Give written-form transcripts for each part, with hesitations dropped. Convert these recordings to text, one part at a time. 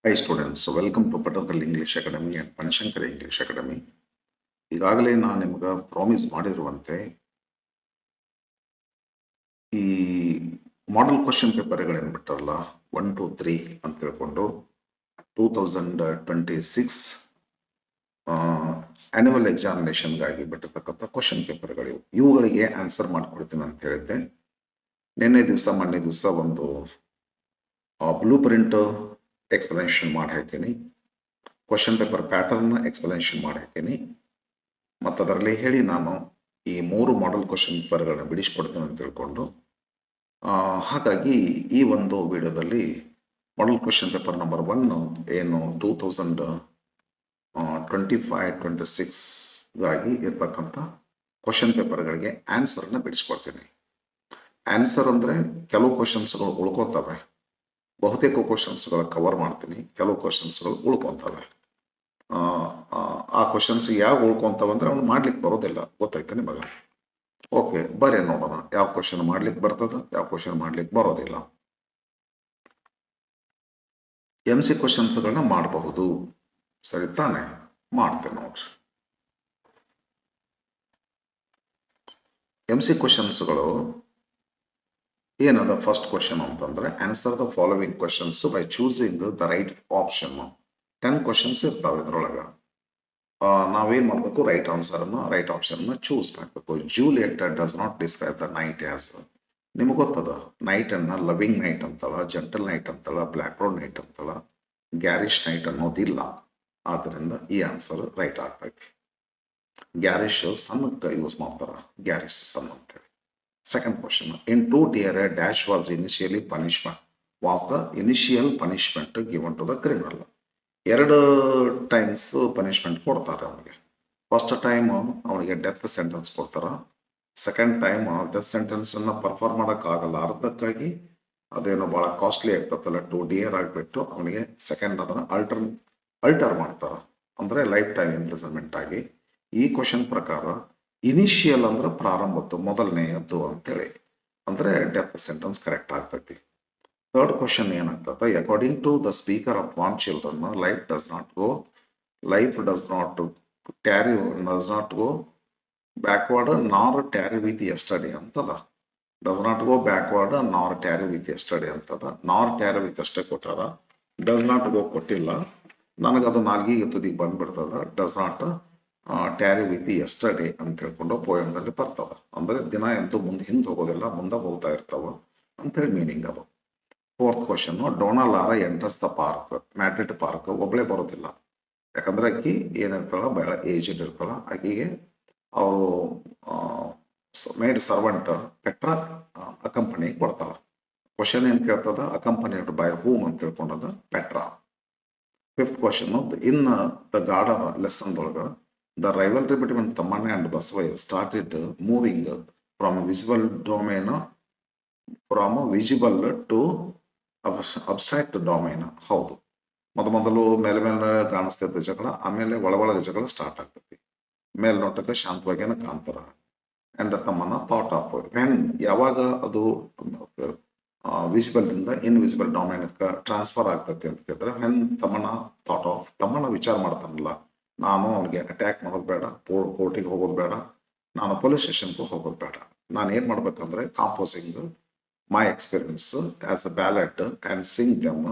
Hi students, welcome to Patakal English Academy and Panashankar English Academy. ಈಗಾಗಲೇ ನಾನು ನಿಮ್ಗೆ promise ಮಾಡಿರುವಂತೆ ಈ ಮಾಡೆಲ್ ಕ್ವಶನ್ ಪೇಪರ್ಗಳೇನು ಬಿಟ್ಟಾರಲ್ಲ 1 2 3 ಅಂತ ತಿಳ್ಕೊಂಡು 2026 ಆನ್ಯುವಲ್ ಎಕ್ಸಾಮಿನೇಷನ್ಗಾಗಿ ಬಿಟ್ಟಿರ್ತಕ್ಕಂಥ ಕ್ವಶನ್ ಪೇಪರ್ಗಳಿವು. ಇವುಗಳಿಗೆ ಆನ್ಸರ್ ಮಾಡ್ಕೊಡ್ತೀನಿ ಅಂತ ಹೇಳಿದ್ದೆ. ಮೊನ್ನೆ ದಿವಸ ಒಂದು ಬ್ಲೂ ಪ್ರಿಂಟ್ ಎಕ್ಸ್ಪ್ಲನೇಷನ್ ಮಾಡಿ ಹಾಕೀನಿ, ಕ್ವಶನ್ ಪೇಪರ್ ಪ್ಯಾಟರ್ನ್ ಎಕ್ಸ್ಪ್ಲನೇಷನ್ ಮಾಡಿ ಹಾಕೀನಿ, ಮತ್ತು ಅದರಲ್ಲಿ ಹೇಳಿ ನಾನು ಈ 3 ಮಾಡೆಲ್ ಕ್ವಶನ್ ಪೇಪರ್ಗಳನ್ನ ಬಿಡಿಸ್ಕೊಡ್ತೀನಿ ಅಂತ ತಿಳ್ಕೊಂಡು, ಹಾಗಾಗಿ ಈ ಒಂದು ವಿಡಿಯೋದಲ್ಲಿ ಮಾಡೆಲ್ ಕ್ವಶನ್ ಪೇಪರ್ ನಂಬರ್ 1 ಏನು 2025-26ಗಾಗಿ ಇರ್ತಕ್ಕಂಥ ಕ್ವಶನ್ ಪೇಪರ್ಗಳಿಗೆ ಆನ್ಸರ್ನ ಬಿಡಿಸ್ಕೊಡ್ತೀನಿ. ಆನ್ಸರ್ ಅಂದರೆ ಕೆಲವು ಕ್ವಶನ್ಸ್ಗಳು ಉಳ್ಕೊತವೆ, ಬಹುತೇಕ ಕ್ವಶನ್ಸ್ಗಳು ಕವರ್ ಮಾಡ್ತೀನಿ, ಕೆಲವು ಕ್ವಶನ್ಸ್ಗಳು ಉಳ್ಕೊತವೆ. ಆ ಕ್ವಶನ್ಸ್ ಯಾವ ಉಳ್ಕೊಂತಾವ ಅಂದ್ರೆ ಅವ್ನು ಮಾಡ್ಲಿಕ್ಕೆ ಬರೋದಿಲ್ಲ, ಗೊತ್ತಾಯ್ತಾ ನಿಮಗೆ? ಓಕೆ, ಬರ್ರಿ ನೋಡೋಣ ಯಾವ ಕ್ವಶನ್ ಮಾಡ್ಲಿಕ್ಕೆ ಬರ್ತದ, ಯಾವ ಕ್ವಶನ್ ಮಾಡ್ಲಿಕ್ಕೆ ಬರೋದಿಲ್ಲ. MC ಕ್ವಶನ್ಸ್ಗಳನ್ನ ಮಾಡಬಹುದು, ಸರಿ ತಾನೆ? ಮಾಡ್ತೇನೆ ನೋಡ್ರಿ. MC ಕ್ವಶನ್ಸ್ಗಳು ಏನದ? ಫಸ್ಟ್ ಕ್ವಶನ್ ಅಂತಂದ್ರೆ answer the following questions by choosing the right option. 10 questions ಇರ್ತಾವೆ ಇದ್ರೊಳಗೆ. ನಾವೇನು ಮಾಡಬೇಕು? ರೈಟ್ ಆಪ್ಷನ್ನ ಚೂಸ್ ಮಾಡಬೇಕು. Juliet does not describe the night as. ನಿಮಗೆ ಗೊತ್ತದ, ನೈಟನ್ನು ಲವಿಂಗ್ ನೈಟ್ ಅಂತಳ, ಜೆಂಟಲ್ ನೈಟ್ ಅಂತಳ, ಬ್ಲ್ಯಾಕ್ ರೋಡ್ ನೈಟ್ ಅಂತಳ, ಗ್ಯಾರಿಶ್ ನೈಟ್ ಅನ್ನೋದಿಲ್ಲ. ಆದ್ದರಿಂದ ಈ ಆನ್ಸರ್ ರೈಟ್ ಆಗ್ತೈತಿ. ಗ್ಯಾರಿಶ್ ಸನ್ನಕ್ಕೆ ಯೂಸ್ ಮಾಡ್ತಾರ, ಗ್ಯಾರಿಶ್ ಸನ್ ಅಂತೇಳಿ. Second question, in to dear dash was initially punishment was the initial punishment given to the criminal. 2 times punishment ಕೊಡ್ತಾರೆ ಅವನಿಗೆ. ಫಸ್ಟ್ ಟೈಮ್ ಅವನಿಗೆ ಡೆತ್ ಸೆಂಟೆನ್ಸ್ ಕೊಡ್ತಾರ, ಸೆಕೆಂಡ್ ಟೈಮ್ ಡೆತ್ ಸೆಂಟೆನ್ಸನ್ನು perform ಮಾಡೋಕ್ಕಾಗಲ್ಲ, ಅರ್ಧಕ್ಕಾಗಿ ಅದೇನೋ ಭಾಳ ಕಾಸ್ಟ್ಲಿ ಆಗ್ತದಲ್ಲ, 2 ಡಿಯರ್ ಆಗಿಬಿಟ್ಟು ಅವನಿಗೆ ಸೆಕೆಂಡ್ ಅದನ್ನು ಅಲ್ಟರ್ ಮಾಡ್ತಾರೆ, ಅಂದರೆ ಲೈಫ್ ಟೈಮ್ ಇಂಪ್ರಿಸನ್ಮೆಂಟ್ ಆಗಿ. ಈ ಕ್ವಶನ್ ಪ್ರಕಾರ ಇನಿಷಿಯಲ್ ಅಂದ್ರೆ ಪ್ರಾರಂಭದ್ದು, ಮೊದಲನೆಯದ್ದು ಅಂತೇಳಿ, ಅಂದರೆ ಡೆತ್ ಸೆಂಟೆನ್ಸ್ ಕರೆಕ್ಟ್ ಆಗ್ತೈತಿ. ಥರ್ಡ್ ಕ್ವಶನ್ ಏನಾಗ್ತದೆ? According to the speaker of 1 children life does not go backward nor tarry with yesterday ಅಂತದ. Does not go backward nor tarry with yesterday ಅಂತದ. ನಾರ್ ಟ್ಯಾರಿ ವಿತ್ ಅಷ್ಟೇ ಕೊಟ್ಟಾರ, ಡಸ್ ನಾಟ್ ಗೋ ಕೊಟ್ಟಿಲ್ಲ. ನನಗದು ನಾಲ್ಗಿಗೆ ತುದಿಗೆ ಬಂದ್ಬಿಡ್ತದ. ಡಸ್ ನಾಟ್ ಟ್ಯಾರಿ ವಿತ್ ಎಸ್ಟರ್ಡೇ ಅಂತ ಹೇಳ್ಕೊಂಡು ಪೋಯಮ್ದಲ್ಲಿ ಬರ್ತದ. ಅಂದರೆ ದಿನ ಎಂತೂ ಹಿಂದೆ ಹೋಗೋದಿಲ್ಲ, ಮುಂದೆ ಹೋಗ್ತಾ ಇರ್ತಾವ ಅಂತೇಳಿ ಮೀನಿಂಗ್ ಅದು. Fourth question, Dona Lara enters the park. Madrid park ಒಬ್ಬಳೇ ಬರೋದಿಲ್ಲ, ಯಾಕಂದ್ರೆ ಆಕಿ ಏನಿರ್ತಾಳ, ಬೇಡ ಏಜ್ಡ್ ಇರ್ತಾಳ. ಆಕಿಗೆ ಅವರು ಮೇಡ್ ಸರ್ವೆಂಟ್ ಪೆಟ್ರಾ ಅಕಂಪನಿ ಕೊಡ್ತಾಳ. ಕ್ವಶನ್ ಏನು ಕೇಳ್ತದ? ಅಕಂಪನಿಡ್ ಬೈ ಹೂಮ್ ಅಂತ ತಿಳ್ಕೊಂಡದ Petra. Fifth question, in the garden lesson ಒಳಗೆ the rivalry between Tamanna and Basavaya started moving from visible domain to abstract domain. ಹೌದು, ಮೊದಲು ಮೇಲೆ ಕಾಣಿಸ್ತಿರ್ತದೆ ಜಗಳ, ಆಮೇಲೆ ಒಳಗೆ ಜಗಳ ಸ್ಟಾರ್ಟ್ ಆಗ್ತೈತಿ. ಮೇಲ್ನೋಟಕ್ಕೆ ಶಾಂತವಾಗೇನ ಕಾಣ್ತಾರ. ಅಂಡ್ ತಮ್ಮನ್ನ ಥಾಟ್ ಆಫ್ ವೆನ್, ಯಾವಾಗ ಅದು ವಿಸಿಬಲ್ ಇಂದ ಇನ್ವಿಸಿಬಲ್ ಡೊಮೈನ್ಗೆ ಟ್ರಾನ್ಸ್ಫರ್ ಆಗ್ತೈತಿ ಅಂತ ಕೇಳಿದ್ರೆ, ವೆನ್ ತಮ್ಮನ್ನ ಥಾಟ್ ಆಫ್, ತಮ್ಮನ್ನ ವಿಚಾರ ಮಾಡ್ತಾನಲ್ಲ, ನಾನು ಅವನಿಗೆ ಅಟ್ಯಾಕ್ ಮಾಡೋದು ಬೇಡ, ಕೋರ್ಟಿಗೆ ಹೋಗೋದು ಬೇಡ, ನಾನು ಪೊಲೀಸ್ ಸ್ಟೇಷನ್ಗೂ ಹೋಗೋದು ಬೇಡ, ನಾನು ಏನು ಮಾಡ್ಬೇಕಂದ್ರೆ composing my experience as a ballet and sing them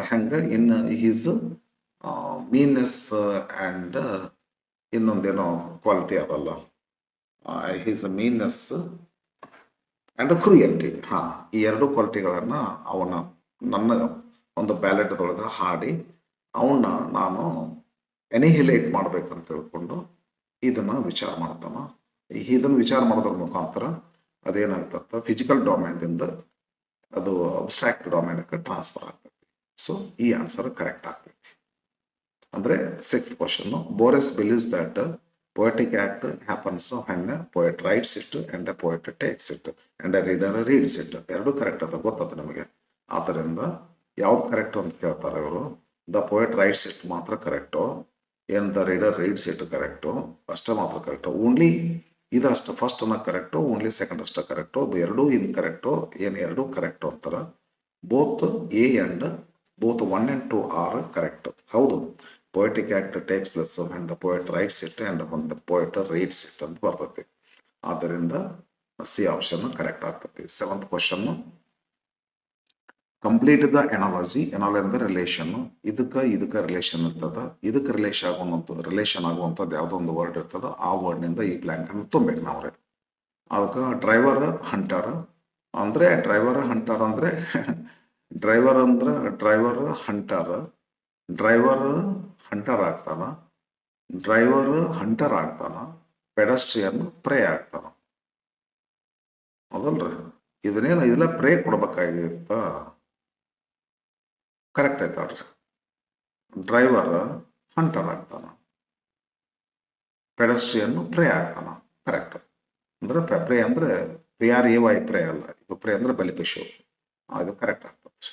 ಹೆಂಗೆ ಇನ್ ಹೀಸ್ ಮೀನ್ನೆಸ್ ಆ್ಯಂಡ್ ಇನ್ನೊಂದೇನೋ ಕ್ವಾಲಿಟಿ ಅದಲ್ಲ, ಹೀಸ್ ಮೀನ್ನೆಸ್ ಆ್ಯಂಡ್ ಕ್ರೂಯಲ್ಟಿ. ಈ 2 ಕ್ವಾಲಿಟಿಗಳನ್ನು ನನ್ನ ಒಂದು ಬ್ಯಾಲೆಟ್ದೊಳಗೆ ಹಾಡಿ ಅವನ್ನ ನಾನು ಎನಿಹಿಲೇಟ್ ಮಾಡ್ಬೇಕಂತ ತಿಳ್ಕೊಂಡು ಇದನ್ನು ವಿಚಾರ ಮಾಡ್ತಾನ. ಇದನ್ನು ವಿಚಾರ ಮಾಡೋದ್ರ ಮುಖಾಂತರ ಅದೇನಾಗ್ತದೆ, ಫಿಸಿಕಲ್ ಡೊಮೈನ್ದಿಂದ ಅದು ಅಬ್ಸ್ಟ್ರಾಕ್ಟ್ ಡೊಮೈನ್ಗೆ ಟ್ರಾನ್ಸ್ಫರ್ ಆಗ್ತೈತಿ. ಸೊ ಈ ಆನ್ಸರ್ ಕರೆಕ್ಟ್ ಆಗ್ತೈತಿ. ಅಂದರೆ 6th question, Borges believes that poetic act happens when a poet writes it and a poet takes it and a reader reads it. 2 correct ಅದ, ಗೊತ್ತದ ನಮಗೆ. ಆದ್ದರಿಂದ ಯಾವ್ದು ಕರೆಕ್ಟ್ ಅಂತ ಕೇಳ್ತಾರೆ ಇವರು. ದ ಪೋಯಟ್ ರೈಟ್ಸ್ ಇಟ್ ಮಾತ್ರ ಕರೆಕ್ಟು, ಏನು the reader reads it correct, ಅಷ್ಟೇ ಮಾತ್ರ ಕರೆಕ್ಟು. ಓನ್ಲಿ ಇದಷ್ಟು ಫಸ್ಟ್ ಅನ್ನ ಕರೆಕ್ಟು, ಓನ್ಲಿ ಸೆಕೆಂಡ್ ಅಷ್ಟೇ ಕರೆಕ್ಟು, 2 ಇನ್ ಕರೆಕ್ಟು, ಏನು 2 ಕರೆಕ್ಟು ಅಂತಾರೆ. Both A and both 1 and 2 are correct. ಹೌದು, poetic act takes place and the poet writes it and the poet reads it ಅಂತ ಬರ್ತೈತಿ. ಆದ್ದರಿಂದ C option correct ಆಗ್ತೈತಿ. 7th question, complete the analogy. Analogy ಅಂದ್ರೆ relation. ಇದಕ್ಕೆ relation ಇರ್ತದ. ಇದಕ್ಕೆ relation ಆಗುವಂಥದ್ದು ಯಾವುದೋ ಒಂದು ವರ್ಡ್ ಇರ್ತದ. ಆ ವರ್ಡ್ನಿಂದ ಈ ಬ್ಲ್ಯಾಂಕ್ ಅನ್ನು ತುಂಬಬೇಕು ನಾವ್ರೆ. ಅದಕ್ಕೆ ಡ್ರೈವರ್ ಹಂಟರ್ ಅಂದ್ರೆ ಡ್ರೈವರ್ ಹಂಟರ್ ಆಗ್ತಾನ, ಡ್ರೈವರ್ ಹಂಟರ್ ಆಗ್ತಾನ, ಪೆಡಸ್ಟ್ರಿಯನ್ ಪ್ರೇ ಆಗ್ತಾನ. ಅದಲ್ರಿ, ಇದೆಲ್ಲ ಪ್ರೇ ಕೊಡ್ಬೇಕಾಗಿತ್ತ. ಕರೆಕ್ಟ್ ಆಯ್ತಾಳ್ರಿ. ಡ್ರೈವರ್ ಹಂಟರ್ ಆಗ್ತಾನ, ಪೆಡಸ್ಟ್ರಿಯನ್ ಪ್ರೇ ಆಗ್ತಾನ. ಕರೆಕ್ಟ್. ಅಂದ್ರೆ ಪ್ರೇ ಅಂದ್ರೆ PRAY ಪ್ರೇ ಅಲ್ಲ, ಇದು ಪ್ರೇ ಅಂದ್ರೆ ಬೆನಿಫಿಷಿಯಲ್. ಅದು ಕರೆಕ್ಟ್ ಆಗ್ತದೆ.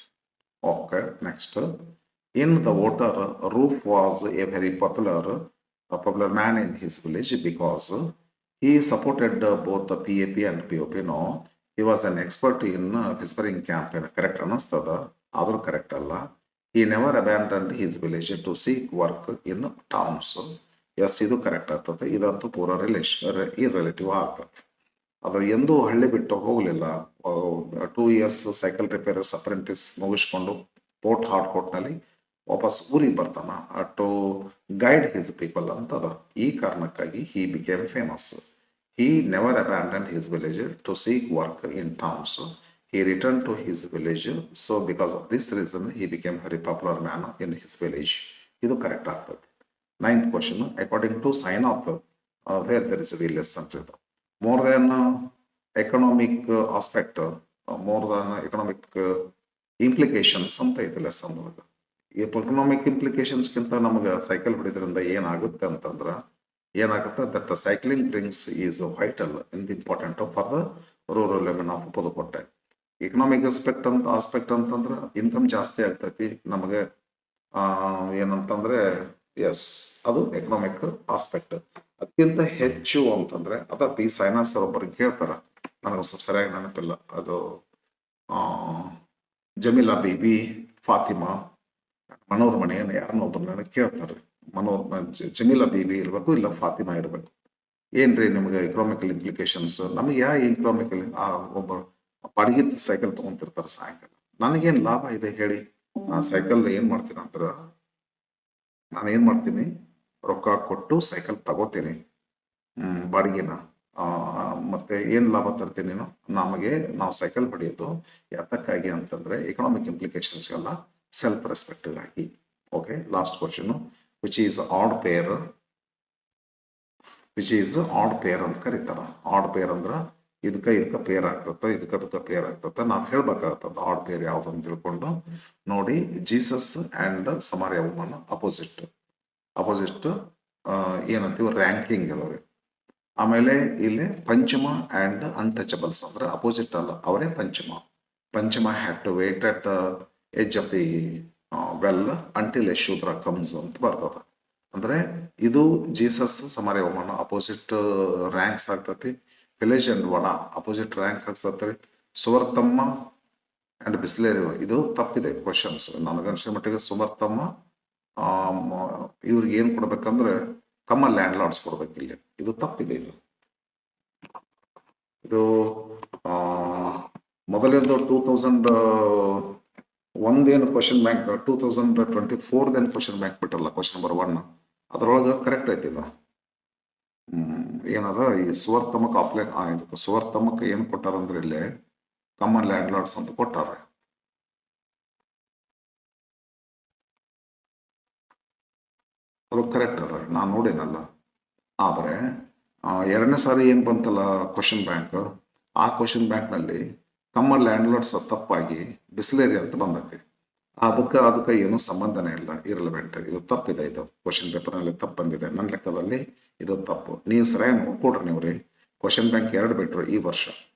Okay, next. In the voter, roof was A very popular man in his village because he supported both the PAP and POP. No, he was an expert in whispering campaign. Correct ಅನ್ನಿಸ್ತದ, ಆದ್ರೂ correct ಅಲ್ಲ. He never abandoned his village to seek work in towns. Yes, ಇದು correct ಆಗ್ತದೆ. ಇದಂತೂ ಪೂರ ಇರ್ರಿಲೇಟಿವ್ ಆಗ್ತದೆ. ಅದು ಎಂದೂ ಹಳ್ಳಿ ಬಿಟ್ಟು ಹೋಗಲಿಲ್ಲ. 2 years ಸೈಕಲ್ ರಿಪೇರರ್ಸ್ ಅಪ್ರೆಂಟಿಸ್ ಮುಗಿಸ್ಕೊಂಡು ಪೋರ್ಟ್ ಹಾರ್ಡ್ಕೋಟ್ನಲ್ಲಿ ವಾಪಸ್ ಊರಿಗೆ ಬರ್ತಾನ ಟು ಗೈಡ್ ಹಿಸ್ ಪೀಪಲ್ ಅಂತದ. ಈ ಕಾರಣಕ್ಕಾಗಿ he became famous. He never abandon his village to seek work in towns. He returned to his village. So because of this reason, he became very popular man in his village. ಇದು correct ಆಗ್ತದೆ. 9th question, according to Sainath, where there is a village center. More than economic aspect, more than economic implications ಅಂತ ಐತೆ lesson ಒಳಗೆ. ಈ economic ಇಂಪ್ಲಿಕೇಶನ್ಸ್ಗಿಂತ ನಮಗೆ cycle ಹೊಡಿದ್ರಿಂದ ಏನಾಗುತ್ತೆ ಅಂತಂದ್ರೆ ಏನಾಗುತ್ತೆ, that the cycling brings is vital in the important for the rural eleven of Pudukkottai. Economic aspect ಅಂತಂದ್ರೆ income ಜಾಸ್ತಿ ಆಗ್ತೈತಿ ನಮಗೆ. ಏನಂತಂದ್ರೆ ಎಸ್, ಅದು ಎಕನಾಮಿಕ್ ಆಸ್ಪೆಕ್ಟ್. ಅದಕ್ಕಿಂತ ಹೆಚ್ಚು ಅಂತಂದ್ರೆ ಅದ ಪಿ ಸೈನಾಸ್ ಒಬ್ಬರಿಗೆ ಕೇಳ್ತಾರ, ನನಗೆ ಸ್ವಲ್ಪ ಸರಿಯಾಗಿ ನೆನಪಿಲ್ಲ, ಅದು ಜಮೀಲಾ ಬೀಬಿ, ಫಾತಿಮಾ, ಮನೋರ್ ಮನೆಯನ್ನು ಯಾರನ್ನ ಒಬ್ಬರನ್ನ ಕೇಳ್ತಾರೆ. ಜಮೀಲಾ ಬೀಬಿ ಇರಬೇಕು, ಇಲ್ಲ ಫಾತಿಮಾ ಇರಬೇಕು. ಏನ್ರಿ ನಿಮ್ಗೆ ಎಕನಾಮಿಕಲ್ ಇಂಪ್ಲಿಕೇಶನ್ಸ್? ನಮಗೆ ಯಾವ ಎಕನಾಮಿಕಲ್, ಒಬ್ಬ ಬಾಡಿಗೆ ಸೈಕಲ್ ತಗೊಂತಿರ್ತಾರೆ ಸಾಯಂಕಾಲ, ನನಗೇನು ಲಾಭ ಇದೆ ಹೇಳಿ? ನಾ ಸೈಕಲ್ ಏನ್ ಮಾಡ್ತೀನಿ ಅಂದ್ರೆ, ನಾನು ಏನ್ ಮಾಡ್ತೀನಿ, ರೊಕ್ಕ ಕೊಟ್ಟು ಸೈಕಲ್ ತಗೋತೀನಿ ಬಾಡಿಗೆನ. ಮತ್ತೆ ಏನ್ ಲಾಭ ತರ್ತೀನಿ ನಾವು ಸೈಕಲ್ ಪಡೆಯೋದು ಯಾತಕ್ಕಾಗಿ ಅಂತಂದ್ರೆ ಎಕನಾಮಿಕ್ ಇಂಪ್ಲಿಕೇಶನ್ಸ್ ಎಲ್ಲ ಸೆಲ್ಫ್ ರೆಸ್ಪೆಕ್ಟಿವ್ ಆಗಿ. Okay, last question, which is add peer ಅಂತ ಕರೀತಾರ. ಆಡ್ ಪೇರ್ ಅಂದ್ರ ಇದಕ್ಕ ಪೇರ್ ಆಗ್ತದ, ಇದಕ್ಕ ಪೇರ್ ಆಗ್ತದ. ನಾವು ಹೇಳ್ಬೇಕಾಗ್ತದ ಆಡ್ ಪೇರ್ ಯಾವ್ದು ಅಂತ ತಿಳ್ಕೊಂಡು. ನೋಡಿ, Jesus and Samariya woman opposite ಏನಂತೀವಿ, ರ್ಯಾಂಕಿಂಗ್ ಅದಾವೆ. ಆಮೇಲೆ ಇಲ್ಲಿ ಪಂಚಮ ಅಂಡ್ ಅನ್ಟಚಬಲ್ಸ್ ಅಂದ್ರೆ ಅಪೋಸಿಟ್ ಅಲ್ಲ, ಅವರೇ Panchama had to wait at the edge of the well until a Shudra comes ಅಂತ ಬರ್ತದ. ಅಂದ್ರೆ ಇದು Jesus Samaria woman opposite ranks ಆಗ್ತತಿ. Village and wada opposite rank ಆಗ್ತತ್ರಿ. ಸುವರ್ತಮ್ಮ ಅಂಡ್ ಬಿಸ್ಲೇರಿ, ಇದು ತಪ್ಪಿದೆ ಕ್ವಶನ್ಸ್ ನನಗನ್ಸಿದ ಮಟ್ಟಿಗೆ. ಸುವರ್ತಮ್ಮ ಇವ್ರಿಗೆ ಏನ್ ಕೊಡ್ಬೇಕಂದ್ರೆ ಕಮ್ಮನ್ ಲ್ಯಾಂಡ್ ಲಾರ್ಡ್ಸ್ ಕೊಡ್ಬೇಕು, ಇಲ್ಲಿ ಇದು ತಪ್ಪಿದೆ. ಇದು ಮೊದಲಿಂದ 2001 ಕ್ವಶನ್ ಬ್ಯಾಂಕ್, 2024 ಕ್ವಶನ್ ಬ್ಯಾಂಕ್ ಬಿಟ್ಟಲ್ಲ, ಕ್ವಶನ್ ನಂಬರ್ 1 ಅದ್ರೊಳಗೆ ಕರೆಕ್ಟ್ ಐತಿ ಇದು. ಏನದ ಈ ಸುವರ್ತಮಕ್ಕೆ ಸುವರ್ತಮಕ್ಕೆ ಏನ್ ಕೊಟ್ಟಾರಂದ್ರೆ ಇಲ್ಲಿ ಕಾಮನ್ ಲ್ಯಾಂಡ್ ಲಾರ್ಡ್ಸ್ ಅಂತ ಕೊಟ್ಟಾರ. ಅದು ಕರೆಕ್ಟ್ ಅದ, ನಾನು ನೋಡೇನಲ್ಲ. ಆದ್ರೆ 2ನೇ ಸಾರಿ ಏನ್ ಬಂತಲ್ಲ ಕ್ವಶನ್ ಬ್ಯಾಂಕ್, ಆ ಕ್ವಶನ್ ಬ್ಯಾಂಕ್ ನಲ್ಲಿ ಕಾಮನ್ ಲ್ಯಾಂಡ್ ಲಾರ್ಡ್ಸ್ ತಪ್ಪಾಗಿ ಬಿಸ್ಲೇರಿ ಅಂತ ಬಂದೈತಿ. ಅದಕ್ಕೆ ಏನೂ ಸಂಬಂಧನೇ ಇಲ್ಲ, ಇರಲಿವೆಂಟ್. ಇದು ತಪ್ಪಿದೆ, ಇದು ಕ್ವಶನ್ ಪೇಪರ್ ನಲ್ಲಿ ತಪ್ಪು ಬಂದಿದೆ. ನನ್ನ ಲೆಕ್ಕದಲ್ಲಿ ಇದು ತಪ್ಪು. ನೀವು ಸರಿಯಾಗಿ ನೋಡ್ಕೊಡ್ರಿ ನೀವ್ರಿ. ಕ್ವಶನ್ ಬ್ಯಾಂಕ್ 2 ಬಿಟ್ರು ಈ ವರ್ಷ,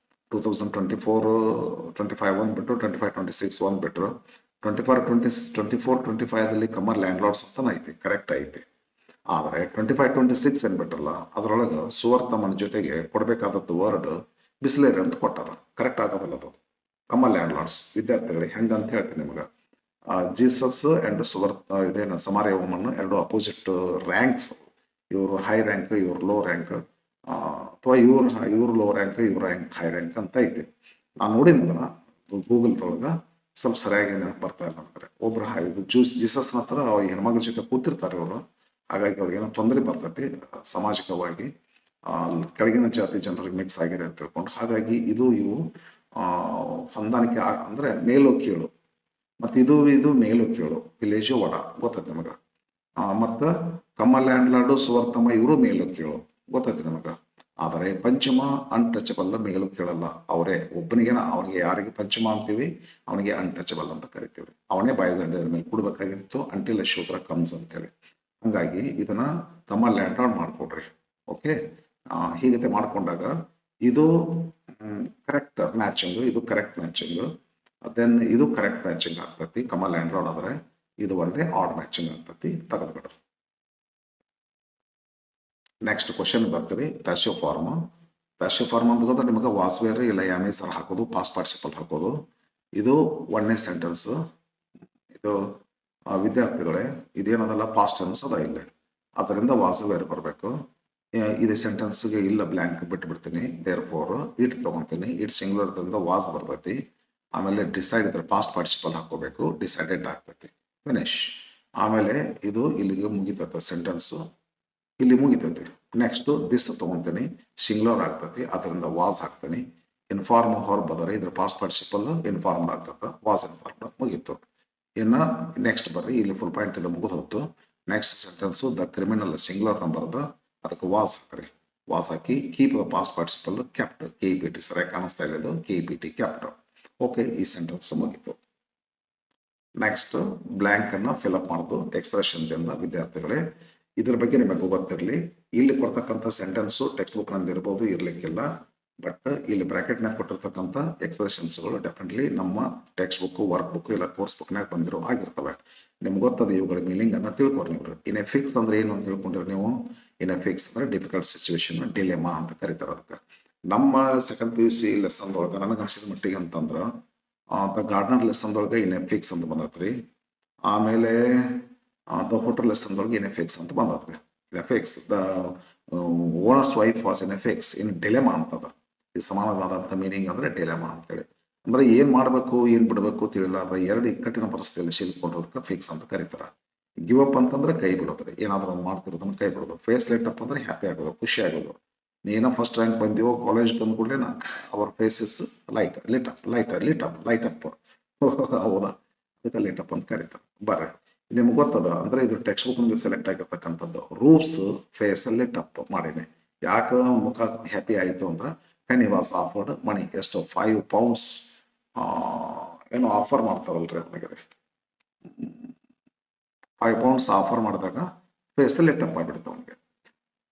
2024-25 1 ಬಿಟ್ರು, 25-26 1 ಬಿಟ್ರು. 24-25 ಕಮರ್ ಲ್ಯಾಂಡ್ ಲಾರ್ಡ್ಸ್ ಅಂತ ಐತಿ, ಕರೆಕ್ಟ್ ಐತಿ. ಆದ್ರೆ 25-26 ಏನ್ ಬಿಟ್ರಲ್ಲ, ಅದ್ರೊಳಗೆ ಸುವರ್ತಮನ ಜೊತೆಗೆ ಕೊಡ್ಬೇಕಾದದ್ದು ವರ್ಡ್ ಬಿಸ್ಲೇರಿ ಅಂತ ಕೊಟ್ಟಾರ. ಕರೆಕ್ಟ್ ಆಗೋದಲ್ಲ ಅದು. ಕಮಲ್ ಲ್ಯಾಂಡ್ ಲಾರ್ಡ್ಸ್ ವಿದ್ಯಾರ್ಥಿಗಳಿಗೆ ಹೆಂಗಂತ ಹೇಳ್ತೀನಿ ನಿಮ್ಗೆ. ಜೀಸಸ್ ಆ್ಯಂಡ್ ಇದೇನು ಸಮಾರ್ಯ ವುಮನ್ ಎರಡು ಅಪೋಸಿಟ್ ರ್ಯಾಂಕ್ಸ್. ಇವರು ಹೈ ರ್ಯಾಂಕ್, ಇವ್ರು ಲೋ ರ್ಯಾಂಕ್, ಅಥವಾ ಇವ್ರು ಲೋ ರ್ಯಾಂಕ್, ಇವ್ರ ಹೈ ರ್ಯಾಂಕ್ ಅಂತ ಐತಿ. ನಾನು ನೋಡಿದ್ನ ಗೂಗಲ್ದೊಳಗೆ ಸ್ವಲ್ಪ ಸರಿಯಾಗಿ ನೆನಪು ಬರ್ತಾ ಇಲ್ಲ ನಮ್ಗೆ. ಒಬ್ರು ಇದು ಜೀಸಸ್ನ ಹತ್ರ ಈ ಹೆಣ್ಮಗಳ ಜೊತೆ ಕೂತಿರ್ತಾರೆ ಇವರು. ಹಾಗಾಗಿ ಅವ್ರಿಗೇನೋ ತೊಂದರೆ ಬರ್ತೈತಿ ಸಾಮಾಜಿಕವಾಗಿ, ಕೆಳಗಿನ ಜಾತಿ ಜನರಿಗೆ ಮಿಕ್ಸ್ ಆಗಿದೆ ಅಂತ ತಿಳ್ಕೊಂಡು. ಹಾಗಾಗಿ ಇವು ಹೊಂದಾಣಿಕೆ ಅಂದ್ರೆ ಮೇಲು ಕೀಳು, ಮತ್ತು ಇದು ಮೇಲು ಕೀಳು, ವಿಲೇಜು ವಡ ಗೊತ್ತೈತಿ ನಿಮಗೆ. ಮತ್ತು ಕಮಲ್ ಲ್ಯಾಂಡ್ ಲಾರ್ಡು ಸುವರ್ತಮ್ಮ ಇವರು ಮೇಲು ಕೀಳು ಗೊತ್ತೈತಿ ನಿಮಗೆ. ಆದರೆ ಪಂಚಮ ಅನ್ಟಚಬಲ್ ಮೇಲು ಕೀಳಲ್ಲ, ಅವರೇ ಒಬ್ಬನಿಗೆ. ಅವನಿಗೆ ಯಾರಿಗೆ ಪಂಚಮ ಅಂತೀವಿ ಅವನಿಗೆ ಅನ್ಟಚಬಲ್ ಅಂತ ಕರಿತೀವಿ. ಅವನೇ ಬಾಯಿದಂಡದ ಮೇಲೆ ಕೊಡ್ಬೇಕಾಗಿತ್ತು ಅಂಟಿಲ್ ಶೂದ್ರ ಕಮ್ಸ್ ಅಂತೇಳಿ. ಹಂಗಾಗಿ ಇದನ್ನ ಕಮಲ್ ಲ್ಯಾಂಡ್ ಲಾರ್ಡ್ ಮಾಡ್ಕೊಡ್ರಿ. ಓಕೆ, ಹೀಗತೆ ಮಾಡ್ಕೊಂಡಾಗ ಇದು ಕರೆಕ್ಟ್ ಮ್ಯಾಚಿಂಗ್, ಇದು ಕರೆಕ್ಟ್ ಮ್ಯಾಚಿಂಗ್, ದೆನ್ ಇದು ಕರೆಕ್ಟ್ ಮ್ಯಾಚಿಂಗ್ ಆಗ್ತತಿ. ಕಮಲ್ ಲ್ಯಾಂಡ್ ಲಾರ್ಡ್ ಆದ್ರೆ ಇದು ಒಂದೇ ಆಡ್ ಮ್ಯಾಚಿಂಗ್ ಆಗ್ತತಿ, ತೆಗೆದ್ಬಿಡು. ನೆಕ್ಸ್ಟ್ ಕ್ವಶನ್ ಬರ್ತೀವಿ. Passive form. ಪ್ಯಾಸಿವ್ ಫಾರ್ಮ್ ಅಂತ ಗೊತ್ತಾ ನಿಮಗೆ? ವಾಸ್ ವೇರ್ ಇಲ್ಲ ಯಾಮೇ ಸರ್ ಹಾಕೋದು, ಪಾಸ್ಟ್ ಪಾರ್ಟಿಸಿಪಲ್ ಹಾಕೋದು. ಇದು ಒಂದನೇ ಸೆಂಟೆನ್ಸ್. ಇದು ವಿದ್ಯಾರ್ಥಿಗಳೇ ಇದೇನದಲ್ಲ ಪಾಸ್ಟ್ ಟೆನ್ಸ್ ಅದ ಇಲ್ಲಿ, ಅದರಿಂದ ವಾಸ್ ವೇರ್ ಬರಬೇಕು. ಇದು ಸೆಂಟೆನ್ಸ್ಗೆ ಇಲ್ಲ ಬ್ಲ್ಯಾಂಕ್ ಬಿಟ್ಬಿಡ್ತೀನಿ. ದೇರ್ ಫೋರ್ ಇಟ್ ತೊಗೊತೀನಿ. ಇಟ್ ಸಿಂಗ್ಯುಲರ್ದಿಂದ ವಾಸ್ ಬರ್ತೈತಿ. ಆಮೇಲೆ ಡಿಸೈಡ್ ಇದ್ರೆ ಪಾಸ್ಟ್ ಪಾರ್ಟಿಸಿಪಲ್ ಹಾಕೋಬೇಕು, ಡಿಸೈಡೆಡ್ ಆಗ್ತೈತಿ. ಫಿನಿಶ್. ಆಮೇಲೆ ಇದು ಇಲ್ಲಿಗೆ ಮುಗಿತೈತೆ ಸೆಂಟೆನ್ಸು, ಇಲ್ಲಿ ಮುಗಿತೈತಿ. ನೆಕ್ಸ್ಟ್ ದಿಸ್ ತೊಗೊತೀನಿ, ಸಿಂಗ್ಯುಲರ್ ಆಗ್ತೈತಿ, ಅದರಿಂದ ವಾಸ್ ಹಾಕ್ತೀನಿ. ಇನ್ಫಾರ್ಮ್ ಹೊರ ಬದರಿ ಇದ್ರ ಪಾಸ್ಟ್ ಪಾರ್ಟಿಸಿಪಲ್ ಇನ್ಫಾರ್ಮ್ಡ್ ಆಗ್ತದೆ, ವಾಸ್ ಇನ್ಫಾರ್ಮ್ಡ್ ಮುಗೀತು. ಇನ್ನು ನೆಕ್ಸ್ಟ್ ಬರ್ರಿ, ಇಲ್ಲಿ ಫುಲ್ ಪಾಯಿಂಟ್ ಇದು ಮುಗಿದು ಹೋಯ್ತು. Next sentence the criminal singular ನಂಬರ್ದ, ಅದಕ್ಕೆ ವಾಸ್ ಹಾಕ್ರಿ. ವಾಸ್ ಹಾಕಿ keep the past participle kept, KPT ಸರಿಯಾಗಿ ಕಾಣಿಸ್ತಾ ಇಲ್ಲ, ಇದು KPT ಕೆಪ್ಟ್. ಓಕೆ, ಈ ಸೆಂಟೆನ್ಸ್ ಮುಗೀತು. ನೆಕ್ಸ್ಟ್ ಬ್ಲ್ಯಾಂಕ್ ಅನ್ನ ಫಿಲ್ಅಪ್ ಮಾಡೋದು ಎಕ್ಸ್ಪ್ರೆಷನ್ ದಿಂದ. ವಿದ್ಯಾರ್ಥಿಗಳೇ ಇದ್ರ ಬಗ್ಗೆ ನಿಮಗೆ ಗೊತ್ತಿರಲಿ, ಇಲ್ಲಿ ಕೊಡ್ತಕ್ಕಂಥ ಸೆಂಟೆನ್ಸು ಟೆಕ್ಸ್ಟ್ ಬುಕ್ ನಂದು ಇರ್ಬೋದು, ಇರ್ಲಿಕ್ಕಿಲ್ಲ. ಬಟ್ ಇಲ್ಲಿ ಬ್ರಾಕೆಟ್ನಾಗ ಕೊಟ್ಟಿರ್ತಕ್ಕಂಥ ಎಕ್ಸ್ಪ್ರೆಷನ್ಸ್ಗಳು ಡೆಫಿನೆಟ್ಲಿ ನಮ್ಮ ಟೆಕ್ಸ್ಟ್ ಬುಕ್, ವರ್ಕ್ ಬುಕ್ ಇಲ್ಲ ಕೋರ್ಸ್ ಬುಕ್ನಾಗ ಬಂದಿರೋ ಆಗಿರ್ತವೆ. ನಿಮ್ಗೆ ಗೊತ್ತದ ಇವುಗಳ ಮೀನಿಂಗ್ ಅನ್ನ ತಿಳ್ಕೊರಿ ನೀವು. ಇನ್ ಎ ಫಿಕ್ಸ್ ಅಂದ್ರೆ ಏನು ಅಂತ ತಿಳ್ಕೊಂಡಿರಿ ನೀವು. ಇನ್ ಎ ಫಿಕ್ಸ್ ಅಂದ್ರೆ ಡಿಫಿಕಲ್ಟ್ ಸಿಚುವೇಶನ್, ಡಿಲೆಮಾ ಅಂತ ಕರೀತಾರೆ ಅದಕ್ಕೆ. ನಮ್ಮ ಸೆಕೆಂಡ್ PUC ಲೆಸನ್ ಒಳಗೆ ನನಗೆ ಅನಿಸಿದ ಮಟ್ಟಿಗೆ ಅಂತಂದ್ರೆ ದ ಗಾರ್ಡನರ್ ಲೆಸನ್ದೊಳಗೆ ಇನ್ ಎ ಫಿಕ್ಸ್ ಅಂತ ಬಂದತ್ರಿ. ಆಮೇಲೆ ದ ಹೋಟೆಲ್ ಲೆಸನ್ದೊಳಗೆ ಇನ್ ಎ ಫಿಕ್ಸ್ ಅಂತ ಬಂದತ್ರಿ. In a fix the owner's wife was in a fix, in dilemma ಅಂತದ. ಇದು ಸಮಾನವಾದಂಥ ಮೀನಿಂಗ್ ಅಂದ್ರೆ ಡಿಲೆಮಾ ಅಂತೇಳಿ. ಅಂದ್ರೆ ಏನ್ ಮಾಡಬೇಕು ಏನ್ ಬಿಡಬೇಕು ತಿಳಿಲಾರ್ದ ಎರಡು ಇಕ್ಕಟ್ಟಿನ ಪರಿಸ್ಥಿತಿಯಲ್ಲಿ ಸಿಲ್ಕೊಂಡಿರೋದಕ್ಕೆ ಫಿಕ್ಸ್ ಅಂತ ಕರೀತಾರೆ. ಗಿವ್ ಅಪ್ ಅಂತಂದ್ರೆ ಕೈ ಬಿಡೋದ್ರಿ, ಏನಾದ್ರೂ ಒಂದು ಮಾಡ್ತಿರೋದನ್ನ ಕೈ ಬಿಡೋದು. ಫೇಸ್ ಲೈಟ್ ಅಪ್ ಅಂದ್ರೆ ಹ್ಯಾಪಿ ಆಗೋದು, ಖುಷಿ ಆಗೋದು. ನೀನೋ ಫಸ್ಟ್ ರ್ಯಾಂಕ್ ಬಂದಿವೋ ಕಾಲೇಜ್ ಬಂದ ಕೂಡಲೇ ಅವರ್ ಫೇಸಸ್ ಲಿಟ್ ಅಪ್ ಹೌದಾ, ಅದಕ್ಕೆ ಲಿಟ್ ಅಪ್ ಅಂತ ಕರೀತಾರೆ. ಬರ್ರಿ, ನಿಮ್ಗೆ ಗೊತ್ತದ ಅಂದ್ರೆ ಇದು ಟೆಕ್ಸ್ಟ್ ಬುಕ್ ನಲ್ಲಿ ಸೆಲೆಕ್ಟ್ ಆಗಿರ್ತಕ್ಕಂಥದ್ದು. ರೂಪ್ಸ್ ಫೇಸ್ ಲಿಟ್ ಅಪ್ ಮಾಡೀನಿ. ಯಾಕೆ ಮುಖ ಹ್ಯಾಪಿ ಆಯಿತು ಅಂದ್ರೆ ಪೆನ್ ವಾಸ್ ಆಫರ್ಡ್ ಮನಿ, ಎಷ್ಟು 5 pounds ಏನೋ ಆಫರ್ ಮಾಡ್ತಾರಲ್ರಿ ಅವನಿಗೆ. 5 pounds ಆಫರ್ ಮಾಡಿದಾಗ ಫೇಸ್ ಲಿಟ್ ಅಪ್ ಆಗ್ಬಿಡುತ್ತೆ ಅವನಿಗೆ.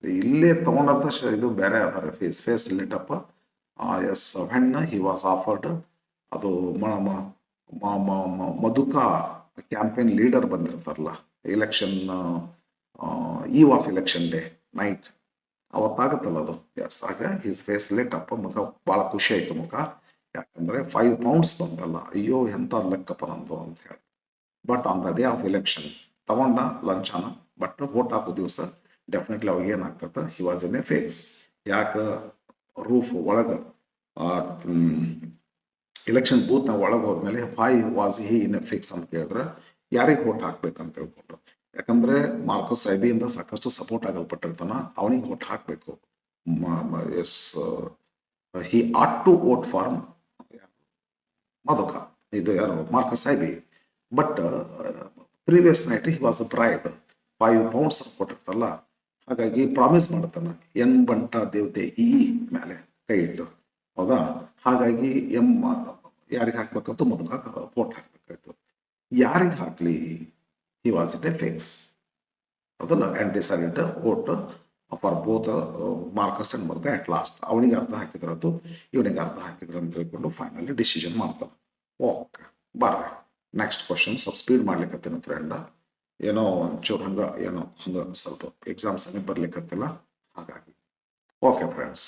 ಇಲ್ಲೇ ತಗೊಂಡಂತ ಇದು ಬೇರೆ ಅದಾರೆ, face lit up. Yes when he was offered, ಅದು ಮಧುಕ ಕ್ಯಾಂಪೇನ್ ಲೀಡರ್ ಬಂದಿರ್ತಾರಲ್ಲ, election eve of election day night ಅವತ್ತಾಗತ್ತಲ್ಲ ಅದು. ಎಸ್, ಆಗ ಹಿಸ್ ಫೇಸ್ ಲಿಟ್ ಅಪ್, ಮುಖ ಭಾಳ ಖುಷಿ ಆಯ್ತು ಮುಖ. ಯಾಕಂದ್ರೆ 5 pounds ಬಂತಲ್ಲ, ಅಯ್ಯೋ ಎಂತ ಲೆಕ್ಕಪ್ಪ ನಂದು ಅಂತ ಹೇಳಿ. But on the day of election ತಗೊಂಡ ಲಂಚನ, ಬಟ್ ವೋಟ್ ಹಾಕೋ ದಿವಸ ಡೆಫಿನೆಟ್ಲಿ ಅವಾಗ ಏನಾಗ್ತದೆ, ಹಿ ವಾಸ್ ಇನ್ ಎ ಫೇಕ್ಸ್. ಯಾಕೆ ರೂಫ್ ಒಳಗೆ ಎಲೆಕ್ಷನ್ ಬೂತ್ನ ಒಳಗೆ ಹೋದ್ಮೇಲೆ why was he in a fix ಅಂತ ಕೇಳಿದ್ರೆ ಯಾರಿಗೆ ವೋಟ್ ಹಾಕ್ಬೇಕಂತ ಹೇಳ್ಕೊಂಡು. ಯಾಕಂದ್ರೆ ಮಾರ್ಕಸ್ ಸೈಬಿಯಿಂದ ಸಾಕಷ್ಟು ಸಪೋರ್ಟ್ ಆಗಲ್ಪಟ್ಟಿರ್ತಾನ, ಅವನಿಗೆ ವೋಟ್ ಹಾಕಬೇಕು. Yes, he ought to vote for Madhuka, ಇದು ಯಾರು Marcus Sybi. But previous night he was bribed, 5 pounds ಕೊಟ್ಟಿರ್ತಲ್ಲ. ಹಾಗಾಗಿ ಪ್ರಾಮಿಸ್ ಮಾಡ್ತಾನೆ ಎನ್ ಬಂಟ ದೇವತೆ ಈ ಮೇಲೆ ಕೈ ಇಟ್ಟು, ಹೌದಾ. ಹಾಗಾಗಿ ಯಾರಿಗೆ ಹಾಕ್ಬೇಕಂತ ಮೊದಲ ವೋಟ್ ಹಾಕ್ಬೇಕಾಯ್ತು. ಯಾರಿಗೆ ಹಾಕ್ಲಿ, he was in a fix ಅದಲ್ಲ. And decided vote for both Marcus and Madhuka at last. ಅವನಿಗೆ ಅರ್ಧ ಹಾಕಿದ್ರದ್ದು, ಇವನಿಗೆ ಅರ್ಧ ಹಾಕಿದ್ರ ಅಂತ ಹೇಳ್ಕೊಂಡು ಫೈನಲಿ ಡಿಸಿಷನ್ ಮಾಡ್ತಾನೆ. ಓಕೆ, ಬರ್ರಿ ನೆಕ್ಸ್ಟ್ ಕ್ವಶನ್. ಸ್ವಲ್ಪ ಸ್ಪೀಡ್ ಮಾಡ್ಲಿಕ್ಕತ್ತೇನೆ ಫ್ರೆಂಡ್, ಏನೋ ಒಂಚೂರು ಹಂಗೆ ಸ್ವಲ್ಪ ಎಕ್ಸಾಮ್ಸ್ ಹಂಗೆ ಬರ್ಲಿಕ್ಕತ್ತಿಲ್ಲ, ಹಾಗಾಗಿ. ಓಕೆ ಫ್ರೆಂಡ್ಸ್,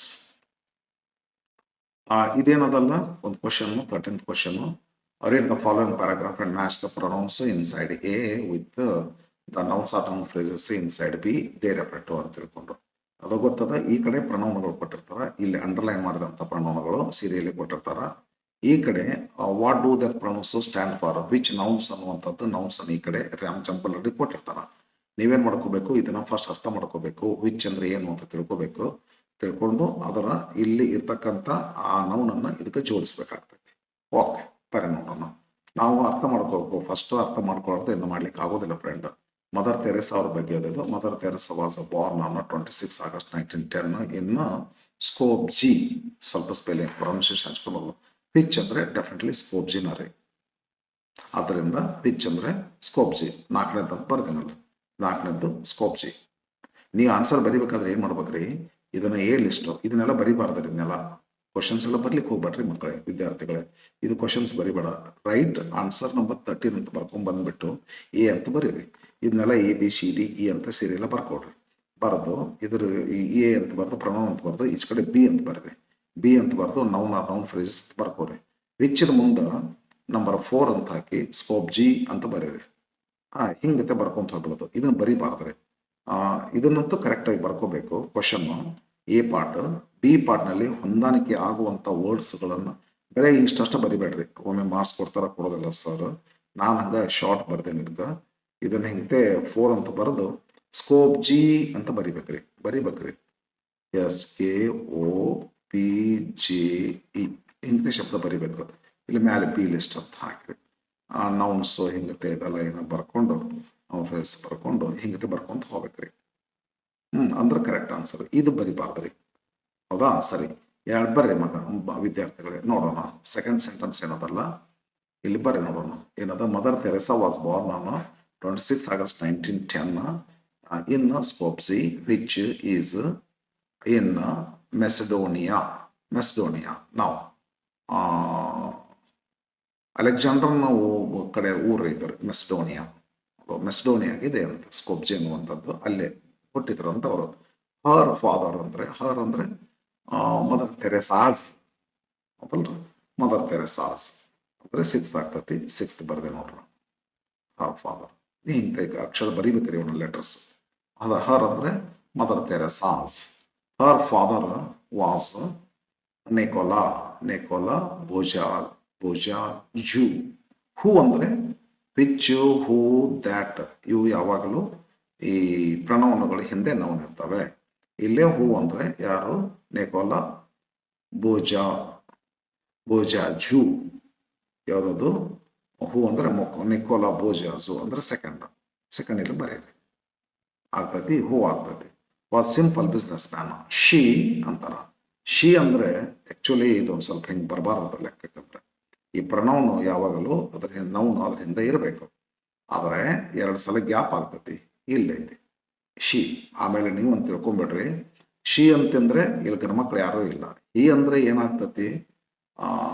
ಇದೇನದಲ್ಲ ಒಂದು question 13th question read the following paragraph and match the pronouns inside A with the nouns or noun phrases inside B they refer to ಅಂತ ತಿಳ್ಕೊಂಡ್ರು. ಅದು ಗೊತ್ತದ. ಈ ಕಡೆ ಪ್ರಣವನಗಳು ಕೊಟ್ಟಿರ್ತಾರ, ಇಲ್ಲಿ ಅಂಡರ್ಲೈನ್ ಮಾಡಿದಂಥ ಪ್ರಣವನಗಳು ಸೀರಿಯಲಿ ಕೊಟ್ಟಿರ್ತಾರ. ಈ ಕಡೆ what do their pronouns stand for which nouns ಅನ್ನುವಂಥದ್ದು ನೌನ್ಸ್ ಅನ್ನು ಈ ಕಡೆ ಎಕ್ಸಾಂಪಲ್ ರೆಡಿ ಕೊಟ್ಟಿರ್ತಾರ. ನೀವೇನ್ ಮಾಡ್ಕೋಬೇಕು, ಇದನ್ನ ಫಸ್ಟ್ ಅರ್ಥ ಮಾಡ್ಕೋಬೇಕು. ವಿಚ್ ಅಂದ್ರೆ ಏನು ಅಂತ ತಿಳ್ಕೋಬೇಕು. ತಿಳ್ಕೊಂಡು ಅದರ ಇಲ್ಲಿ ಇರ್ತಕ್ಕಂಥ ಆ ನೌನನ್ನ ಇದಕ್ಕೆ ಜೋಡಿಸ್ಬೇಕಾಗ್ತೈತಿ. ಓಕೆ, ಬರೀ ನೋಡೋಣ. ನಾವು ಅರ್ಥ ಮಾಡ್ಕೋಬೇಕು. ಫಸ್ಟ್ ಅರ್ಥ ಮಾಡ್ಕೊಳ್ಳೋದು ಏನು ಮಾಡ್ಲಿಕ್ಕೆ ಆಗೋದಿಲ್ಲ ಫ್ರೆಂಡ್. ಮದರ್ ತೆರೆಸಾ ಅವ್ರ ಬಗ್ಗೆ ಅದಿದು. Mother Teresa was born on 26 August 1910 in Skopje. ಸ್ವಲ್ಪ ಸ್ಪೆಲ್ಲಿಂಗ್ ಪ್ರೊನೌನ್ಸಿಯೇಷನ್ ಹಂಚ್ಕೊಂಡು ಪಿಚ್ ಅಂದ್ರೆ ಡೆಫಿನೆಟ್ಲಿ ಸ್ಕೋಪ್ ಜಿನ ರೀ. ಆದ್ದರಿಂದ ಪಿಚ್ ಅಂದ್ರೆ ಸ್ಕೋಪ್ ಜಿ. 4ನೇದು ಅಂತ ಬರ್ತೀನಲ್ಲ, 4ನೇದು ಸ್ಕೋಪ್ ಜಿ. ನೀವು ಆನ್ಸರ್ ಬರಿಬೇಕಾದ್ರೆ ಏನ್ ಮಾಡ್ಬೇಕ್ರಿ, ಇದನ್ನ ಎ ಲಿಸ್ಟ್ ಇದನ್ನೆಲ್ಲ ಬರಿಬಾರ್ದು. ಇದನ್ನೆಲ್ಲ ಕ್ವಶನ್ಸ್ ಎಲ್ಲ ಬರ್ಲಿಕ್ಕೆ ಹೋಗ್ಬೇಡ್ರಿ ಮಕ್ಕಳೇ, ವಿದ್ಯಾರ್ಥಿಗಳೇ. ಇದು ಕ್ವಶನ್ಸ್ ಬರಿಬೇಡ. ರೈಟ್ ಆನ್ಸರ್ ನಂಬರ್ 13 ಅಂತ ಬರ್ಕೊಂಡ್ ಬಂದ್ಬಿಟ್ಟು ಎ ಅಂತ ಬರೀರಿ. ಇದನ್ನೆಲ್ಲ ABCDE ಅಂತ ಸೀರಿಯಲ್ಲ ಬರ್ಕೊಡ್ರಿ. ಬರೆದು ಇದ್ರ ಎ ಅಂತ ಬರ್ದು ಪ್ರೊನೌನ್ ಅಂತ ಬರ್ದು ಈಚ್ ಕಡೆ ಬಿ ಅಂತ ಬರ್ರಿ. ಬಿ ಅಂತ ಬರ್ದು ನೌನ್ ಆರ್ ನೌನ್ ಫ್ರೇಸ್ ಬರ್ಕೋರಿ. ವಿಚ್ ಮುಂದೆ ನಂಬರ್ 4 ಅಂತ ಹಾಕಿ ಸ್ಕೋಪ್ ಜಿ ಅಂತ ಬರೀರಿ. ಹಿಂಗತೆ ಬರ್ಕೊಂತ ಹೋಗ್ಬಿಡೋದು. ಇದನ್ನ ಬರಿಬಾರ್ದ್ರಿ. ಇದನ್ನಂತೂ ಕರೆಕ್ಟಾಗಿ ಬರ್ಕೋಬೇಕು. Question A part. ಬಿ ಪಾರ್ಟ್ನಲ್ಲಿ ಹೊಂದಾಣಿಕೆ ಆಗುವಂಥ ವರ್ಡ್ಸ್ಗಳನ್ನು ಬರೀ ಇಷ್ಟಷ್ಟ ಬರಿಬೇಡ್ರಿ. ಒಮ್ಮೆ ಮಾರ್ಕ್ಸ್ ಕೊಡೋದಿಲ್ಲ ಸರ್. ನಾನು ಹಂಗೆ ಶಾರ್ಟ್ ಬರ್ದೇನೆ. ಇದನ್ನ ಹಿಂಗತೆ 4 ಅಂತ ಬರೆದು ಸ್ಕೋಪ್ ಜಿ ಅಂತ ಬರಿಬೇಕ್ರಿ. SKOPGE ಹಿಂಗತೆ ಶಬ್ದ ಬರಿಬೇಕು. ಇಲ್ಲಿ ಮ್ಯಾಲೆ ಬಿ ಲಿಸ್ಟ್ ಅಂತ ಹಾಕ್ರಿ. ನೌನ್ಸು ಹಿಂಗತೆ ಇದೆಲ್ಲ ಏನೋ ಬರ್ಕೊಂಡು ಫ್ರೇಸ್ ಬರ್ಕೊಂಡು ಹಿಂಗತೆ ಬರ್ಕೊಂತ ಹೋಗ್ಬೇಕ್ರಿ. ಅಂದ್ರೆ ಕರೆಕ್ಟ್ ಆನ್ಸರ್. ಇದು ಬರಿಬಾರ್ದ್ರಿ. ಹೌದಾ? ಸರಿ, ಎರಡು ಬರ್ರಿ ವಿದ್ಯಾರ್ಥಿಗಳೇ. ನೋಡೋಣ ಸೆಕೆಂಡ್ ಸೆಂಟೆನ್ಸ್ ಏನದಲ್ಲ, ಇಲ್ಲಿ ಬರ್ರಿ ನೋಡೋಣ ಏನದ. Mother Teresa was born on 26 August 1910 in Skopje, which is in Macedonia. Now, ಅಲೆಕ್ಸಾಂಡರ್ನ ಕಡೆ ಊರು ಇದ್ದಾರೆ ಮೆಸಿಡೋನಿಯಾ. ಮೆಸಿಡೋನಿಯಾಗಿದೆ ಅಂತ ಸ್ಕೋಪ್ಜೆ ಅನ್ನುವಂಥದ್ದು ಅಲ್ಲೇ ಹುಟ್ಟಿದ್ರು ಅಂತ ಅವರು. ಹರ್ ಫಾದರ್ ಅಂದ್ರೆ ಮದರ್ ತೆರೆಸಾಸ್ ಅದಲ್ರಿ. ಮದರ್ ತೆರೆಸಾಸ್ ಅಂದ್ರೆ 6th ಆಗ್ತತಿ. 6th ಬರ್ದೆ ನೋಡ್ರಿ. ಹರ್ ಫಾದರ್ ಇಂಥ ಅಕ್ಷರ ಬರಿಬೇಕ್ರಿ ಅವನ ಲೆಟರ್ಸ್. ಅದ ಹರ್ ಅಂದ್ರೆ Mother Teresa's. Her father was Nikola Bojaxhiu. Who ಅಂದ್ರೆ ವಿಚ್, ಹೂ, ದ್ಯಾಟ್ ಇವು ಯಾವಾಗಲೂ ಈ ಪ್ರಣವನಗಳು ಹಿಂದೆ ನೌನ್ ಇರ್ತವೆ. ಇಲ್ಲೇ ಹೂ ಅಂದ್ರೆ ಯಾರು, ನೆಕೋಲಾ ಬೋಜಾಜು. ಯಾವ್ದದು ಹೂ ಅಂದ್ರೆ ನಿಕೋಲಾ ಬೋಜಾಜು ಅಂದ್ರೆ ಸೆಕೆಂಡ್ ಇಲ್ಲಿ ಬರೀರಿ. ಆಗ್ತತಿ, ಹೂ ಆಗ್ತತಿ. Was simple business man. She ಅಂತಾರ. ಶಿ ಅಂದ್ರೆ ಆಕ್ಚುಲಿ ಇದೊಂದು ಸ್ವಲ್ಪ ಹಿಂಗೆ ಬರಬಾರ್ದು ಅದ್ರ ಲೆಕ್ಕಕ್ಕಂದ್ರೆ. ಈ ಪ್ರಣೌನು ಯಾವಾಗಲೂ ಅದ್ರ ನೌನು ಅದ್ರ ಹಿಂದೆ ಇರಬೇಕು. ಆದರೆ 2 ಸಲ ಗ್ಯಾಪ್ ಆಗ್ತತಿ. ಇಲ್ಲೈತಿ ಶಿ. ಆಮೇಲೆ ನೀವು ಅಂತ ತಿಳ್ಕೊಂಬಿಡ್ರಿ. ಶಿ ಅಂತಂದ್ರೆ ಇಲ್ಲಿ ಗಂಡ್ಮಕ್ಳು ಯಾರೂ ಇಲ್ಲ. ಈ ಅಂದ್ರೆ ಏನಾಗ್ತತಿ,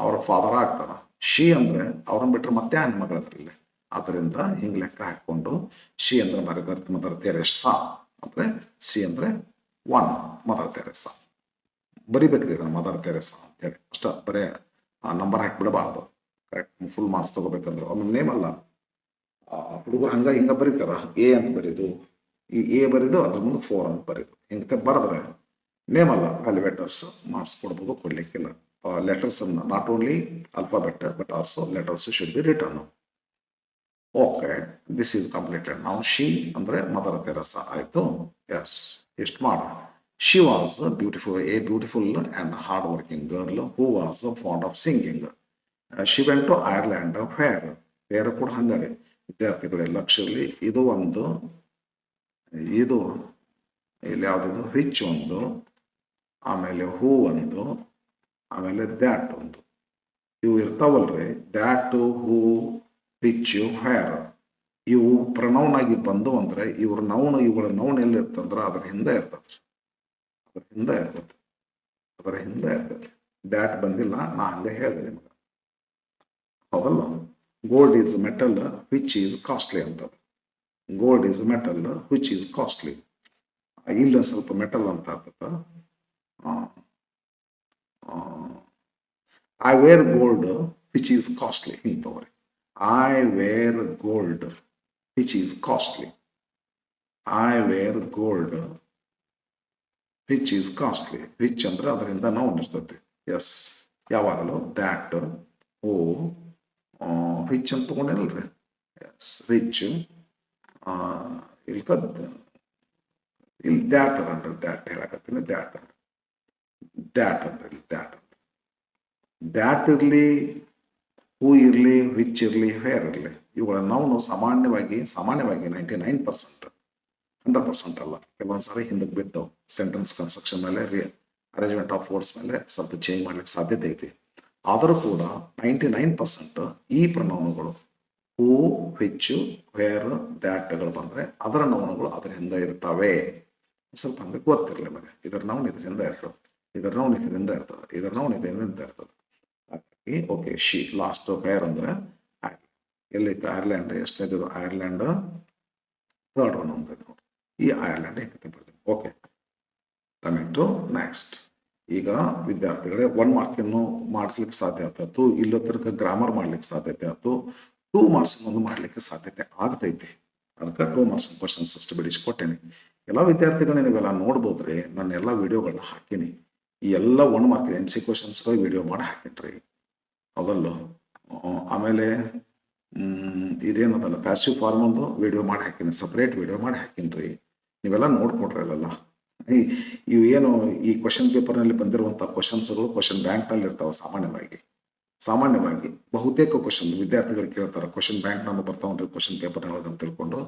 ಅವ್ರ ಫಾದರ್ ಆಗ್ತಾನ. ಶಿ ಅಂದ್ರೆ ಅವ್ರನ್ನ ಬಿಟ್ರೆ ಮತ್ತೆ ಹೆಣ್ಮಗಳದ್ರಲ್ಲಿ. ಅದರಿಂದ ಹಿಂಗ್ ಲೆಕ್ಕ ಹಾಕೊಂಡು ಶಿ ಅಂದ್ರೆ ಮದರ್ ತೆರೆಸಾ ಅಂದ್ರೆ ಸಿ ಅಂದ್ರೆ 1 ಮದರ್ ತೆರೆಸಾ ಬರಿಬೇಕ್ರಿ. ಇದನ್ನ ಮದರ್ ತೆರೆಸಾ ಅಂತೇಳಿ ಅಷ್ಟ ಬರೇ ನಂಬರ್ ಹಾಕಿಬಿಡಬಾರ್ದು. ಕರೆಕ್ಟ್ ಫುಲ್ ಮಾರ್ಕ್ಸ್ ತಗೋಬೇಕಂದ್ರೆ ಒಮ್ಮೆ ನೇಮ್ ಅಲ್ಲ. ಹುಡುಗರು ಹಿಂಗ ಬರೀತಾರ. ಎ ಅಂತ ಬರೀದು, ಈ ಎ ಬರೀದು ಅದ್ರ ಮುಂದೆ 4 ಅಂತ ಬರೀದು ಹಿಂಗತೆ ಬರೆದ್ರೆ ನೇಮ್ ಅಲ್ಲ. ವ್ಯಾಲ್ಯುವೇಟರ್ಸ್ ಮಾರ್ಕ್ಸ್ ಕೊಡ್ಬೋದು, ಕೊಡ್ಲಿಕ್ಕಿಲ್ಲ. Letters not only alphabet but also letters should be written. Okay, this is completed. ನಾವು ಶಿ ಅಂದ್ರೆ ಮದರ್ ತೆರೆಸಾ ಆಯ್ತು. ಎಸ್, ಎಷ್ಟು ಮಾಡ. She was a beautiful and hard working girl who was fond of singing. She went to Ireland fair ಕೂಡ ಹಂಗಾರೆ ವಿದ್ಯಾರ್ಥಿಗಳ ಲಕ್ಷ್ಯದಲ್ಲಿ. ಇದು ಇಲ್ಲಿ ಯಾವ್ದು ವಿಚ್ ಒಂದು, ಆಮೇಲೆ ಹೂ ಒಂದು, ಆಮೇಲೆ ದ್ಯಾಟ್ ಒಂದು. ಇವು ಇರ್ತಾವಲ್ರಿ, ದ್ಯಾಟ್, ಹೂ, ಪಿಚ್, ಹೇರ್. ಇವು ಪ್ರನೌನ್ ಆಗಿ ಬಂದು ಅಂದ್ರೆ ಇವ್ರ ಇವುಗಳ ನೌನ್ ಎಲ್ಲಿ ಇರ್ತಂದ್ರ ಅದ್ರ ಹಿಂದೆ ಇರ್ತದ್ರಿ. ಅದರ ಹಿಂದೆ ಇರ್ತೈತಿ. ದ್ಯಾಟ್ ಬಂದಿಲ್ಲ, ನಾ ಹಂಗೆ ಹೇಳಿದೆ ನಿಮಗೆ. ಹೌದಲ್ಲ? Gold is metal which is costly ಅಂತದ. Gold is metal which is costly. ಇಲ್ಲ ಸ್ವಲ್ಪ ಮೆಟಲ್ ಅಂತ ಆಗ್ತದ. I wear gold which is costly ಹಿಂಗೆ ತಗೋರಿ. I wear gold which is costly. I wear gold which is costly. Which ಅಂದ್ರೆ ಅದರಿಂದ ನಾವು ಇರ್ತೈತಿ. ಎಸ್, ಯಾವಾಗಲೂ ದ್ಯಾಟ್ ಓ ವಿಚ್ ಅಂತ ತಗೊಂಡೇನಲ್ರಿ. ಎಸ್, ವಿಚ್ ಇಲ್ಲಿ ದ್ಯಾಟ್ ಅನ್ರಿ, ದ್ಯಾಟ್ ಹೇಳಕತ್ತೀನಿ. ದ್ಯಾಟ್ ಅನ್ರಿ, ದ್ಯಾಟ್ ಇರಲಿ, ಹೂ ಇರಲಿ, ವಿಚ್ ಇರಲಿ, ವೇರ್ ಇರಲಿ, ಇವುಗಳನ್ನ ನಾವು ಸಾಮಾನ್ಯವಾಗಿ 99%, 100% ಅಲ್ಲ, ಕೆಲವೊಂದು ಸಾರಿ ಹಿಂದಕ್ಕೆ ಬಿದ್ದವು. ಸೆಂಟೆನ್ಸ್ ಕನ್ಸ್ಟ್ರಕ್ಷನ್ ಮೇಲೆ, ಅರೇಂಜ್ಮೆಂಟ್ ಆಫ್ ವರ್ಡ್ಸ್ ಮೇಲೆ ಸ್ವಲ್ಪ ಚೇಂಜ್ ಮಾಡ್ಲಿಕ್ಕೆ ಸಾಧ್ಯತೆ ಐತಿ. ಆದರೂ ಕೂಡ 99% ಈ ಪ್ರನೌನುಗಳು ಹೂ, ವಿಚ್, ವೇರ್, ದ್ಯಾಟ್ಗಳು ಬಂದರೆ ಅದರ ನೌನುಗಳು ಅದರ ಹಿಂದೆ ಇರ್ತವೆ. ಸ್ವಲ್ಪ ಹಂಗೆ ಗೊತ್ತಿರಲಿ ನಿಮಗೆ. ಇದರ ನೌನ್ ಇದರಿಂದ ಇರ್ತದೆ, ಇದರ ನೌನ್ ಇದರಿಂದ ಇರ್ತದೆ, ಇದರ ನೌನ್ ಇದರಿಂದ ಇರ್ತದೆ. ಹಾಗಾಗಿ ಓಕೆ, ಶಿ ಲಾಸ್ಟ್ ವೇರ್ ಅಂದ್ರೆ ಎಲ್ಲೈತೆ ಐರ್ಲ್ಯಾಂಡ್. ಎಷ್ಟನೇದು ಐರ್ಲ್ಯಾಂಡ್? ಥರ್ಡ್ ಒನ್ ಅಂತ ನೋಡಿ. ಈ ಐರ್ಲ್ಯಾಂಡ್ ಹೇಗೆ ಬರ್ತೀನಿ. Okay, coming to next. ಈಗ ವಿದ್ಯಾರ್ಥಿಗಳೇ 1 ಮಾರ್ಕನ್ನು ಮಾಡಿಸ್ಲಿಕ್ಕೆ ಸಾಧ್ಯ ಆಗ್ತತ್ತು, ಇಲ್ಲೊತ್ತರಕ್ಕೆ ಗ್ರಾಮರ್ ಮಾಡ್ಲಿಕ್ಕೆ ಸಾಧ್ಯತೆ ಆಯ್ತು, 2 ಮಾರ್ಕ್ಸ್ ಒಂದು ಮಾಡ್ಲಿಕ್ಕೆ ಸಾಧ್ಯತೆ ಆಗ್ತೈತಿ. ಅದಕ್ಕೆ 2 ಮಾರ್ಕ್ಸ್ ಕ್ವಶನ್ಸ್ ಅಷ್ಟು ಬಿಡಿಸ್ಕೊಟ್ಟೇನೆ. ಎಲ್ಲ ವಿದ್ಯಾರ್ಥಿಗಳು ನೀವೆಲ್ಲ ನೋಡ್ಬೋದ್ರಿ, ನಾನು ಎಲ್ಲ ವಿಡಿಯೋಗಳನ್ನ ಹಾಕೀನಿ. ಈ ಎಲ್ಲ 1 ಮಾರ್ಕ್ MC ಕ್ವಶನ್ಸ್ಗಳು ವಿಡಿಯೋ ಮಾಡಿ ಹಾಕಿನ್ರಿ, ಅದಲ್ಲೂ. ಆಮೇಲೆ ಇದೇನದಲ್ಲ ಪ್ಯಾಸಿವ್ ಫಾರ್ಮ್ ಒಂದು ವಿಡಿಯೋ ಮಾಡಿ ಹಾಕಿನಿ, ಸಪ್ರೇಟ್ ವಿಡಿಯೋ ಮಾಡಿ ಹಾಕಿನ್ರಿ. ನೀವೆಲ್ಲ ನೋಡ್ಕೊಟ್ರಿ ಅಲ್ಲ. ಇವು ಏನು ಈ ಕ್ವಶನ್ ಪೇಪರ್ನಲ್ಲಿ ಬಂದಿರುವಂಥ ಕ್ವಶನ್ಸ್ಗಳು ಕ್ವಶನ್ ಬ್ಯಾಂಕ್ನಲ್ಲಿ ಇರ್ತಾವೆ. ಸಾಮಾನ್ಯವಾಗಿ ಬಹುತೇಕ ಕ್ವಶನ್ ವಿದ್ಯಾರ್ಥಿಗಳು ಕೇಳ್ತಾರೆ, ಕ್ವಶನ್ ಬ್ಯಾಂಕ್ನಲ್ಲಿ ಬರ್ತಾವನ್ರಿ ಕ್ವಶನ್ ಪೇಪರ್ನೊಳಗೆ ಅಂತ ತಿಳ್ಕೊಂಡು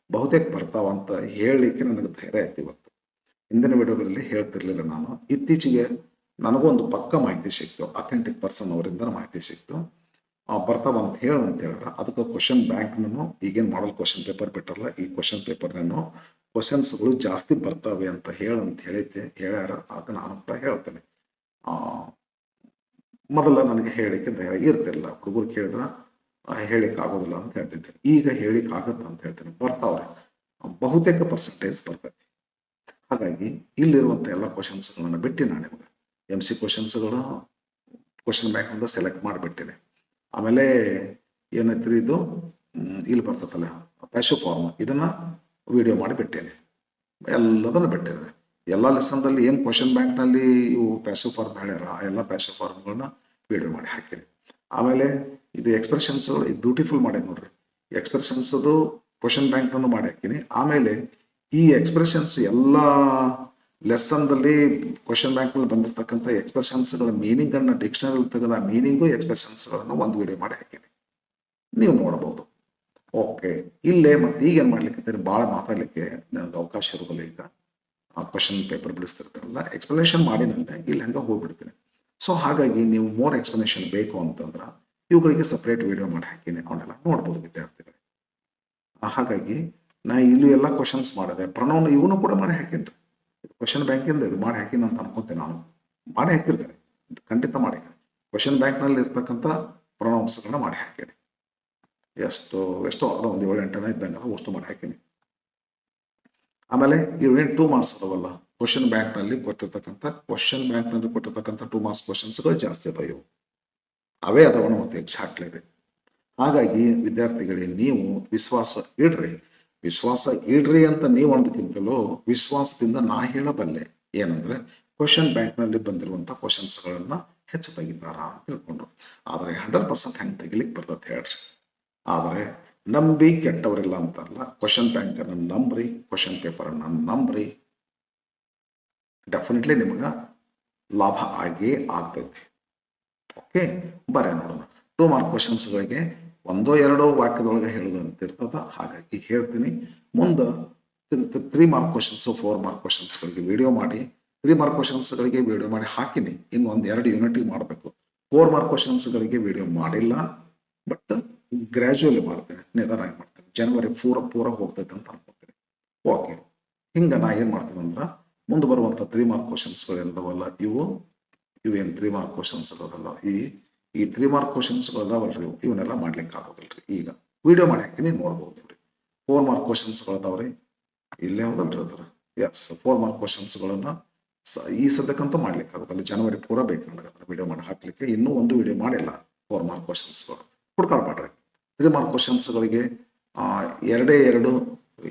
ಬಹುತೇಕ ಬರ್ತಾವಂತ ಹೇಳಲಿಕ್ಕೆ ನನಗೆ ಧೈರ್ಯ ಆಯ್ತು. ಇವತ್ತು ಹಿಂದಿನ ವಿಡಿಯೋಗಳಲ್ಲಿ ಹೇಳ್ತಿರ್ಲಿಲ್ಲ ನಾನು. ಇತ್ತೀಚೆಗೆ ನನಗೂ ಒಂದು ಪಕ್ಕ ಮಾಹಿತಿ ಸಿಕ್ತು, ಅಥೆಂಟಿಕ್ ಪರ್ಸನ್ ಅವರಿಂದ ಮಾಹಿತಿ ಸಿಕ್ತು. ಬರ್ತಾವಂತ ಹೇಳಿದ್ರ ಅದಕ್ಕೆ ಕ್ವಶನ್ ಬ್ಯಾಂಕ್ನೂ ಈಗೇನು ಮಾಡಲ್ ಕ್ವಶನ್ ಪೇಪರ್ ಬಿಟ್ಟರಲ್ಲ, ಈ ಕ್ವಶನ್ ಪೇಪರ್ನೂ ಕ್ವಶನ್ಸ್ಗಳು ಜಾಸ್ತಿ ಬರ್ತವೆ ಅಂತ ಹೇಳ್ಯಾರ. ಆಗ ನಾನು ಕೂಡ ಹೇಳ್ತೇನೆ. ಮೊದಲ ನನಗೆ ಹೇಳಿಕೆ ಧೈರ್ಯ ಇರ್ತಿಲ್ಲ, ಹುಡುಗರು ಕೇಳಿದ್ರೆ ಹೇಳಿಕ್ ಆಗೋದಿಲ್ಲ ಅಂತ ಹೇಳ್ತಿದ್ದೆ. ಈಗ ಹೇಳಿಕ್ ಆಗತ್ತ ಅಂತ ಹೇಳ್ತೇನೆ. ಬರ್ತಾವ್ರೆ, ಬಹುತೇಕ ಪರ್ಸೆಂಟೇಜ್ ಬರ್ತೈತಿ. ಹಾಗಾಗಿ ಇಲ್ಲಿರುವಂಥ ಎಲ್ಲ ಕ್ವಶನ್ಸ್ಗಳನ್ನ ಬಿಟ್ಟು ನಾನು ನಿಮಗೆ MC ಕ್ವಶನ್ಸ್ಗಳು ಕ್ವಶನ್ ಬ್ಯಾಂಕ್ನಿಂದ ಸೆಲೆಕ್ಟ್ ಮಾಡಿಬಿಟ್ಟಿನಿ. ಆಮೇಲೆ ಏನೈತ್ರಿ ಇದು ಇಲ್ಲಿ ಬರ್ತೈತಲ್ಲ ಪ್ಯಾಸಿವ್ ಫಾರ್ಮ್, ಇದನ್ನ ವಿಡಿಯೋ ಮಾಡಿ ಬಿಟ್ಟೇನೆ. ಎಲ್ಲದನ್ನು ಬಿಟ್ಟಿದ್ದಾರೆ. ಎಲ್ಲ ಲೆಸನ್ದಲ್ಲಿ ಏನು ಕ್ವಶನ್ ಬ್ಯಾಂಕ್ನಲ್ಲಿ ಇವು ಪ್ಯಾಸಿವ್ ಫಾರ್ಮ್ ಹೇಳ್ಯಾರ, ಆ ಎಲ್ಲ ಪ್ಯಾಸಿವ್ ಫಾರ್ಮ್ಗಳನ್ನ ವಿಡಿಯೋ ಮಾಡಿ ಹಾಕಿನಿ. ಆಮೇಲೆ ಇದು ಎಕ್ಸ್ಪ್ರೆಷನ್ಸ್ಗಳು ಬ್ಯೂಟಿಫುಲ್ ಮಾಡಿ ನೋಡ್ರಿ. ಎಕ್ಸ್ಪ್ರೆಷನ್ಸದು ಕ್ವಶನ್ ಬ್ಯಾಂಕ್ನನ್ನು ಮಾಡಿ ಹಾಕಿನಿ. ಆಮೇಲೆ ಈ ಎಕ್ಸ್ಪ್ರೆಷನ್ಸ್ ಎಲ್ಲ ಲೆಸನ್ದಲ್ಲಿ ಕ್ವಶನ್ ಬ್ಯಾಂಕ್ನಲ್ಲಿ ಬಂದಿರತಕ್ಕಂಥ ಎಕ್ಸ್ಪ್ರೆಷನ್ಸ್ಗಳ ಮೀನಿಂಗನ್ನು ಡಿಕ್ಷನರಿ ತೆಗೆದ ಮೀನಿಂಗು ಎಕ್ಸ್ಪ್ರೆಷನ್ಸ್ಗಳನ್ನು ಒಂದು ವಿಡಿಯೋ ಮಾಡಿ ಹಾಕಿನಿ, ನೀವು ನೋಡ್ಬೋದು. ಓಕೆ, ಇಲ್ಲೇ ಮತ್ತೆ ಈಗೇನು ಮಾಡ್ಲಿಕ್ಕೆ ಭಾಳ ಮಾತಾಡಲಿಕ್ಕೆ ನನಗೆ ಅವಕಾಶ ಇರೋದಿಲ್ಲ. ಈಗ ಆ ಕ್ವಶನ್ ಪೇಪರ್ ಬಿಡಿಸ್ತಿರ್ತಾರಲ್ಲ, ಎಕ್ಸ್ಪ್ಲನೇಷನ್ ಮಾಡಿನಂತೆ ಇಲ್ಲಿ ಹಂಗೆ ಹೋಗ್ಬಿಡ್ತೀನಿ. ಸೊ ಹಾಗಾಗಿ ನೀವು ಮೋರ್ ಎಕ್ಸ್ಪ್ಲನೇಷನ್ ಬೇಕು ಅಂತಂದ್ರೆ ಇವುಗಳಿಗೆ ಸಪ್ರೇಟ್ ವಿಡಿಯೋ ಮಾಡಿ ಹಾಕಿನಿ, ಅವನ್ನೆಲ್ಲ ನೋಡ್ಬೋದು ವಿದ್ಯಾರ್ಥಿಗಳು. ಹಾಗಾಗಿ ನಾ ಇಲ್ಲಿ ಎಲ್ಲ ಕ್ವಶನ್ಸ್ ಮಾಡಿದೆ, ಪ್ರನೌನ್ ಇವನು ಕೂಡ ಮಾಡಿ ಹಾಕಿನ್ರಿ. ಕ್ವಶನ್ ಬ್ಯಾಂಕಿಂದ ಇದು ಮಾಡಿ ಹಾಕಿನ ಅಂತ ಅನ್ಕೋತೇನೆ. ನಾನು ಮಾಡಿ ಹಾಕಿರ್ತೇನೆ, ಖಂಡಿತ ಮಾಡಿ. ಕ್ವಶನ್ ಬ್ಯಾಂಕ್ನಲ್ಲಿ ಇರ್ತಕ್ಕಂಥ ಪ್ರೊನೌನ್ಸ್ಗಳನ್ನ ಮಾಡಿ ಹಾಕೀನಿ. ಎಷ್ಟೋ ಅದು ಒಂದು 7-8 ಇದ್ದಂಗೆ ಅದು ಅಷ್ಟು ಮಾಡಿ ಹಾಕೀನಿ. ಆಮೇಲೆ ಇವೇನು 2 ಮಾರ್ಕ್ಸ್ ಅದಾವಲ್ಲ ಕ್ವಶನ್ ಬ್ಯಾಂಕ್ನಲ್ಲಿ ಕೊಟ್ಟಿರ್ತಕ್ಕಂಥ 2 ಮಾರ್ಕ್ಸ್ ಕ್ವಶನ್ಸ್ಗಳು ಜಾಸ್ತಿ ಅದಾವ. ಇವು ಅವೇ ಅದಾವ ಮತ್ತೆ ಎಕ್ಸಾಕ್ಟ್ಲಿ ರೀ. ಹಾಗಾಗಿ ವಿದ್ಯಾರ್ಥಿಗಳಿಗೆ ನೀವು ವಿಶ್ವಾಸ ಇಡ್ರಿ ಅಂತ ನೀವು ಅನ್ನೋದಕ್ಕಿಂತಲೂ ವಿಶ್ವಾಸದಿಂದ ನಾ ಹೇಳಬಲ್ಲೆ ಏನಂದ್ರೆ ಕ್ವಶನ್ ಬ್ಯಾಂಕ್ನಲ್ಲಿ ಬಂದಿರುವಂಥ ಕ್ವಶನ್ಸ್ಗಳನ್ನ ಹೆಚ್ಚು ತೆಗಿತಾರ ಅಂತ ತಿಳ್ಕೊಂಡ್ರು. ಆದರೆ 100% ಹೆಂಗೆ ತೆಗಿಲಿಕ್ಕೆ ಬರ್ತದೆ ಹೇಳ್ರಿ. ಆದರೆ ನಂಬಿ ಕೆಟ್ಟವರಿಲ್ಲ ಅಂತಾರಲ್ಲ, ಕ್ವಶನ್ ಬ್ಯಾಂಕನ್ನು ನಂಬ್ರಿ, ಕ್ವಶನ್ ಪೇಪರನ್ನು ನಂಬ್ರಿ, ಡೆಫಿನೆಟ್ಲಿ ನಿಮ್ಗೆ ಲಾಭ ಆಗೇ ಆಗ್ತೈತಿ. ಓಕೆ, ಬರ್ರಿ ನೋಡೋಣ. 2 ಮಾರ್ಕ್ ಕ್ವಶನ್ಸ್ಗಳಿಗೆ 1-2 ವಾಕ್ಯದೊಳಗೆ ಹೇಳೋದಂತ ಇರ್ತದ. ಹಾಗಾಗಿ ಹೇಳ್ತೀನಿ. ಮುಂದೆ 3 ಮಾರ್ಕ್ ಕ್ವಶನ್ಸ್ 4 ಮಾರ್ಕ್ ಕ್ವಶನ್ಸ್ಗಳಿಗೆ ವಿಡಿಯೋ ಮಾಡಿ 3 ಮಾರ್ಕ್ ಕ್ವಶನ್ಸ್ಗಳಿಗೆ ವಿಡಿಯೋ ಮಾಡಿ ಹಾಕಿನಿ. ಇನ್ನು 1-2 ಯೂನಿಟಿಗೆ ಮಾಡಬೇಕು. 4 ಮಾರ್ಕ್ ಕ್ವಶನ್ಸ್ಗಳಿಗೆ ವಿಡಿಯೋ ಮಾಡಿಲ್ಲ, ಬಟ್ ಗ್ರ್ಯಾಜುವಲಿ ಮಾಡ್ತೇನೆ, ನಿಧಾನವಾಗಿ ಮಾಡ್ತೇನೆ. ಜನವರಿ ಪೂರ ಹೋಗ್ತೈತೆ ಅಂತ ಅನ್ಕೋತೀನಿ. ಓಕೆ, ಹಿಂಗೆ ನಾ ಏನು ಮಾಡ್ತೀನಿ ಅಂದ್ರೆ ಮುಂದೆ ಬರುವಂಥ 3 ಮಾರ್ಕ್ ಕ್ವಶನ್ಸ್ಗಳು ಏನದವಲ್ಲ ಇವೇನು 3 ಮಾರ್ಕ್ ಕ್ವಶನ್ಸ್ ಇರೋದಲ್ಲ, ಈ 3 ಮಾರ್ಕ್ ಕ್ವಶನ್ಸ್ಗಳು ಅದಾವಲ್ರಿ, ಇವನ್ನೆಲ್ಲ ಮಾಡ್ಲಿಕ್ಕೆ ಆಗೋದಿಲ್ರಿ. ಈಗ ವಿಡಿಯೋ ಮಾಡಿ ಹಾಕ್ತೀನಿ, ನೋಡ್ಬೋದು ರೀ. 4 ಮಾರ್ಕ್ ಕ್ವಶನ್ಸ್ಗಳು ಅದಾವ್ರಿ, ಇಲ್ಲೇ ಹೌದಲ್ರಿ ಅದ್ರ. ಎಸ್, 4 ಮಾರ್ಕ್ ಕ್ವಶನ್ಸ್ಗಳನ್ನ ಈ ಸದ್ಯಕ್ಕಂತೂ ಮಾಡ್ಲಿಕ್ಕೆ ಆಗುತ್ತಲ್ಲ, ಜನವರಿ ಪೂರ ಬೇಕು ನನಗೆ ಅದನ್ನು ವಿಡಿಯೋ ಮಾಡಿ ಹಾಕಲಿಕ್ಕೆ. ಇನ್ನೂ ಒಂದು ವಿಡಿಯೋ ಮಾಡಿಲ್ಲ 4 ಮಾರ್ಕ್ ಕ್ವಶನ್ಸ್ಗಳು. ಹುಡ್ಕಾಡ್ಬೇಡ್ರಿ. 3 ಮಾರ್ಕ್ ಕ್ವಶನ್ಸ್ಗಳಿಗೆ 2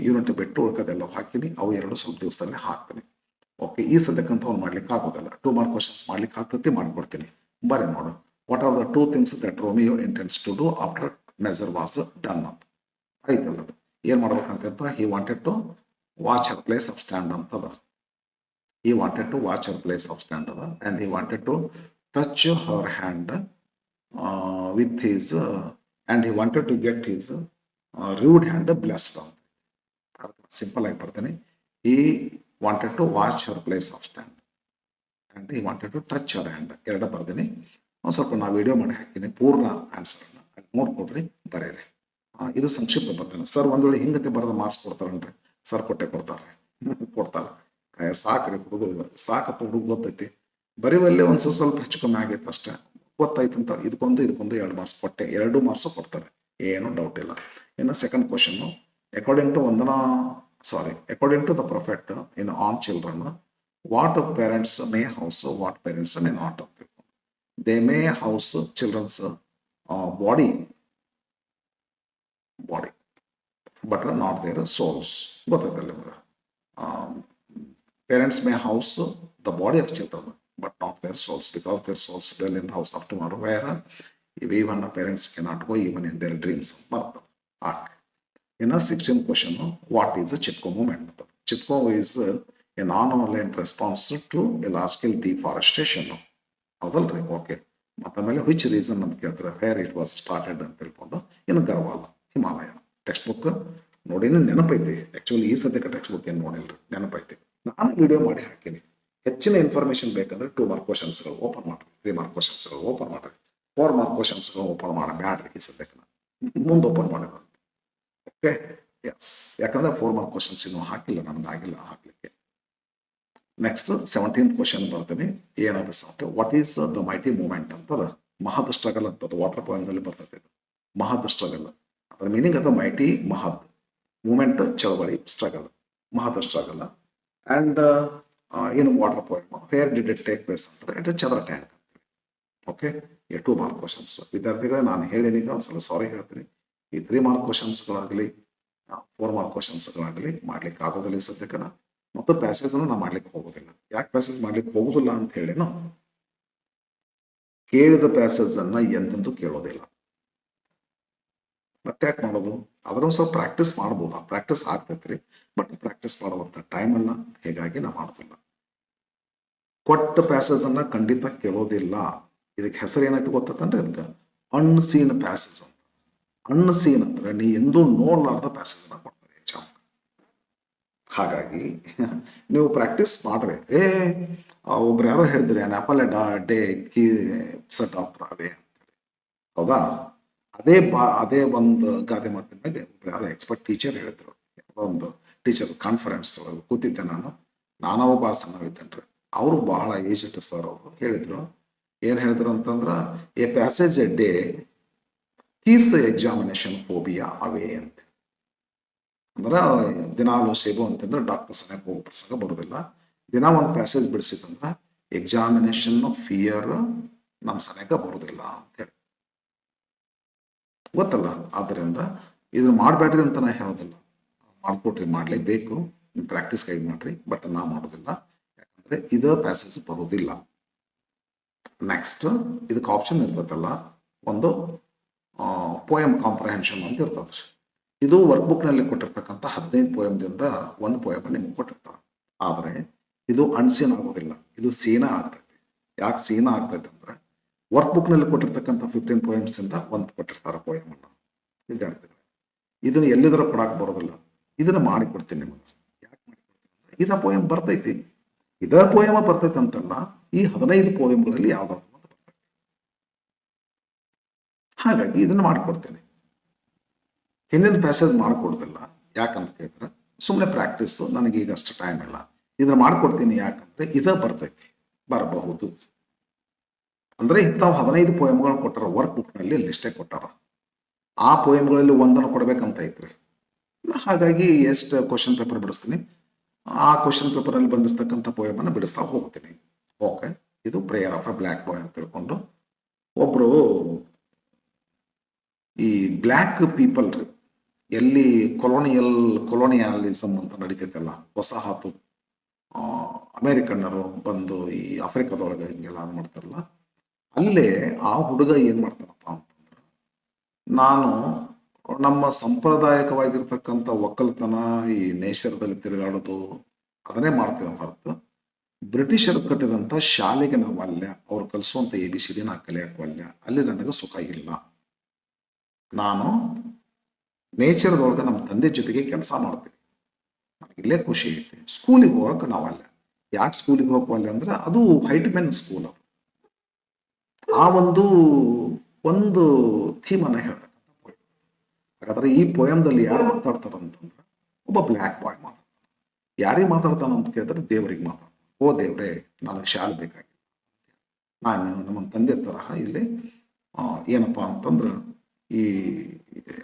ಯೂನಿಟ್ ಬಿಟ್ಟು ಉಳ್ಕೋದೆಲ್ಲ ಹಾಕಿನಿ. ಅವು 2 ಸ್ವಲ್ಪ ದಿವಸದಲ್ಲಿ ಹಾಕ್ತೀನಿ. ಓಕೆ, ಈ ಸದ್ಯಕ್ಕಂತ ಅವ್ನು ಮಾಡ್ಲಿಕ್ಕೆ ಆಗೋದಿಲ್ಲ. 2 ಮಾರ್ಕ್ ಕ್ವಶನ್ಸ್ ಮಾಡ್ಲಿಕ್ಕೆ ಆಗ್ತತಿ, ಮಾಡಿಕೊಡ್ತೀನಿ. ಬರ್ರಿ ನೋಡು. What are the 2 things that Romeo intends to do after measure was done ಅಂತ ಐತಲ್ಲ. ಅದು ಏನು ಮಾಡ್ಬೇಕಂತ, he wanted to watch her place of stand ಅಂತದ. He wanted to watch her place of stand and he wanted to touch her hand with his and he wanted to get his rude hand blessed on. Simple ಆಗಿ ಬರ್ತೀನಿ. He wanted to watch her place of stand and he wanted to touch her hand. ಎರಡು ಬರ್ತೀನಿ. ಒಂದು ಸ್ವಲ್ಪ ನಾ video ಮಾಡಿ ಹಾಕಿನಿ ಪೂರ್ಣ ಆನ್ಸರ್ನ ನೋಡ್ಕೊಡ್ರಿ, ಬರೀರಿ. ಇದು ಸಂಕ್ಷಿಪ್ತ ಬರ್ತಾನೆ. ಸರ್ ಒಂದ್ ವೇಳೆ ಹಿಂಗತೆ ಬರೆದ ಮಾರ್ಕ್ಸ್ ಕೊಡ್ತಾರನ್ರಿ? ಸರ್ ಕೊಡ್ತಾರೆ. ಸಾಕ್ರಿ ಹುಡುಗರು, ಸಾಕಪ್ಪ ಹುಡುಗ ಗೊತ್ತೈತಿ, ಬರೀವಲ್ಲೇ ಒಂದು ಸ್ವಲ್ಪ ಹೆಚ್ಚು ಕಮ್ಮಿ ಆಗೈತೆ ಅಷ್ಟೇ, ಗೊತ್ತಾಯ್ತಂತ ಇದಕ್ಕೊಂದು 2 ಮಾರ್ಕ್ಸ್ ಕೊಟ್ಟೆ, 2 ಮಾರ್ಕ್ಸ್ ಕೊಡ್ತಾರೆ, ಏನೂ ಡೌಟ್ ಇಲ್ಲ. ಇನ್ನು second question, according to the prophet in on children, what parents may house, what parents may not ಅಂತ. They may house children's body but not their souls. ಗೊತ್ತಾಯ್ತಲ್ಲ ನಿಮ್ಗೆ? Parents may house the body of children, but not their souls, because their souls dwell in the house of tomorrow, where even the parents cannot go even in their dreams. In a 16th question, what is a CHIPCO movement? CHIPCO is a non-violent response to illegal deforestation. ಹೌದಲ್ರಿ? Okay, ಮತ್ತೆ ಆಮೇಲೆ which reason ಅಂತ ಕೇಳ್ತಾರೆ, where it was started ಅಂತ ತಿಳ್ಕೊಂಡು. ಇನ್ನು ಗರ್ವಾಲ Himalaya text book ನೋಡಿ, ನೆನಪೈತಿ. Actually ಈ ಸದ್ಯಕ್ಕೆ ಟೆಕ್ಸ್ಟ್ ಬುಕ್ ಏನು ನೋಡಿಲ್ರಿ, ನೆನಪೈತಿ. ನಾನು ವಿಡಿಯೋ ಮಾಡಿ ಹಾಕಿನಿ. ಹೆಚ್ಚಿನ ಇನ್ಫಾರ್ಮೇಶನ್ ಬೇಕಂದ್ರೆ 2 ಮಾರ್ಕ್ ಕ್ವಶನ್ಸ್ಗಳು ಓಪನ್ ಮಾಡ್ರಿ, 3 ಮಾರ್ಕ್ ಕ್ವಶನ್ಸ್ಗಳು ಓಪನ್ ಮಾಡ್ರಿ, 4 ಮಾರ್ಕ್ ಕ್ವಶನ್ಸ್ಗಳು ಓಪನ್ ಮಾಡಬೇಡ್ರಿ ಈ ಸದ್ಯಕ್ಕೆ. ಮುಂದೆ ಓಪನ್ ಮಾಡೋಣ. ಓಕೆ, ಎಸ್, ಯಾಕಂದ್ರೆ 4 ಮಾರ್ಕ್ ಕ್ವಶನ್ಸ್ ಇನ್ನೂ ಹಾಕಿಲ್ಲ, ನನಗಾಗಿಲ್ಲ ಹಾಕ್ಲಿಕ್ಕೆ. ನೆಕ್ಸ್ಟ್ 17th ಕ್ವಶನ್ ಬರ್ತೀನಿ. ಏನಾದ ಸಾಫ್ಟ್, what is the mighty movement ಅಂತದ. ಮಹದ್ ಸ್ಟ್ರಗಲ್ ಅಂತ ವಾಟರ್ ಪಾಯಿಂಟ್ಸ್ ಅಲ್ಲಿ ಬರ್ತೈತೆ. ಮಹದ್ ಸ್ಟ್ರಗಲ್, ಅದರ ಮೀನಿಂಗ್ ಅದು ಮೈಟಿ ಮಹದ್ ಮೂವ್ಮೆಂಟ್, ಚಳವಳಿ, ಸ್ಟ್ರಗಲ್, ಮಹದ್ struggle. And in water poem, where did it take place ಅಂದ್ರೆ it Chandra tank. Okay, 2 mark questions. ವಿದ್ಯಾರ್ಥಿಗಳೇ, ನಾನು ಹೇಳಿನೀಗ ಒಂದ್ಸಲ ಸಾರಿ ಹೇಳ್ತೀನಿ. ಈ 3 ಮಾರ್ಕ್ ಕ್ವಶನ್ಸ್ಗಳಾಗಲಿ 4 ಮಾರ್ಕ್ ಕ್ವಶನ್ಸ್ಗಳಾಗಲಿ ಮಾಡ್ಲಿಕ್ಕೆ ಆಗೋದಿಲ್ಲ ಈ ಸದ್ಯಕ್ಕೆ. ಮತ್ತು ಪ್ಯಾಸೇಜ್ ಅನ್ನು ನಾವು ಮಾಡ್ಲಿಕ್ಕೆ ಹೋಗೋದಿಲ್ಲ. ಯಾಕೆ ಪ್ಯಾಸೇಜ್ ಮಾಡ್ಲಿಕ್ಕೆ ಹೋಗುದಿಲ್ಲ ಅಂತ ಹೇಳಿನೋ, ಕೇಳಿದ ಪ್ಯಾಸೇಜ್ ಅನ್ನ ಎಂದೆಂದೂ ಕೇಳೋದಿಲ್ಲ. ಮತ್ತೆ ಯಾಕೆ ಮಾಡೋದು? ಅದನ್ನು ಸ್ವಲ್ಪ ಪ್ರಾಕ್ಟೀಸ್ ಮಾಡ್ಬೋದು. ಆ ಪ್ರಾಕ್ಟೀಸ್ ಆಗ್ತೈತ್ರಿ, ಬಟ್ ಪ್ರಾಕ್ಟೀಸ್ ಮಾಡುವಂತ ಟೈಮ್ ಅಲ್ಲ, ಹೀಗಾಗಿ ನಾವು ಮಾಡೋದಿಲ್ಲ. ಕೊಟ್ಟ ಪ್ಯಾಸೇಜ್ ಅನ್ನ ಖಂಡಿತ ಕೇಳೋದಿಲ್ಲ. ಇದಕ್ಕೆ ಹೆಸರು ಏನಾಯ್ತು ಗೊತ್ತಂದ್ರೆ, ಇದಕ್ಕೆ ಅನ್ಸೀನ್ ಪ್ಯಾಸೇಜ್ ಅಂತ. ಅನ್ಸೀನ್ ಅಂದ್ರೆ ನೀ ಎಂದೂ ನೋಡ್ಲಾರ್ದ ಪ್ಯಾಸೇಜ್ ಅನ್ನ ಕೊಡ್ತಾರೆ ಎಕ್ಸಾಮ್. ಹಾಗಾಗಿ ನೀವು ಪ್ರಾಕ್ಟೀಸ್ ಮಾಡ್ರಿ. ಒಬ್ರು ಯಾರೋ ಹೇಳಿದ್ರಿ, on apple day keeps doctor away ಅಂತೇಳಿ. ಹೌದಾ? ಅದೇ ಒಂದು ಗಾದೆ ಮಾತಿನ ಮೇಲೆ ಒಬ್ರು ಯಾರೋ ಎಕ್ಸ್ಪರ್ಟ್ ಟೀಚರ್ ಹೇಳಿದ್ರು. ಒಂದು ಟೀಚರ್ ಕಾನ್ಫರೆನ್ಸ್ ಒಳಗೆ ಕೂತಿದ್ದೆ ನಾನು ಭಾಳ ಸಣ್ಣವಿದ್ದೇನ್ರಿ. ಅವರು ಬಹಳ ಏಜ್ಡ್ ಸರ್. ಅವರು ಹೇಳಿದ್ರು, ಏನ್ ಹೇಳಿದ್ರು ಅಂತಂದ್ರ, a passage a day keeps the examination phobia away ಅಂತ. ಅಂದ್ರೆ ದಿನಾಲು ಸೇಬು ಅಂತಂದ್ರೆ ಡಾಕ್ಟರ್ ಸನಿಯಕ್ಕೆ ಹೋಗೋ ಪ್ರಸಂಗ ಬರೋದಿಲ್ಲ. ದಿನ ಒಂದು ಪ್ಯಾಸೇಜ್ ಬಿಡಿಸಿದಂದ್ರೆ ಎಕ್ಸಾಮಿನೇಷನ್ ಫಿಯರ್ ನಮ್ಮ ಸನಿಯಕ್ಕೆ ಬರೋದಿಲ್ಲ ಅಂತ ಹೇಳಿ. ಗೊತ್ತಲ್ಲ? ಆದ್ದರಿಂದ ಇದನ್ನ ಮಾಡಬೇಡ್ರಿ ಅಂತ ನಾ ಹೇಳೋದಿಲ್ಲ. ಮಾಡ್ಕೊಟ್ರಿ, ಮಾಡಲೇಬೇಕು, ಪ್ರಾಕ್ಟೀಸ್ ಗೈಡ್ ಮಾಡ್ರಿ, ಬಟ್ ನಾ ಮಾಡೋದಿಲ್ಲ. ಯಾಕಂದ್ರೆ ಇದು ಪ್ಯಾಸೇಜ್ ಬರೋದಿಲ್ಲ. ನೆಕ್ಸ್ಟ್ ಇದಕ್ಕೆ ಆಪ್ಷನ್ ಇರ್ತದಲ್ಲ, ಒಂದು ಪೋಯಮ್ ಕಾಂಪ್ರಹೆನ್ಷನ್ ಅಂತ ಇರ್ತದ್ರಿ. ಇದು ವರ್ಕ್ ಬುಕ್ ನಲ್ಲಿ ಕೊಟ್ಟಿರ್ತಕ್ಕಂಥ 15 ಪೋಯಮ್ದಿಂದ ಒಂದು ಪೋಯಮ್ ನಿಮ್ಗೆ ಕೊಟ್ಟಿರ್ತಾರೆ. ಆದರೆ ಇದು ಅನ್ಸೀನ್ ಆಗೋದಿಲ್ಲ, ಇದು ಸೀನಾ ಆಗ್ತೈತಿ. ಯಾಕೆ ಸೀನಾ ಆಗ್ತೈತೆ ಅಂದ್ರೆ, ವರ್ಕ್ ಬುಕ್ ನಲ್ಲಿ ಕೊಟ್ಟಿರ್ತಕ್ಕಂಥ 15 ಪೋಯಮ್ಸ್ ಇಂದ ಒಂದು ಕೊಟ್ಟಿರ್ತಾರೆ ಪೋಯಮ್ ಅನ್ನು. ವಿದ್ಯಾರ್ಥಿಗಳು, ಇದನ್ನ ಎಲ್ಲಿದ್ರೂ ಕೊಡಾಕ್ ಬರೋದಿಲ್ಲ. ಇದನ್ನ ಮಾಡಿಕೊಡ್ತೀನಿ ನಿಮಗೆ. ಯಾಕೆ ಮಾಡಿಕೊಡ್ತೀನಿ? ಇದ ಪೋಯಮ್ ಬರ್ತೈತಿ, ಪೋಯಮ ಬರ್ತೈತಿ ಅಂತಲ್ಲ, ಈ 15 ಪೋಯಮ್ಗಳಲ್ಲಿ ಯಾವ್ದಾದ್ರು ಒಂದು ಬರ್ತೈತಿ. ಹಾಗಾಗಿ ಇದನ್ನ ಮಾಡಿಕೊಡ್ತೇನೆ. ಹಿಂದಿನ ಪ್ಯಾಸೇಜ್ ಮಾಡಿಕೊಡೋದಿಲ್ಲ. ಯಾಕಂತ ಕೇಳಿದ್ರೆ, ಸುಮ್ಮನೆ ಪ್ರಾಕ್ಟೀಸು, ನನಗೆ ಈಗ ಅಷ್ಟು ಟೈಮ್ ಇಲ್ಲ. ಇದನ್ನ ಮಾಡ್ಕೊಡ್ತೀನಿ ಯಾಕಂದ್ರೆ ಬರ್ತೈತಿ, ಬರಬಹುದು. ಅಂದ್ರೆ ಇಂಥವು 15 ಪೋಯಮ್ಗಳು ಕೊಟ್ಟಾರ ವರ್ಕ್ ಬುಕ್ ನಲ್ಲಿ, ಲಿಸ್ಟೇ ಕೊಟ್ಟಾರ. ಆ ಪೋಯಮ್ಗಳಲ್ಲಿ ಒಂದನ್ನು ಕೊಡ್ಬೇಕಂತ ಐತ್ರಿ. ಹಾಗಾಗಿ ಎಷ್ಟು ಕ್ವಶನ್ ಪೇಪರ್ ಬಿಡಿಸ್ತೀನಿ, ಆ ಕ್ವಶನ್ ಪೇಪರಲ್ಲಿ ಬಂದಿರತಕ್ಕಂಥ ಪೋಯಮನ್ನು ಬಿಡಿಸ್ತಾ ಹೋಗ್ತೀನಿ. ಓಕೆ, ಇದು ಪ್ರೇಯರ್ ಆಫ್ ಎ ಬ್ಲ್ಯಾಕ್ ಬಾಯ್ ಅಂತ ತಿಳ್ಕೊಂಡು ಒಬ್ಬರು ಈ ಬ್ಲ್ಯಾಕ್ ಪೀಪಲ್ ರೀ, ಎಲ್ಲಿ ಕೊಲೋನಿಯಾಲಿಸಮ್ ಅಂತ ನಡೀತೈತಲ್ಲ, ವಸಾಹತು ಅಮೇರಿಕನ್ನರು ಬಂದು ಈ ಆಫ್ರಿಕಾದೊಳಗೆ ಹಿಂಗೆಲ್ಲ ಮಾಡ್ತಾರಲ್ಲ, ಅಲ್ಲೇ ಆ ಹುಡುಗ ಏನು ಮಾಡ್ತಾನಪ್ಪ ಅಂತಂದ್ರೆ, ನಾನು ನಮ್ಮ ಸಾಂಪ್ರದಾಯಿಕವಾಗಿರ್ತಕ್ಕಂಥ ಒಕ್ಕಲ್ತನ, ಈ ನೇಚರ್ದಲ್ಲಿ ತಿರುಗಾಡೋದು ಅದನ್ನೇ ಮಾಡ್ತೀವಿ ಹೊರತು ಬ್ರಿಟಿಷರು ಕಟ್ಟಿದಂಥ ಶಾಲೆಗೆ ನಾವು ಅಲ್ಲ, ಅವ್ರು ಕಲಿಸುವಂಥ ABCD ನಾ ಕಲಿಯಕ್ಕೂ ಅಲ್ಲ, ಅಲ್ಲಿ ನನಗೆ ಸುಖ ಇಲ್ಲ. ನಾನು ನೇಚರ್ದೊಳಗೆ ನಮ್ಮ ತಂದೆ ಜೊತೆಗೆ ಕೆಲಸ ಮಾಡ್ತೀನಿ, ನನಗೆ ಇಲ್ಲೇ ಖುಷಿ ಐತಿ. ಸ್ಕೂಲಿಗೆ ಹೋಗಕ್ಕೆ ನಾವಲ್ಲ. ಯಾಕೆ ಸ್ಕೂಲಿಗೆ ಹೋಗಲ್ಲ ಅಂದ್ರೆ ಅದು ವೈಟ್ ಮೆನ್ ಸ್ಕೂಲ್. ಅದು ಆ ಒಂದು ಥೀಮನ್ನು ಹೇಳ್ತಕ್ಕಂಥ ಪೋಯಮ್. ಹಾಗಾದ್ರೆ ಈ ಪೋಯಮ್ದಲ್ಲಿ ಯಾರು ಮಾತಾಡ್ತಾರಂತಂದ್ರೆ ಒಬ್ಬ ಬ್ಲ್ಯಾಕ್ ಬಾಯ್ ಮಾತಾಡ್ತಾನೆ. ಯಾರಿಗೆ ಮಾತಾಡ್ತಾನ ಅಂತ ಕೇಳಿದ್ರೆ ದೇವರಿಗೆ ಮಾತಾಡ್ತಾನೆ. ಓ ದೇವ್ರೆ, ನನಗೆ ಶಾಲೆ ಬೇಕಾಗಿಲ್ಲ, ನಾನು ನಮ್ಮ ತಂದೆ ತರಹ ಇಲ್ಲಿ ಏನಪ್ಪ ಅಂತಂದ್ರೆ ಈ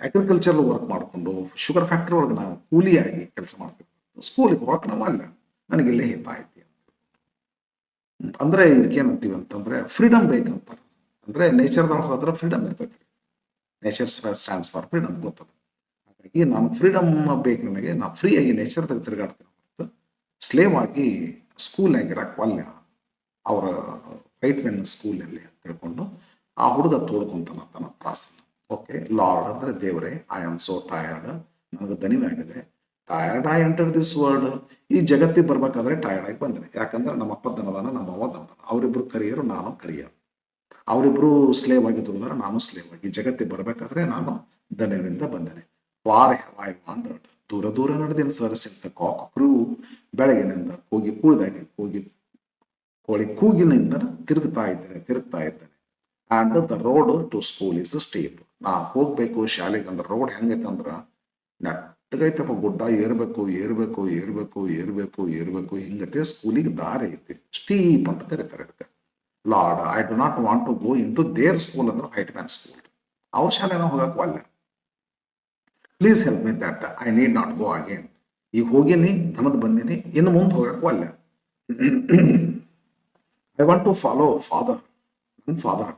ಅಗ್ರಿಕಲ್ಚರ್ ವರ್ಕ್ ಮಾಡಿಕೊಂಡು ಶುಗರ್ ಫ್ಯಾಕ್ಟ್ರಿ ಒಳಗೆ ನಾವು ಕೂಲಿಯಾಗಿ ಕೆಲಸ ಮಾಡ್ತೀವಿ, ಸ್ಕೂಲಿಗೆ ಹೋಗಕ್ಕೆ ನಾವು ಅಲ್ಲ, ನನಗೆ ಇಲ್ಲೇ ಹಿತ ಐತಿ ಅಂತ. ಅಂದ್ರೆ ಇದಕ್ಕೇನಂತೀವಿ ಅಂತಂದ್ರೆ ಫ್ರೀಡಮ್ ಬೇಕಂತಾರೆ. ಅಂದ್ರೆ ನೇಚರ್ದೊಳಗೆ ಹೋದ್ರೆ ಫ್ರೀಡಮ್ ಇರ್ತೈತಿ. ನೇಚರ್ ಸ್ಟ್ಯಾಂಡ್ಸ್ ಫಾರ್ ಫ್ರೀಡಮ್ ಗೊತ್ತದ. ಹಾಗಾಗಿ ನಾನು ಫ್ರೀಡಮ್ ಬೇಕು, ನನಗೆ ನಾವು ಫ್ರೀಯಾಗಿ ನೇಚರ್ದಾಗ ತಿರುಗಾಡ್ತೀನಿ ಹೊರತು ಸ್ಲೇವ್ ಆಗಿ ಸ್ಕೂಲ್ ಆಗಿರಕ್ಕೆ ಅಲ್ಲ, ಅವರ ವೈಟ್ ಮೆನ್ ಸ್ಕೂಲಲ್ಲಿ ಅಂತ ತಿಳ್ಕೊಂಡು ಆ ಹುಡುಗ ತೋಡ್ಕೊಂತಾನ ತನ್ನ ತ್ರಾಸನ್ನು. ಓಕೆ, ಲಾರ್ಡ್ ಅಂದ್ರೆ ದೇವರೇ, ಐ ಆಮ್ ಸೋ ಟಯರ್ಡ್, ನನಗೆ ದನಿವಾಗಿದೆ. Tired I enter this world, ಈ ಜಗತ್ತಿಗೆ ಬರ್ಬೇಕಾದ್ರೆ ಟಯರ್ಡ್ ಆಗಿ ಬಂದಿದೆ. ಯಾಕಂದ್ರೆ ನಮ್ಮ ಅಪ್ಪ ದನದಾನ, ನಮ್ಮ ಅವ್ವ ದನದಾನ, ಅವರಿಬ್ರು ಕರಿಯರು, ನಾನು ಕರಿಯ. ಅವರಿಬ್ರು ಸ್ಲೇವ್ ಆಗಿ ದುಡಿದ್ರೆ ನಾನು ಸ್ಲೇವ್ ಆಗಿ ಜಗತ್ತಿಗೆ ಬರ್ಬೇಕಾದ್ರೆ ನಾನು ದನವಿಂದ ಬಂದೇನೆ. ವಾರ್ ಹ್ಯಾವ್ ಐ ವಾಂಡರ್ಡ್, ದೂರ ದೂರ ನಡೆದೇನು ಸರ್ ಸಿಕ್ತ ಕಾಕ್ ಕ್ರೂ, ಬೆಳಗಿನಿಂದ ಕೋಳಿ ಕೂಗಿನಿಂದ ತಿರುಗ್ತಾ ಇದ್ದೇನೆ. And the road to school is steep, ನಾ ಹೋಗ್ಬೇಕು ಶಾಲೆಗೆ ಅಂದ್ರೆ ರೋಡ್ ಹೆಂಗೈತೆ ನೆಟ್ಟಗೈತಪ್ಪ, ಗುಡ್ಡ ಏರ್ಬೇಕು ಹಿಂಗತೆ ಸ್ಕೂಲಿಗೆ ದಾರಿ ಐತಿ, ಸ್ಟೀಪ್ ಅಂತ ಕರೀತಾರೆ ಅದಕ್ಕೆ. Lord I do not want to go into their school ಅಂದ್ರೆ ವೈಟ್ ಮ್ಯಾನ್ ಸ್ಕೂಲ್, ಅವ್ರ ಶಾಲೆನ ಹೋಗಕ್ಕೂ ಅಲ್ಲ. Please help me that I need not go again, ಈಗ ಹೋಗಿನಿ, ದನದ ಬಂದಿನಿ, ಇನ್ನು ಮುಂದೆ ಹೋಗಕ್ಕೂ ಅಲ್ಲ. I want to follow father, ನನ್ನ ಫಾದರ್.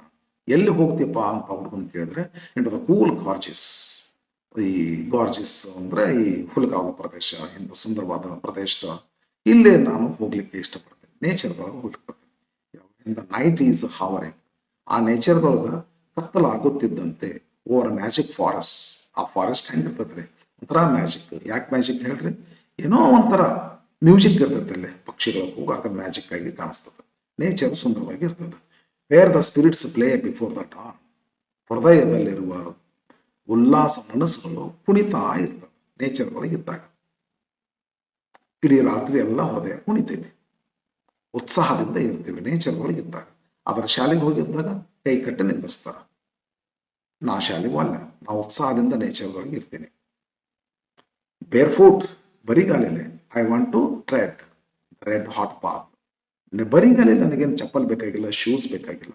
ಎಲ್ಲಿ ಹೋಗ್ತೀಯಪ್ಪ ಅಂತ ಹುಡುಗನ್ ಕೇಳಿದ್ರೆ, ಇಂಟು ದ ಕೂಲ್ ಗಾರ್ಜಿಸ್. ಈ ಗಾರ್ಜಿಸ್ ಅಂದ್ರೆ ಈ ಹುಲಗಾವ ಪ್ರದೇಶ, ಇಂಥ ಸುಂದರವಾದ ಪ್ರದೇಶದ ಇಲ್ಲೇ ನಾನು ಹೋಗ್ಲಿಕ್ಕೆ ಇಷ್ಟಪಡ್ತೇನೆ, ನೇಚರ್ದೊಳಗೆ ಹೋಗ್ಲಿಕ್ಕೆ ಬರ್ತೇನೆ. ಇನ್ ದ ನೈಟ್ ಈಸ್ ಹಾವರಿಂಗ್, ಆ ನೇಚರ್ದೊಳಗೆ ಕತ್ತಲಾಗುತ್ತಿದ್ದಂತೆ ಓವರ್ ಮ್ಯಾಜಿಕ್ ಫಾರೆಸ್ಟ್, ಆ ಫಾರೆಸ್ಟ್ ಹೆಂಗಿರ್ತದ್ರಿ, ಒಂಥರ ಮ್ಯಾಜಿಕ್. ಯಾಕೆ ಮ್ಯಾಜಿಕ್ ಹೇಳ್ರಿ, ಏನೋ ಒಂಥರ ಮ್ಯೂಸಿಕ್ ಇರ್ತೈತೆ ಅಲ್ಲಿ, ಪಕ್ಷಿಗಳು ಕೂಗಾಕ ಮ್ಯಾಜಿಕ್ ಆಗಿ ಕಾಣಿಸ್ತದೆ, ನೇಚರ್ ಸುಂದರವಾಗಿ ಇರ್ತದೆ. Where the spirits play before the dawn, ಹೃದಯದಲ್ಲಿರುವ ಉಲ್ಲಾಸ ಮನಸ್ಸುಗಳು ಕುಣಿತಾ ಇರ್ತದೆ ನೇಚರ್ ಒಳಗೆ ಇದ್ದಾಗ. ಇಡೀ ರಾತ್ರಿ ಎಲ್ಲ ಹೃದಯ ಕುಣಿತೈತಿ, ಉತ್ಸಾಹದಿಂದ ಇರ್ತೀವಿ ನೇಚರ್ ಒಳಗೆ ಇದ್ದಾಗ. ಅದರ ಶಾಲೆಗೆ ಹೋಗಿದ್ದಾಗ ಕೈ ಕಟ್ಟಿ ನಿಂದಿರ್ಸ್ತಾರ, ನಾ ಶಾಲೆಗೂ ಅಲ್ಲ, ನಾವು ಉತ್ಸಾಹದಿಂದ ನೇಚರ್ ಒಳಗೆ ಇರ್ತೀನಿ. ಬೇರ್ ಫುಟ್, ಬರಿಗಾಲಲ್ಲಿ, I want to tread red hot path, ಬರಿಗಾಲಲ್ಲಿ ನನಗೇನು ಚಪ್ಪಲ್ ಬೇಕಾಗಿಲ್ಲ, ಶೂಸ್ ಬೇಕಾಗಿಲ್ಲ.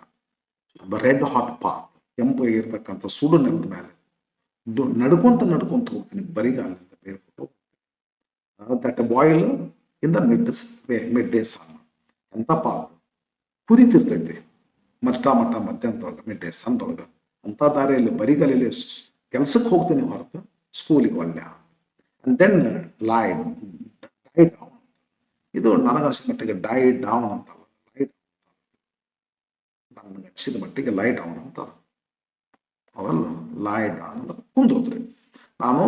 ರೆಡ್ ಹಾಟ್ ಪಾತ್, ಕೆಂಪು ಇರ್ತಕ್ಕಂಥ ಸುಡು ನೆಲದ ಮೇಲೆ ನಡ್ಕೊಂತ ಹೋಗ್ತೀನಿ ಬರಿಗಾಲಿಂದ. Barefoot that boil in the midday sun, ಎಂತ ಪಾತ್ ಕುದಿತಿರ್ತೈತಿ ಮಧ್ಯಾಹ್ನದೊಳಗೆ, ಮಿಡ್ ಡೇ ಸನ್ ಒಳಗೆ. ಅಂತ ದಾರಿಯಲ್ಲಿ ಬರಿಗಾಲಲ್ಲಿ ಕೆಲ್ಸಕ್ಕೆ ಹೋಗ್ತೀನಿ ಹೊರತು ಸ್ಕೂಲಿಗೆ ಅಲ್ಲ. ಅಂಡ್ ದೆನ್ ಡೈ ಡೌನ್, ಇದು ನನಗನ್ಸಿದ ಮಟ್ಟಿಗೆ ಡೈ ಡೌನ್ ಅಂತಲ್ಲ, ನನಗನ್ಸಿದ ಮಟ್ಟಿಗೆ ಲೈ ಡೌನ್ ಅಂತ ಅದಲ್ಲ. ಲೈ ಡೌನ್ ಅಂದ್ರೆ ಕುಂದ್ರೋದ್ರಿ, ನಾನು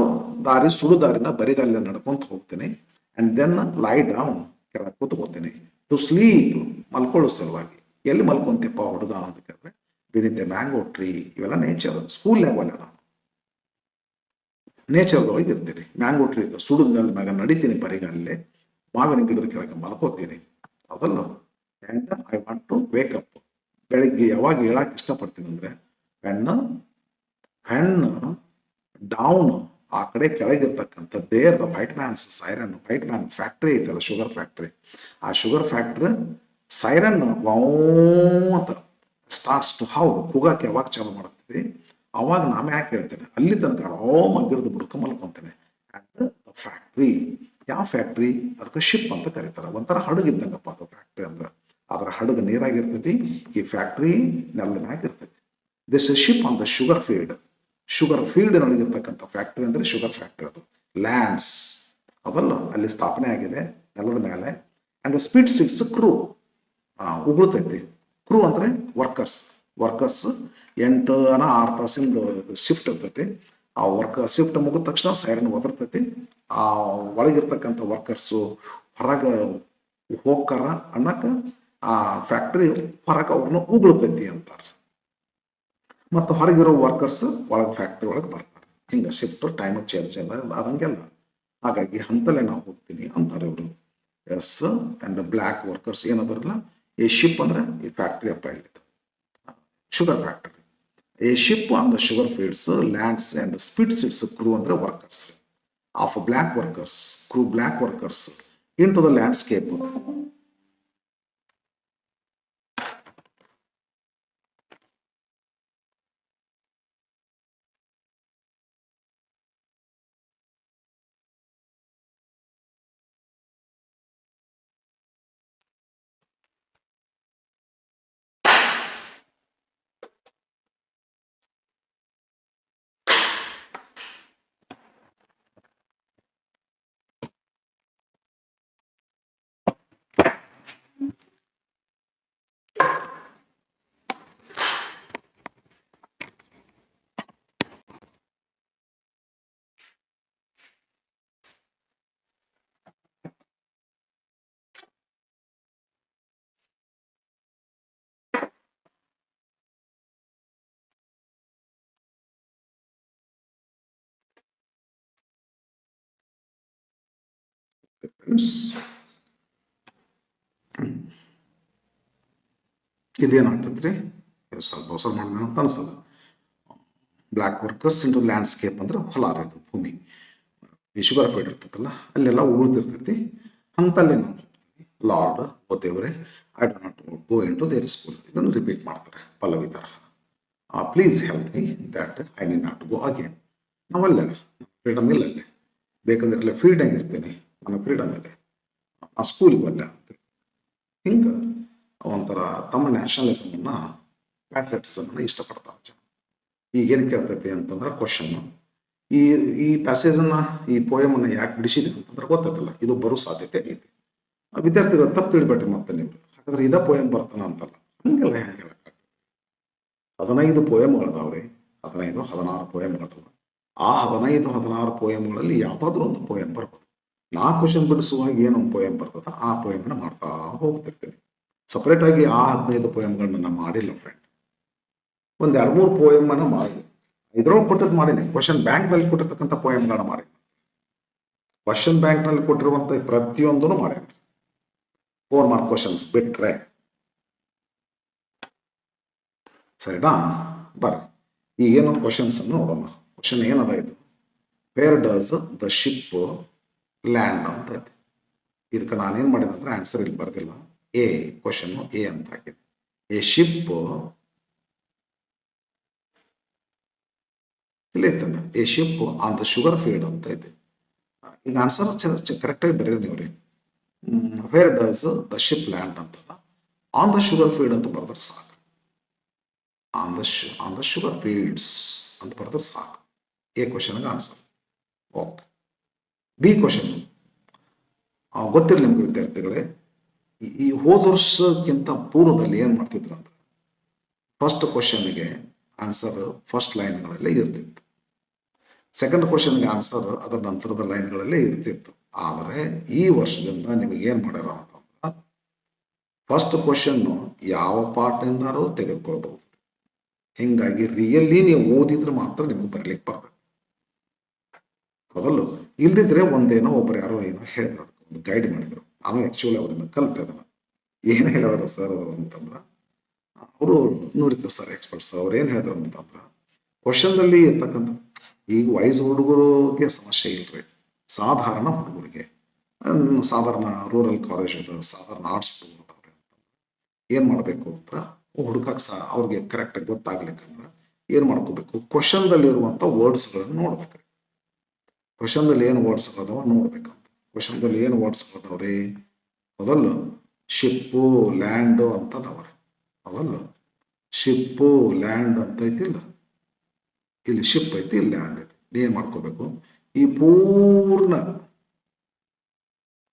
ಸುಡು ದಾರಿನ ಬರಿಗಾಲ ನಡ್ಕೊಂತ ಹೋಗ್ತೀನಿ. ಅಂಡ್ ದೆನ್ ಲೈ ಡೌನ್, ಕೆಳಗೆ ಕೂತ್ಕೋತೀನಿ. ಟು ಸ್ಲೀಪ್, ಮಲ್ಕೊಳ್ಳೋ ಸಲುವಾಗಿ. ಎಲ್ಲಿ ಮಲ್ಕೊಂತಿಪ್ಪ ಹುಡುಗ ಅಂತ ಕೇಳಿದ್ರೆ, ಬಿನಿತೆ ಮ್ಯಾಂಗೋ ಟ್ರೀ, ಇವೆಲ್ಲ ನೇಚರ್. ಸ್ಕೂಲ್ ಲೆವೆಲ್ ನಾನು ನೇಚರ್ದೊಳಗೆ ಇರ್ತೀನಿ. ಮ್ಯಾಂಗೋ ಟ್ರೀ ಸುಡುದ ನೆಲದ ಮ್ಯಾಗ ನಡಿತೀನಿ ಬರಿಗಾಲಲ್ಲಿ, ಮಾವಿನ ಗಿಡದ ಕೆಳಗೆ ಮಲ್ಕೋತೀನಿ, ಅದಲ್ಲ. And I want to wake up, ಬೆಳಿಗ್ಗೆ ಯಾವಾಗ ಹೇಳಕ್ಕೆ ಇಷ್ಟಪಡ್ತೀನಿ ಅಂದರೆ, ಹೆಣ್ಣು ಡೌನ್, ಆ ಕಡೆ ಕೆಳಗಿರ್ತಕ್ಕಂಥ there the white man's siren. White man factory ಐತಲ್ಲ, ಶುಗರ್ ಫ್ಯಾಕ್ಟ್ರಿ, ಆ ಶುಗರ್ ಫ್ಯಾಕ್ಟ್ರಿ ಸೈರನ್ ಅಂತ ಸ್ಟಾರ್ಟ್ಸ್ ಟು ಹೌ, ಕೂಗಕ್ಕೆ ಯಾವಾಗ ಚಾಲು ಮಾಡ್ತೀವಿ ಅವಾಗ ನಾಮ ಯಾಕೆ ಹೇಳ್ತೇನೆ, ಅಲ್ಲಿ ತನಕ ಆರಾಮಾಗಿ ಗಿಡದ ಬುಡಕ ಮಲ್ಕೊಂತೇನೆ. ಆ್ಯಂಡ್ ದ ಫ್ಯಾಕ್ಟ್ರಿ ಯಾವ ಫ್ಯಾಕ್ಟ್ರಿ? ಅದಕ್ಕೆ ಶಿಪ್ ಅಂತ ಕರೀತಾರೆ. ಒಂಥರ ಹಡಗಿದ್ದಂಗಪ್ಪ ಅದು ಫ್ಯಾಕ್ಟ್ರಿ ಅಂದ್ರೆ. ಅದರ ಹಡಗು ನೀರಾಗಿರ್ತೈತಿ, ಈ ಫ್ಯಾಕ್ಟ್ರಿ ನೆಲನಾಗಿರ್ತೈತಿ. This ship on the sugar field. Sugar field ನೊಳಗಿರ್ತಕ್ಕಂಥ ಫ್ಯಾಕ್ಟ್ರಿ ಅಂದ್ರೆ ಶುಗರ್ ಫ್ಯಾಕ್ಟ್ರಿ. ಅದು ಲ್ಯಾಂಡ್ಸ್ ಅದಲ್ಲ, ಅಲ್ಲಿ ಸ್ಥಾಪನೆ ಆಗಿದೆ ನೆಲದ ಮೇಲೆ. ಅಂಡ್ ಸ್ಪೀಡ್ ಸಿಟ್ಸ್ ಕ್ರೂ, ಉಗುಳ್ತೈತಿ. ಕ್ರೂ ಅಂದ್ರೆ ವರ್ಕರ್ಸ್. 8 6 ತಾಸಿಂದ ಶಿಫ್ಟ್ ಇರ್ತೈತಿ. ಆ ಶಿಫ್ಟ್ ಮುಗಿದ ತಕ್ಷಣ ಸೈರನ್ ಒದರ್ತೈತಿ. ಆ ಒಳಗಿರ್ತಕ್ಕಂಥ ವರ್ಕರ್ಸು ಹೊರಗೆ ಹೋಗ್ತಾರ ಅನ್ನಕ ಆ ಫ್ಯಾಕ್ಟ್ರಿ ಹೊರಗೆ ಅವ್ರನ್ನ ಉಗುಳ್ತೈತಿ ಅಂತಾರೆ. ಮತ್ತು ಹೊರಗಿರೋ ವರ್ಕರ್ಸ್ ಒಳಗೆ ಫ್ಯಾಕ್ಟ್ರಿ ಒಳಗೆ ಬರ್ತಾರೆ. ಹಿಂಗೆ ಶಿಫ್ಟ್ ಟೈಮ್ ಚೇಂಜ್ ಆದಂಗೆಲ್ಲ. ಹಾಗಾಗಿ ಹಂತಲ್ಲೇ ನಾವು ಹೋಗ್ತೀನಿ ಅಂತಾರೆ ಇವರು. ಎಸ್ ಅಂಡ್ ಬ್ಲ್ಯಾಕ್ ವರ್ಕರ್ಸ್ ಏನದರಲ್ಲ, ಈ ಶಿಪ್ ಅಂದ್ರೆ ಈ ಫ್ಯಾಕ್ಟ್ರಿ ಅಪ್ಪ ಇಲ್ಲಿ sugar factory. A ship on the sugar fields lands and speeds its crew ಅಂದ್ರೆ workers of black workers, crew black workers into the landscape. ಇದೇನಾಗ್ತದ್ರಿ, ಸ್ವಲ್ಪ ಹೊಸ ಮಾಡೋಣ ಅಂತ ಅನ್ಸದ. Black workers into landscape ಅಂದ್ರೆ ಹೊಲ ಇದು ಭೂಮಿ. ಈ ಶುಗರ್ ಫೀಲ್ಡ್ ಇರ್ತೈತಲ್ಲ ಅಲ್ಲೆಲ್ಲ ಉಳಿದಿರ್ತೈತಿ. ಅಂತಲ್ಲಿ ನಾವು ಹೋಗ್ತೀವಿ. ಲಾರ್ಡ್ ಓ ದೇವರೇ, I do not go into their school. ಇದನ್ನು ರಿಪೀಟ್ ಮಾಡ್ತಾರೆ ಪಲ್ಲವಿ ತರಹ. Please help me that I need not go again. ನಾವಲ್ಲ, ಫ್ರೀಡಮ್ ಇಲ್ಲ ಅಲ್ಲಿ. ಬೇಕಂದ್ರೆ ಇಲ್ಲ ಫ್ರೀಡಮ್ ಇರ್ತೀನಿ, ನನಗೆ ಫ್ರೀಡಮ್ ಇದೆ, ಆ ಸ್ಕೂಲಿಗೆ ಅಲ್ಲ ಅಂತ. ಹಿಂಗೆ ಒಂಥರ ತಮ್ಮ ನ್ಯಾಷನಲಿಸಮನ್ನ, ಪ್ಯಾಟ್ರಿಯಟಿಸಮನ್ನ ಇಷ್ಟಪಡ್ತಾರೆ ಜನ. ಈಗೇನು ಕೇಳ್ತೈತಿ ಅಂತಂದ್ರೆ ಕ್ವಶನ್, ಈ ಈ ಪ್ಯಾಸೇಜನ್ನು, ಈ ಪೋಯಮನ್ನು ಯಾಕೆ ಬಿಡಿಸಿದೆ ಅಂತಂದ್ರೆ ಗೊತ್ತೈತಲ್ಲ, ಇದು ಬರೋ ಸಾಧ್ಯತೆ ಐತಿ. ವಿದ್ಯಾರ್ಥಿಗಳು ತಪ್ಪು ತಿಳಿಬೇಡ್ರಿ ಮತ್ತೆ ನೀವು. ಹಾಗಾದ್ರೆ ಇದ ಪೋಯಮ್ ಬರ್ತಾನ ಅಂತಲ್ಲ, ಹಂಗೆಲ್ಲ ಹೆಂಗೆ ಹೇಳಕ್ಕಾಗ್ತದೆ? 15 ಪೋಯಮ್ಗಳದಾವ್ರಿ, 16 ಪೋಯಮ್ಗಳದಾವ. ಆ 15-16 ಪೋಯಮ್ಗಳಲ್ಲಿ ಯಾವುದಾದ್ರೂ ಒಂದು ಪೋಯಮ್ ಬರ್ಬೋದು. ನಾ ಕ್ವಶನ್ ಬಿಡಿಸುವಾಗ ಏನೊಂದು ಪೋಯಮ್ ಬರ್ತದ, ಆ ಪೋಯಮ್ನ ಮಾಡ್ತಾ ಹೋಗ್ತಿರ್ತೀನಿ. ಸಪ್ರೇಟ್ ಆಗಿ ಆ 15 ಪೋಯಮ್ಗಳನ್ನ ನಾನು ಮಾಡಿಲ್ಲ ಫ್ರೆಂಡ್. ಒಂದ್ 2-3 ಪೋಯಮ್ನ ಮಾಡಿದೆ. ಇದ್ರೊಳಗೆ ಕೊಟ್ಟದ್ದು ಮಾಡೀನಿ. ಕ್ವಶನ್ ಬ್ಯಾಂಕ್ ನಲ್ಲಿ ಕೊಟ್ಟಿರ್ತಕ್ಕಂಥ ಪೋಯಮ್ಗಳನ್ನ ಮಾಡಿ, ಕ್ವಶನ್ ಬ್ಯಾಂಕ್ ನಲ್ಲಿ ಕೊಟ್ಟಿರುವಂತ ಪ್ರತಿಯೊಂದನ್ನು ಮಾಡೇನಿ. 4 ಮಾರ್ಕ್ ಕ್ವಶನ್ಸ್ ಬಿಟ್ರೆ. ಸರಿನಾ? ಬರ್ರಿ ಈಗ ಏನೊಂದು ಕ್ವಶನ್ಸ್ ಅನ್ನು ನೋಡೋಣ. ಕ್ವಶನ್ ಏನದ ಇದು? Wear does the ship land ಅಂತ ಐತಿ. ಇದಕ್ಕೆ ನಾನೇನ್ ಮಾಡಿದೆ ಅಂದ್ರೆ ಆನ್ಸರ್ ಇಲ್ಲಿ ಬರ್ದಿಲ್ಲ. ಎ ಕ್ವಶನ್ ಎ ಅಂತ ಹಾಕಿದೆ. ಎ ಶಿಪ್ ಇಲ್ಲ ಐತಂದ, a ship on the sugar field ಅಂತ ಐತೆ. ಈಗ ಆನ್ಸರ್ ಕರೆಕ್ಟಾಗಿ ಬರೀರಿ ನೀವ್ರಿ. Where does the ship land ಅಂತದ, ಆನ್ ದ ಶುಗರ್ ಫೀಲ್ಡ್ ಅಂತ ಬರ್ದ್ರೆ ಸಾಕು. ಆನ್ ದ ಶುಗರ್ ಫೀಲ್ಡ್ಸ್ ಅಂತ ಬರ್ದ್ರೆ ಸಾಕು. ಎ ಕ್ವಶನ್ಗೆ ಆನ್ಸರ್. ಓಕೆ. ಬಿ ಕ್ವಶನ್ ಗೊತ್ತಿರಲಿ ನಿಮ್ಗೆ ವಿದ್ಯಾರ್ಥಿಗಳೇ. ಈ ಹೋದ ವರ್ಷಕ್ಕಿಂತ ಪೂರ್ವದಲ್ಲಿ ಏನ್ ಮಾಡ್ತಿದ್ರು ಅಂದ್ರೆ, ಫಸ್ಟ್ ಕ್ವಶನ್ಗೆ ಆನ್ಸರ್ ಫಸ್ಟ್ ಲೈನ್ಗಳಲ್ಲೇ ಇರ್ತಿತ್ತು, ಸೆಕೆಂಡ್ ಕ್ವಶನ್ಗೆ ಆನ್ಸರ್ ಅದರ ನಂತರದ ಲೈನ್ಗಳಲ್ಲೇ ಇರ್ತಿತ್ತು. ಆದರೆ ಈ ವರ್ಷದಿಂದ ನಿಮಗೆ ಏನ್ ಮಾಡ್ಯಾರ ಅಂತಂದ್ರೆ, ಫಸ್ಟ್ ಕ್ವಶನ್ ಯಾವ ಪಾರ್ಟ್ನಿಂದಾರು ತೆಗೆದುಕೊಳ್ಬಹುದು. ಹಿಂಗಾಗಿ ರಿಯಲಿ ನೀವು ಓದಿದ್ರೆ ಮಾತ್ರ ನಿಮ್ಗೆ ಬರ್ಲಿಕ್ಕೆ ಬರ್ತದೆ. ಮೊದಲು ಇಲ್ದಿದ್ರೆ ಒಂದೇನೋ ಒಬ್ರು ಯಾರೋ ಏನೋ ಹೇಳಿದ್ರು, ಒಂದು ಗೈಡ್ ಮಾಡಿದ್ರು. ನಾನು ಆಕ್ಚುಲಿ ಅವರಿಂದ ಕಲ್ತಿದ್ದ. ಏನ್ ಹೇಳಿದ್ರು ಸರ್ ಅವರು ಅಂತಂದ್ರ, ಅವರು ನೋಡಿದ್ರು ಸರ್ ಎಕ್ಸ್ಪರ್ಟ್ಸ್. ಅವ್ರು ಏನ್ ಹೇಳಿದ್ರು ಅಂತಂದ್ರ, ಕ್ವಶನ್ದಲ್ಲಿ ಇರ್ತಕ್ಕಂಥ ಈಗ ವಯಸ್ಸು ಹುಡುಗರಿಗೆ ಸಮಸ್ಯೆ ಇಲ್ರಿ, ಸಾಧಾರಣ ಹುಡುಗರಿಗೆ, ಸಾಧಾರಣ ರೂರಲ್ ಕಾಲೇಜ್ ಅದು, ಸಾಧಾರಣ ಆರ್ಟ್ಸ್ ಹುಡುಗರು ಏನ್ ಮಾಡ್ಬೇಕು ಅಂತ ಹುಡುಕಕ್ ಅವ್ರಿಗೆ ಕರೆಕ್ಟ್ ಆಗಿ ಗೊತ್ತಾಗ್ಲಿಕ್ಕಂದ್ರ ಏನ್ ಮಾಡ್ಕೋಬೇಕು, ಕ್ವಶನ್ದಲ್ಲಿ ಇರುವಂತ ವರ್ಡ್ಸ್ಗಳನ್ನು ನೋಡ್ಬೇಕ್ರಿ. ಕ್ವಶನ್ದಲ್ಲಿ ಏನು ವರ್ಡ್ಸ್ ಅದಾವ ನೋಡ್ಬೇಕಂತ. ಕ್ವಶನ್ದಲ್ಲಿ ಏನು ವರ್ಡ್ಸ್ ಅದಾವ್ರಿ? ಅದಲ್ಲ ಶಿಪ್ಪು ಲ್ಯಾಂಡು ಅಂತ ಅದಾವ್ರಿ. ಅದಲ್ಲ ಶಿಪ್ಪು ಲ್ಯಾಂಡ್ ಅಂತ ಐತಿಲ್ಲ, ಇಲ್ಲಿ ಶಿಪ್ ಐತಿ, ಇಲ್ಲಿ ಲ್ಯಾಂಡ್ ಐತಿ. ಏನ್ ಮಾಡ್ಕೋಬೇಕು? ಈ ಪೂರ್ಣ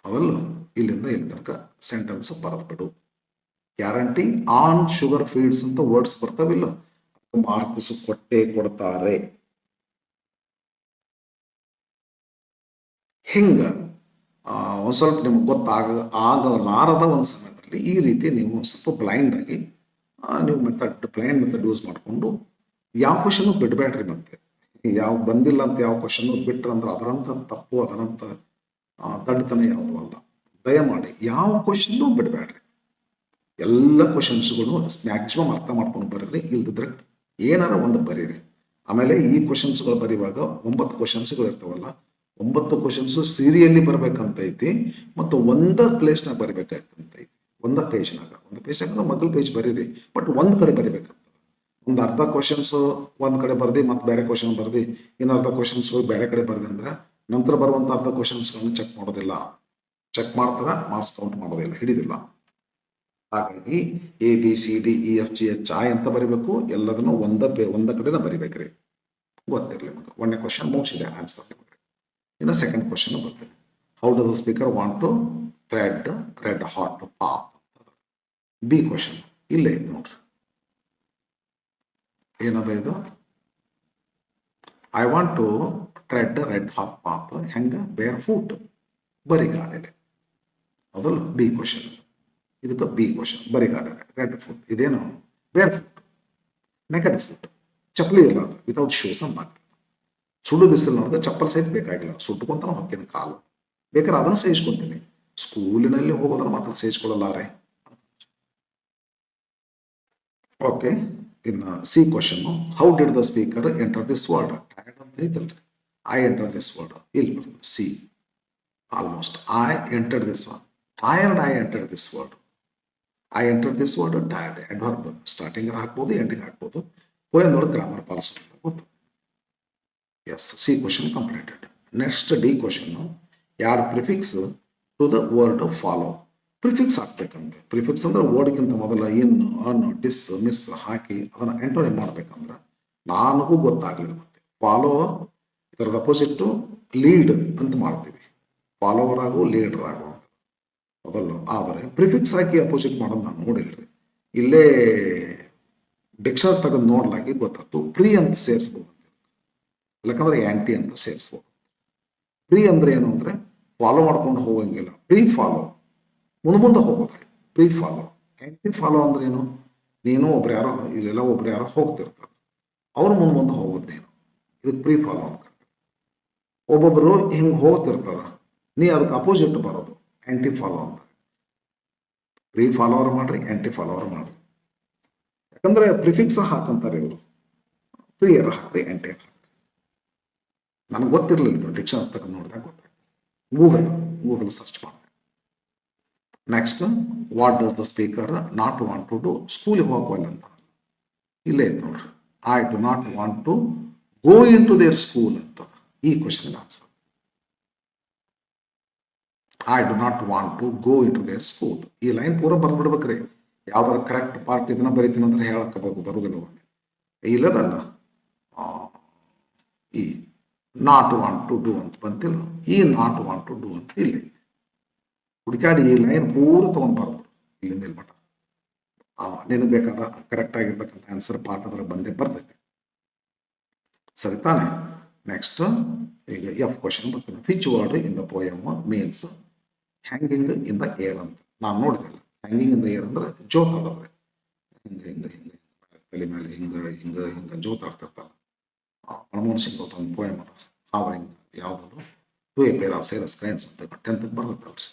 ಅದಲ್ಲ ಇಲ್ಲಿಂದ ಇಲ್ಲಿ ತನಕ ಸೆಂಟೆನ್ಸ್ ಬರೆದ್ಬಿಡು. ಗ್ಯಾರಂಟಿ ಆನ್ ಶುಗರ್ ಫೀಡ್ಸ್ ಅಂತ ವರ್ಡ್ಸ್ ಬರ್ತಾವಿಲ್ಲ, ಮಾರ್ಕ್ಸ್ ಕೊಟ್ಟೆ ಕೊಡ್ತಾರೆ. ಹಿಂಗ ಒಂದ್ ಸ್ವಲ್ಪ ನಿಮ್ಗೆ ಆಗಲಾರದ ಒಂದು ಸಮಯದಲ್ಲಿ ಈ ರೀತಿ ನೀವು ಸ್ವಲ್ಪ ಬ್ಲೈಂಡ್ ಆಗಿ ನೀವು ಬ್ಲೈಂಡ್ ಮೆಥಡ್ ಯೂಸ್ ಮಾಡಿಕೊಂಡು ಯಾವ ಕ್ವಶನ್ ಬಿಡಬೇಡ್ರಿ. ಮತ್ತೆ ಯಾವ ಬಂದಿಲ್ಲ ಅಂತ ಯಾವ ಕ್ವಶನ್ ಬಿಟ್ರೆ ಅಂದ್ರೆ ಅದರಂತ ತಪ್ಪು, ಅದರಂತ ದಡ್ಡತನ ಯಾವುದೂ ಅಲ್ಲ. ದಯಮಾಡಿ ಯಾವ ಕ್ವಶನ್ನು ಬಿಡಬೇಡ್ರಿ. ಎಲ್ಲ ಕ್ವಶನ್ಸ್ಗಳು ಮ್ಯಾಕ್ಸಿಮಮ್ ಅರ್ಥ ಮಾಡ್ಕೊಂಡು ಬರೀರಿ, ಇಲ್ದಿದ್ರೆ ಏನಾರ ಒಂದು ಬರೀರಿ. ಆಮೇಲೆ ಈ ಕ್ವಶನ್ಸ್ಗಳು ಬರೆಯುವಾಗ 9 ಕ್ವಶನ್ಸ್ಗಳು ಇರ್ತಾವಲ್ಲ, 9 ಕ್ವಶನ್ಸ್ ಸೀರಿಯಲ್ಲಿ ಬರ್ಬೇಕಂತ ಐತಿ, ಮತ್ತು ಒಂದ ಪ್ಲೇಸ್ನಾಗ ಬರಿಬೇಕಾಯ್ತಂತ ಐತಿ. ಒಂದು ಪೇಜ್ನಾಗ ಮೊದಲ ಪೇಜ್ ಬರೀರಿ, ಬಟ್ ಒಂದ್ ಕಡೆ ಬರಿಬೇಕಂತ. ಒಂದು ಅರ್ಧ ಕ್ವಶನ್ಸ್ ಒಂದ್ ಕಡೆ ಬರ್ದಿ ಮತ್ತೆ ಬೇರೆ ಕ್ವಶನ್ ಬರ್ದಿ, ಇನ್ನು ಅರ್ಧ ಕ್ವಶನ್ಸ್ ಬೇರೆ ಕಡೆ ಬರ್ದಿ ಅಂದ್ರೆ ನಂತರ ಬರುವಂತ ಅರ್ಧ ಕ್ವಶನ್ಸ್ಗಳನ್ನ ಚೆಕ್ ಮಾಡೋದಿಲ್ಲ. ಚೆಕ್ ಮಾಡ್ತಾರ, ಮಾರ್ಕ್ಸ್ ಕೌಂಟ್ ಮಾಡೋದಿಲ್ಲ, ಹಿಡಿದಿಲ್ಲ. ಹಾಗಾಗಿ ABCDEFGH ಅಂತ ಬರಿಬೇಕು. ಎಲ್ಲದನ್ನು ಒಂದ ಕಡೆನ ಬರಿಬೇಕ್ರಿ. ಗೊತ್ತಿರಲಿ ನಿಮಗೆ. 1ನೇ ಕ್ವಶನ್ ಮುಗಿಸಿದೆ, ಆನ್ಸರ್ ನಿಮಗೆ. ಇನ್ನು 2nd ಕ್ವಶನ್ ಬರ್ತೇನೆ. How does the speaker want to tread red hot path? B question ಇಲ್ಲೇ ಐತೆ ನೋಡ್ರಿ. ಏನದ ಇದು? I want to tread red hot path. ಹೆಂಗ? ಬೇರ್ ಫೂಟ್, ಬರಿಗಾಲಿದೆ. ಅದಲ್ಲ ಬಿ ಕ್ವಶನ್. ಇದಕ್ಕೆ ಬಿ ಕ್ವಶನ್, ಬರಿಗಾಲಿದೆ, ರೆಡ್ ಫುಟ್. ಇದೇನು? ಬೇರ್ ಫುಟ್, ನೆಕೆಡ್ ಫುಟ್, ಚಪ್ಪಲಿ ಇರಲಾರ್ದು, ವಿತೌಟ್ ಶೂಸ್ ಅಂತ. ಸುಡು ಬಿಸಿಲು ನೋಡಿದ್ರೆ ಚಪ್ಪಲ್ ಸಹಿತ ಬೇಕಾಗಿಲ್ಲ, ಸುಟ್ಟುಕೊಂತಾನೆ ಹೊಕ್ಕಿನ ಕಾಲು. ಬೇಕಾದ್ರೆ ಅದನ್ನು ಸಹಿಸ್ಕೊಂತೀನಿ, ಸ್ಕೂಲಿನಲ್ಲಿ ಹೋಗೋದನ್ನ ಮಾತ್ರ ಸಹಿಸ್ಕೊಳ್ಳಲಾರೆ. ಓಕೆ. ಇನ್ನು C question, how did the speaker enter this word? ಟ್ಯಾಡ್ ಅಂತ ಐತಲ್ರಿ, ಐ ಎಂಟರ್ ದಿಸ್ ವರ್ಡ್. ಇಲ್ಲಿ ಬರ್ತದೆ C. Almost I enter this word. Tired I enter this word. I enter this word tired. Adverb starting ಹಾಕ್ಬೋದು, ಎಂಡಿಗೆ ಹಾಕ್ಬೋದು. ಪೋಯಂದೊಳಗೆ grammar ಪಾಲಿಸೋದಿಲ್ಲ, ಗೊತ್ತು. Yes, C question completed. Next D question, add prefix to the word follow. Prefix ಹಾಕ್ಬೇಕಂತೆ. Prefix ಅಂದ್ರೆ ವರ್ಡ್ಗಿಂತ ಮೊದಲ ಇನ್, ಅನ್, ಡಿಸ್, ಮಿಸ್ ಹಾಕಿ ಅದನ್ನ ಎಂಟರ್ ಮಾಡ್ಬೇಕಂದ್ರೆ ನನಗೂ ಗೊತ್ತಾಗ್ಲಿಲ್ಲ. ಮತ್ತೆ ಫಾಲೋ ಇದರದ ಅಪೋಸಿಟ್ ಲೀಡ್ ಅಂತ ಮಾಡ್ತೀವಿ. ಫಾಲೋವರ್ ಆಗು, ಲೀಡರ್ ಆಗು ಅಂತ. ಅದಲ್ಲ, ಆದರೆ ಪ್ರಿಫಿಕ್ಸ್ ಹಾಕಿ ಅಪೋಸಿಟ್ ಮಾಡೋದು ನಾನು ನೋಡಿಲ್ರಿ. ಇಲ್ಲೇ ಡಿಕ್ಷನರಿ ತೆಗೆದು ನೋಡ್ಲಾಗಿ ಗೊತ್ತಾಯ್ತು, ಪ್ರೀ ಅಂತ ಸೇರಿಸ್ಬೋದು ಅಂತ. ಇಲ್ಲಕಂದ್ರೆ ಆಂಟಿ ಅಂತ ಸೇರಿಸ್ಬೋದು. ಪ್ರೀ ಅಂದ್ರೆ ಏನು ಅಂದ್ರೆ ಫಾಲೋ ಮಾಡ್ಕೊಂಡು ಹೋಗಂಗಿಲ್ಲ, ಪ್ರೀ ಫಾಲೋ, ಮುಂದೆ ಹೋಗೋದ್ರಿ, ಪ್ರೀ ಫಾಲೋ. ಆಂಟಿ ಫಾಲೋ ಅಂದ್ರೆ ಏನು? ನೀನು ಒಬ್ರು ಯಾರೋ, ಇಲ್ಲೆಲ್ಲ ಒಬ್ರು ಯಾರೋ ಹೋಗ್ತಿರ್ತಾರೆ, ಅವ್ರು ಮುಂದೆ ಹೋಗೋದೇನು, ಇದಕ್ಕೆ ಪ್ರೀ ಫಾಲೋ ಅಂತ ಕರೀತಾರೆ. ಒಬ್ಬೊಬ್ರು ಹಿಂಗೆ ಹೋಗ್ತಿರ್ತಾರ, ನೀ ಅದಕ್ಕೆ ಅಪೋಸಿಟ್ ಬರೋದು ಆಂಟಿ ಫಾಲೋ ಅಂತ. ಪ್ರೀ ಫಾಲೋವರ್ ಮಾಡ್ರಿ, ಆಂಟಿ ಫಾಲೋವರ್ ಮಾಡ್ರಿ. ಯಾಕಂದ್ರೆ ಪ್ರಿಫಿಕ್ಸ್ ಹಾಕಂತಾರೆ ಇವರು. ಪ್ರಿಯರ್ ಹಾಕ್ರಿ, ಆಂಟಿ ಹಾಕ್ರಿ. ನನಗೆ ಗೊತ್ತಿರಲಿಲ್ಲ, ಡಿಕ್ಷನರಿ ತಗೊಂಡು ನೋಡಿದಾಗ ಗೊತ್ತಾಯ್ತು. ಗೂಗಲ್ ಸರ್ಚ್ ಮಾಡಿದೆ. Next, what does the speaker not want to do? ಸ್ಕೂಲಿಗೆ ಹೋಗೋಲ್ಲ ಅಂತ. ಇಲ್ಲೇ ಐತೆ ನೋಡ್ರಿ, I do not want to go into their school ಅಂತ. ಈ question answer, I do not want to go into their school. ಈ line ಪೂರ ಬರ್ದು ಬಿಡ್ಬೇಕ್ರಿ. ಯಾವ್ದಾರ ಕರೆಕ್ಟ್ ಪಾರ್ಟ್ ಇದನ್ನ ಬರೀತೀನಿ ಅಂದ್ರೆ ಹೇಳಕ್ಕೆ ಬರುವುದಿಲ್ಲ. ಇಲ್ಲದಲ್ಲ, ಈ ನಾಟ್ ವಾಂಟ್ ಟು ಡೂ ಅಂತ ಬಂತಿಲ್ಲ, ಈ ನಾಟ್ ವಾಂಟ್ ಟು ಡೂ ಅಂತ ಇಲ್ಲಿ ಹುಡುಕಾಡಿ ಈ ಲೈನ್ ಪೂರ ತೊಗೊಂಡು ಬರ್ದು ಇಲ್ಲಿಂದ ಇಲ್ಲಿ ಮಟ ನಿನಗೆ ಬೇಕಾದ ಕರೆಕ್ಟ್ ಆಗಿರ್ತಕ್ಕಂಥ ಆನ್ಸರ್ ಪಾರ್ಟ್ ಅದ್ರ ಬಂದೇ ಬರ್ತೈತೆ. ಸರಿ ತಾನೆ? ನೆಕ್ಸ್ಟ್ ಈಗ ಎಫ್ ಕ್ವಶನ್ ಬರ್ತೀನಿ. Which word in the poem means hanging in the air ಅಂತ. ನಾನು ನೋಡಿದೆಲ್ಲ, ಹ್ಯಾಂಗಿಂಗ್ ಇನ್ ದ ಏರ್ ಅಂದ್ರೆ ಜೋತಾಡೋದ್ರೆ ಹಿಂಗೆ ಹಿಂಗೆ ಹಿಂಗೆ ತಲೆ ಮೇಲೆ ಹಿಂಗೆ ಹಿಂಗೆ ಹಿಂಗೆ ಜೋತಾಡ್ತಿರ್ತಾರೆ. ಮನಮೋಹನ್ ಸಿಂಗ್ ಒಂದು ಪೋಯಮ್ ಅದ, ಹಾವರಿಂಗ್, ಯಾವುದದು, to a pair of sarus cranes ಅಂತ 10th ಬರ್ತೈತಲ್ರಿ,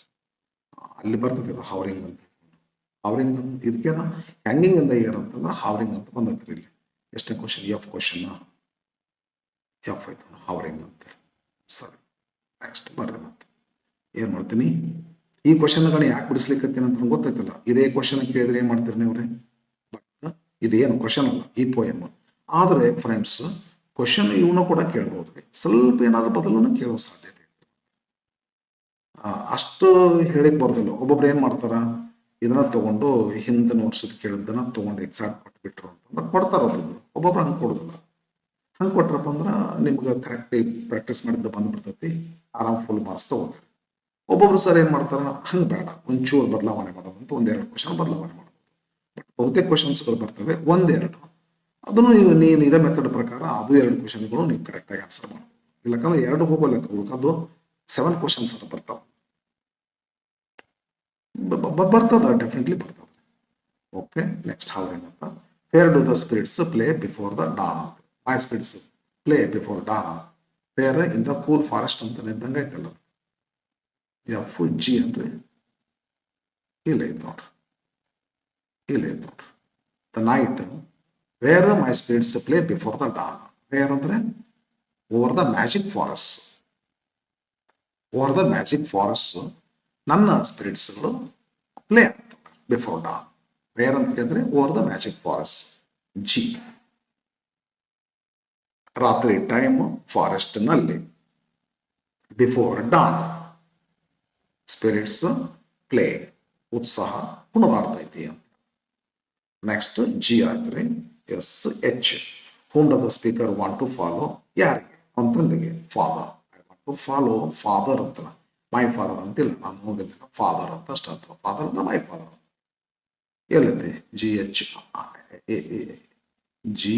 ಅಲ್ಲಿ ಬರ್ತೈತೆ ಅದು ಹಾವರಿಂಗ್ ಅಂತ. ಹಾವರಿಂಗ್ ಅಂತ ಇದಕ್ಕೇನ ಹ್ಯಾಂಗಿಂಗ್ ಇನ್ ದ ಏರ್ ಅಂತಂದ್ರೆ ಹಾವರಿಂಗ್ ಅಂತ ಬಂದೈತ್ರಿ ಇಲ್ಲಿ. ಎಷ್ಟನೇ ಕ್ವಶನ್? ಎಫ್ ಕ್ವಶನ್, ಎಫ್ ಆಯ್ತು, ಹಾವರಿಂಗ್ ಅಂತ. ಸರಿ, ನೆಕ್ಸ್ಟ್ ಬರ್ರಿ. ಮತ್ತೆ ಏನು ಮಾಡ್ತೀನಿ, ಈ ಕ್ವಶನ್ಗಳನ್ನ ಯಾಕೆ ಬಿಡಿಸ್ಲಿಕ್ಕತ್ತೀನಿ ಅಂತ ಗೊತ್ತೈತಲ್ಲ. ಇದೇ ಕ್ವಶನ್ ಕೇಳಿದ್ರೆ ಏನು ಮಾಡ್ತೀರಿ ನೀವ್ರಿ? ಬಟ್ ಇದೇನು ಕ್ವಶನ್ ಅಲ್ಲ, ಈ ಪೋಯಮ್. ಆದರೆ ಫ್ರೆಂಡ್ಸ್, ಕ್ವಶನ್ ಇವನು ಕೂಡ ಕೇಳ್ಬೋದ್ರಿ, ಸ್ವಲ್ಪ ಏನಾದರೂ ಬದಲೂ ಕೇಳೋ ಸಾಧ್ಯತೆ. ಅಷ್ಟು ಹೇಳಿಕ್ ಬರೋದಿಲ್ಲ. ಒಬ್ಬೊಬ್ರು ಏನು ಮಾಡ್ತಾರ, ಇದನ್ನ ತಗೊಂಡು ಹಿಂದಿನ ವರ್ಷದ ಕೇಳಿದ್ದನ್ನ ತಗೊಂಡು ಎಕ್ಸಾಕ್ಟ್ ಕೊಟ್ಬಿಟ್ರು ಅಂತಂದ್ರೆ ಕೊಡ್ತಾರ ಒಬ್ಬೊಬ್ರು ಹಂಗೆ ಕೊಡೋದಿಲ್ಲ. ಹಂಗೆ ಕೊಟ್ರಪ್ಪ ಅಂದ್ರೆ ನಿಮ್ಗೆ ಕರೆಕ್ಟಾಗಿ ಪ್ರಾಕ್ಟೀಸ್ ಮಾಡಿದ್ದು ಬಂದ್ಬಿಡ್ತೈತಿ, ಆರಾಮ್ ಫುಲ್ ಮಾರ್ಕ್ಸ್ ತಗೋತಾರೆ. ಒಬ್ಬೊಬ್ರು ಸರ್ ಏನು ಮಾಡ್ತಾರ, ಹಂಗೆ ಬೇಡ ಒಂಚೂರು ಬದಲಾವಣೆ ಮಾಡೋದು ಅಂತ ಒಂದೆರಡು ಕ್ವಶನ್ ಬದಲಾವಣೆ ಮಾಡೋದು. ಬಟ್ ಬಹುತೇಕ ಕ್ವಶನ್ಸ್ಗಳು ಬರ್ತವೆ ಒಂದೆರಡು, ಅದನ್ನು ನೀನು ಇದೇ ಮೆಥಡ್ ಪ್ರಕಾರ ಅದು 2 ಕ್ವಶನ್ಗಳು ನೀವು ಕರೆಕ್ಟಾಗಿ ಆನ್ಸರ್ ಮಾಡ್ಬೋದು. ಇಲ್ಲಕಂದ್ರೆ 2 ಹೋಗೋ ಲೆಕ್ಕ ಅದು 7 ಕ್ವಶನ್ಸ್ ಅಂತ ಬರ್ತಾವೆ. ಬರ್ತದ, ಡೆಫಿನೆಟ್ಲಿ ಬರ್ತದೆ. ಓಕೆ, ನೆಕ್ಸ್ಟ್ how ಏನಂತ, where do the spirits play before the dawn ಅಂತ. My spirits play before dawn. where in the cool forest ಅಂತ ಇದ್ದಂಗೆ ಐತಲ್ಲ, ಎಫ್ ಜಿ ಅಂದ್ರೆ ಇಲ್ಲ ಐತೆ ನೋಡ್ರಿ, ಇಲ್ಲ ಐತೆ ನೋಡ್ರಿ. The night where my spirits play before the dawn. Where ಅಂದ್ರೆ over the magic forest, over the magic forest ನನ್ನ ಸ್ಪಿರಿಟ್ಸ್ಗಳು ಪ್ಲೇ ಆಗ್ತವೆ ಬಿಫೋರ್ ಡಾನ್. ವೇರ್ ಅಂತ ಕೇಳಿದ್ರೆ over the magic forest. G ರಾತ್ರಿ ಟೈಮ್ ಫಾರೆಸ್ಟ್ ನಲ್ಲಿ, ಬಿಫೋರ್ ಡಾನ್ ಸ್ಪಿರಿಟ್ಸ್ ಪ್ಲೇ ಉತ್ಸಾಹ ಕುಣಿದಾಡ್ತೈತಿ ಅಂತ. ನೆಕ್ಸ್ಟ್ ಜಿ ಆದ್ರೆ yes H, whom does the speaker want to follow, ಯಾರಿಗೆ ಅಂತಂದಿಗೆ father. I want to follow father ಅಂತ, ಮೈ ಫಾದರ್ ಅಂತಿಲ್ಲ, ನಾನು ನೋಡಿದ್ದೀನಿ ಫಾದರ್ ಅಂತ ಅಷ್ಟ ಅಂತ. ಫಾದರ್ ಅಂದ್ರೆ ಮೈ ಫಾದರ್ ಅಂತ. ಎಲ್ಲೈತಿ ಜಿ ಎಚ್, ಜಿ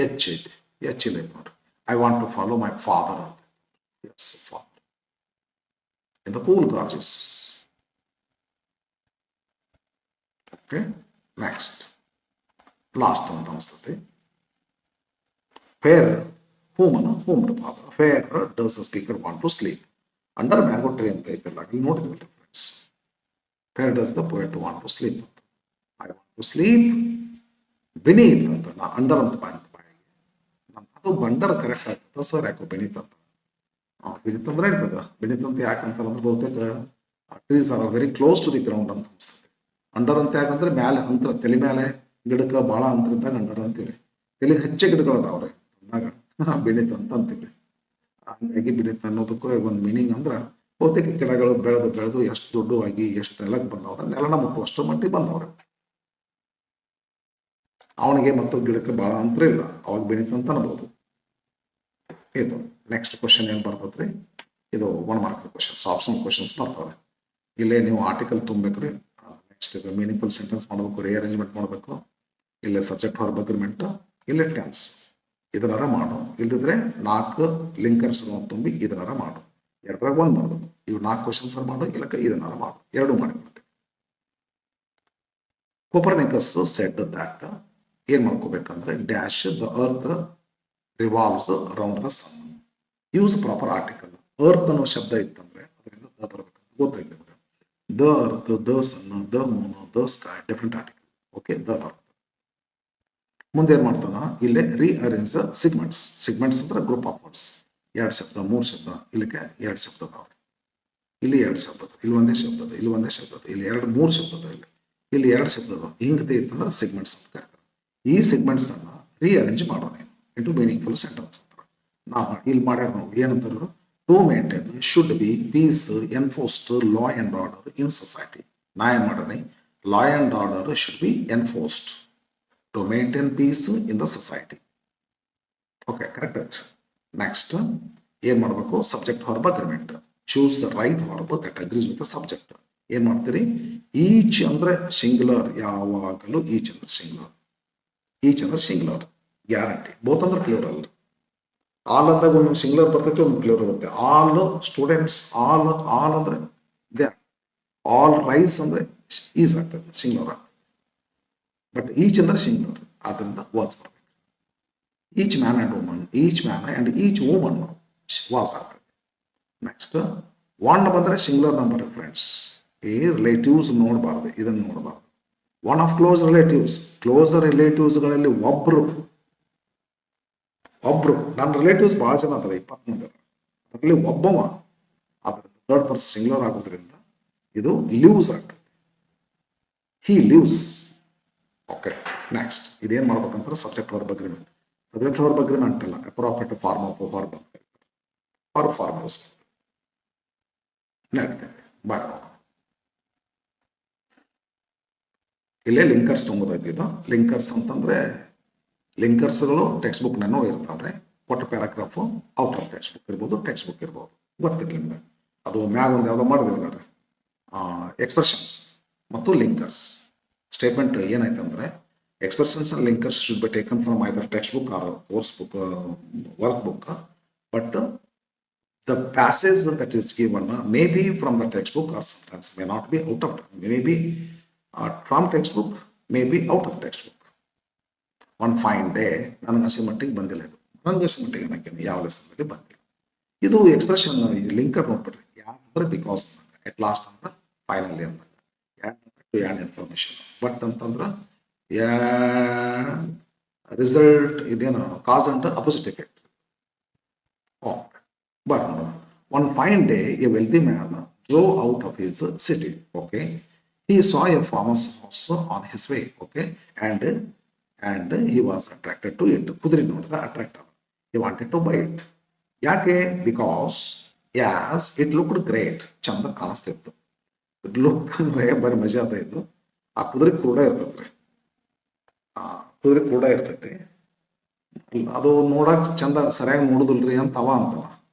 ಎಚ್ ಐತಿ, ಎಚ್ ಇಲ್ಲ ಐತಿ ನೋಡ್ರಿ. I want to follow my father ಅಂತ. Yes father in the cool gorges. Okay, next last ಅಂತ ಅನಿಸ್ತದೆ. Where whom to father. Where does the speaker want to sleep? Under mango tree ಅಂತ ಐತಲ್ಲ, ಇಲ್ಲಿ ನೋಡಿದ್ವಿ difference. Where does the poet want to sleep? I want to sleep beneath ಅಂತ, ನಾ under ಅಂತ ಬಾಯಿ ಅದು ಬಂಡರ್ ಕರೆಕ್ಟ್ ಆಗ್ತದ ಸರ್, ಯಾಕೋ ಬೆನೀತ್ ಅಂತ. ಬೆನೀತ್ ಅಂದ್ರೆ ನಡೀತದ, ಬೆನೀತ್ ಅಂತ ಯಾಕಂತಂದ್ರೆ ಬಹುತೇಕ trees are very close to the ground ಅಂತ ಅನಿಸ್ತದೆ. ಅಂಡರ್ ಅಂತ ಯಾಕಂದ್ರೆ ಮ್ಯಾಲೆ ಅಂತರ, ತಲೆ ಮೇಲೆ ಗಿಡಕ್ಕೆ ಭಾಳ ಅಂತರ ಇದ್ದಾಗ ಅಂಡರ್ ಅಂತೀವಿ. ತಲೆಗೆ ಹೆಚ್ಚೆ ಗಿಡಗಳು ಅದಾವ್ರೆ ಅಂದಾಗ ಬೆಳೀತ ಅಂತ ಅಂತೀವಿ. ಹಂಗಾಗಿ ಬೆಳೀತ ಅನ್ನೋದಕ್ಕೂ ಒಂದು ಮೀನಿಂಗ್ ಅಂದ್ರೆ ಬಹುತೇಕ ಗಿಡಗಳು ಬೆಳೆದು ಬೆಳೆದು ಎಷ್ಟು ದೊಡ್ಡವಾಗಿ ಎಷ್ಟು ನೆಲಕ್ಕೆ ಬಂದವ್ರೆ, ನೆಲನ ಮುಟ್ಟುವಷ್ಟು ಮಟ್ಟಿಗೆ ಬಂದವ್ರೆ. ಅವನಿಗೆ ಮತ್ತು ಗಿಡಕ್ಕೆ ಭಾಳ ಅಂತರ ಇಲ್ಲ, ಅವಾಗ ಬೆಳೀತ ಅಂತ ಅನ್ಬೋದು. ಇದು ನೆಕ್ಸ್ಟ್ ಕ್ವಶನ್ ಏನು ಬರ್ತದ್ರಿ, ಇದು 1 ಮಾರ್ಕ್ ಕ್ವಶನ್ಸ್, ಆಪ್ಷನ್ ಕ್ವಶನ್ಸ್ ಬರ್ತಾವೆ. ಇಲ್ಲೇ ನೀವು ಆರ್ಟಿಕಲ್ ತುಂಬೇಕ್ರಿ. ನೆಕ್ಸ್ಟ್ ಇದು ಮೀನಿಂಗ್ಫುಲ್ ಸೆಂಟೆನ್ಸ್ ಮಾಡಬೇಕು, ರಿಅರೇಂಜ್ಮೆಂಟ್ ಮಾಡಬೇಕು. ಇಲ್ಲೇ ಸಬ್ಜೆಕ್ಟ್ ವರ್ಬ್ ಅಗ್ರಿಮೆಂಟ್, ಇಲ್ಲೇ ಟೆನ್ಸ್. ಇದನ್ನಾರ ಮಾಡು, ಇಲ್ಲದಿದ್ರೆ 4 ಲಿಂಕರ್ಸ್ ತುಂಬಿ ಇದನ್ನಾರ ಮಾಡು. 2ರಾಗ 1 ಮಾಡ್ಬೇಕು. ಇವು 4 ಕ್ವಶನ್ಸ್ ಮಾಡು, ಇಲ್ಲಕ್ಕೆ ಇದನ್ನಾರ ಮಾಡು, 2 ಮಾಡಿಬಿಡ್ತೀವಿ. ಕೋಪರ್ನಿಕಸ್ ಸೆಡ್ ದಟ್, ಏನ್ ಮಾಡ್ಕೋಬೇಕಂದ್ರೆ dash the earth revolves around the sun. Use proper article. Earth ಅನ್ನೋ ಶಬ್ದ ಇತ್ತಂದ್ರೆ ಅದರಿಂದ ದ ಬರ್ಬೇಕಂತ ಗೊತ್ತಾಯ್ತು ನಿಮಗೆ. The earth, the sun, the moon, the sky, different article. Okay, the earth. ಮುಂದೆ ಏನ್ ಮಾಡ್ತಾನ, ಇಲ್ಲೇ ರೀಅರೇಂಜ್ ದ ಸಿಗ್ಮೆಂಟ್ಸ್. ಸಿಗ್ಮೆಂಟ್ಸ್ ಅಂದ್ರೆ ಗ್ರೂಪ್ ಆಫ್ ವರ್ಡ್ಸ್. 2 ಶಬ್ದ 3 ಶಬ್ದ, ಇಲ್ಲಕ್ಕೆ 2 ಶಬ್ದ ಅದಾವ, ಇಲ್ಲಿ 2 ಶಬ್ದ, ಇಲ್ಲಿ ಒಂದೇ ಶಬ್ದ, ಇಲ್ಲಿ ಒಂದೇ ಶಬ್ದ, ಇಲ್ಲಿ 3 ಶಬ್ದ, ಇಲ್ಲಿ 2 ಶಬ್ದ ಹಿಂಗತೆ ಇತ್ತಂದ್ರೆ ಸಿಗ್ಮೆಂಟ್ಸ್ ಅಂತ ಕರೀತಾರೆ. ಈ ಸಿಗ್ಮೆಂಟ್ಸ್ ಅನ್ನ ರೀಅರೇಂಜ್ ಮಾಡೋಣ ಇಂಟು ಮೀನಿಂಗ್ಫುಲ್ ಸೆಂಟೆನ್ಸ್ ಅಂತ. ನಾವು ಇಲ್ಲಿ ಮಾಡ್ಯಾರ ನಾವು ಏನಂತಾರು, to maintain should be peace enforced law and order in society. ನಾ ಏನ್ ಮಾಡೋಣ, law and order should be enforced to maintain peace in the society. Okay, correct ಐತಿ. ನೆಕ್ಸ್ಟ್ ಏನ್ ಮಾಡಬೇಕು, subject verb agreement. Choose the right verb that agrees with the subject. ಏನ್ ಮಾಡ್ತೀರಿ, each ಅಂದ್ರೆ singular, ಯಾವಾಗಲೂ ಈಚ್ ಅಂದ್ರೆ ಸಿಂಗ್ಯುಲರ್, ಈಚ್ ಅಂದ್ರೆ singular guarantee. Both ಅಂದ್ರೆ ಪ್ಲೂರಲ್. ಆಲ್ ಅಂದಾಗ ಒಂದು ಸಿಂಗ್ಯುಲರ್ ಬರ್ತೈತಿ, ಒಂದು ಪ್ಲೂರಲ್ ಬರುತ್ತೆ. ಆಲ್ ಸ್ಟೂಡೆಂಟ್ಸ್, ಆಲ್ ಅಂದ್ರೆ ದೇ, ಆಲ್ ರೈಸ್ ಅಂದ್ರೆ ಈಸ್ ಆಗ್ತದೆ, ಸಿಂಗ್ಯುಲರ್ ಆಗ್ತದೆ. ಬಟ್ ಈಚ್ ಅಂದ್ರೆ ಸಿಂಗ್ಯುಲರ್, ಆದ್ರಿಂದ ವಾಸ್ ಬರಬೇಕು. Each man and woman, each man and each woman was ಆಗ್ತದೆ. ನೆಕ್ಸ್ಟ್ ಒನ್ ಬಂದ್ರೆ ಸಿಂಗ್ಯುಲರ್ ನಂಬರ್ ಫ್ರೆಂಡ್ಸ್. ಈ ರಿಲೇಟಿವ್ಸ್ ನೋಡಬಾರ್ದು, ಇದನ್ನು ನೋಡಬಾರ್ದು. One of close relatives, close ರಿಲೇಟಿವ್ಸ್ಗಳಲ್ಲಿ ಒಬ್ರು ನನ್ನ ರಿಲೇಟಿವ್ಸ್ ಬಹಳ ಜನ ಅದಾರೆ, 20 ಮಂದಿ ಅದರಲ್ಲಿ ಒಬ್ಬವ, ಅದ್ರ ಥರ್ಡ್ ಪರ್ಸನ್ ಸಿಂಗ್ಯುಲರ್ ಆಗೋದ್ರಿಂದ ಇದು ಲಿವ್ಸ್ ಆಗ್ತದೆ, ಹಿ ಲಿವ್ಸ್. ಓಕೆ, ನೆಕ್ಸ್ಟ್ ಇದೇನ್ ಮಾಡ್ಬೇಕಂದ್ರೆ subject verb agreement. Subject verb agreement ಅಲ್ಲ, appropriate form of verb or farmers. ನಡೀತದೆ. ಬಾರ ಇಲ್ಲೇ ಲಿಂಕರ್ಸ್ ತುಂಬೋದೈತಿ. ಇದು ಲಿಂಕರ್ಸ್ ಅಂತಂದ್ರೆ ಲಿಂಕರ್ಸ್ಗಳು ಟೆಕ್ಸ್ಟ್ ಬುಕ್ನೂ ಇರ್ತಾವ್ರೆ. ಕೊಟ್ಟ paragraph out of text book ಇರ್ಬೋದು, ಟೆಕ್ಸ್ಟ್ ಬುಕ್ ಇರ್ಬೋದು, ಗೊತ್ತಿರಲಿ ನಿಮಗೆ. ಅದು ಮ್ಯಾಗ ಒಂದು ಯಾವುದೋ ಮಾಡಿದ್ವಿ ನೋಡ್ರಿ, ಎಕ್ಸ್ಪ್ರೆಷನ್ಸ್ ಮತ್ತು ಲಿಂಕರ್ಸ್. ಸ್ಟೇಟ್ಮೆಂಟ್ ಏನಾಯ್ತು ಅಂದರೆ expressions and linkers should be taken from either textbook or course book, workbook, but the passage that is given may be from the textbook or sometimes may not be out of, may be from textbook, may be out of textbook. One fine day ನನಗೆ ಅಷ್ಟೇ ಮಟ್ಟಿಗೆ ಬಂದಿಲ್ಲ, ಇದು ನನಗೆ ಅಷ್ಟೇ ಮಟ್ಟಿಗೆ ನನಗೆ ಯಾವ ಲೆಸನ್ನಲ್ಲಿ ಬಂದಿಲ್ಲ. ಇದು ಎಕ್ಸ್ಪ್ರೆಷನ್ ಲಿಂಕರ್ ನೋಡ್ಬಿಡ್ರಿ, ಯಾಕಂದ್ರೆ ಬಿಕಾಸ್ ಎಟ್ ಲಾಸ್ಟ್ ಅಂದ್ರೆ ಫೈನಲಿ ಅಂದಾಗ ಯಾನ್ ಇನ್ಫಾರ್ಮೇಶನ್, ಬಟ್ ಅಂತಂದ್ರೆ ರಿಸಲ್ಟ್ ಇದೇನು cause and opposite effect. But one fine day, a wealthy man drove out of his city. Okay, he saw a farmer's house on his way. Okay, and he was attracted to it. Kudri ನೋಡಿದ attract ಆದ. He wanted to buy it. ಯಾಕೆ? Because yes, it looked great. ಚಂದ ಕಾಣಿಸ್ತಿತ್ತು. Look ಅಂದ್ರೆ ಬರೀ ಮಜಾ ಅದ. ಇದು ಆ ಕುದುರೆ ಕೂಡ ಇರ್ತದ್ರಿ, ಕುದುರೆ ಕೂಡ ಇರ್ತೈತಿ. ಅದು ನೋಡಕ್ ಚಂದ ಸರಿಯಾಗಿ ನೋಡುದಿಲ್ರಿ ಅಂತ ಅವ ಅಂತಾನ,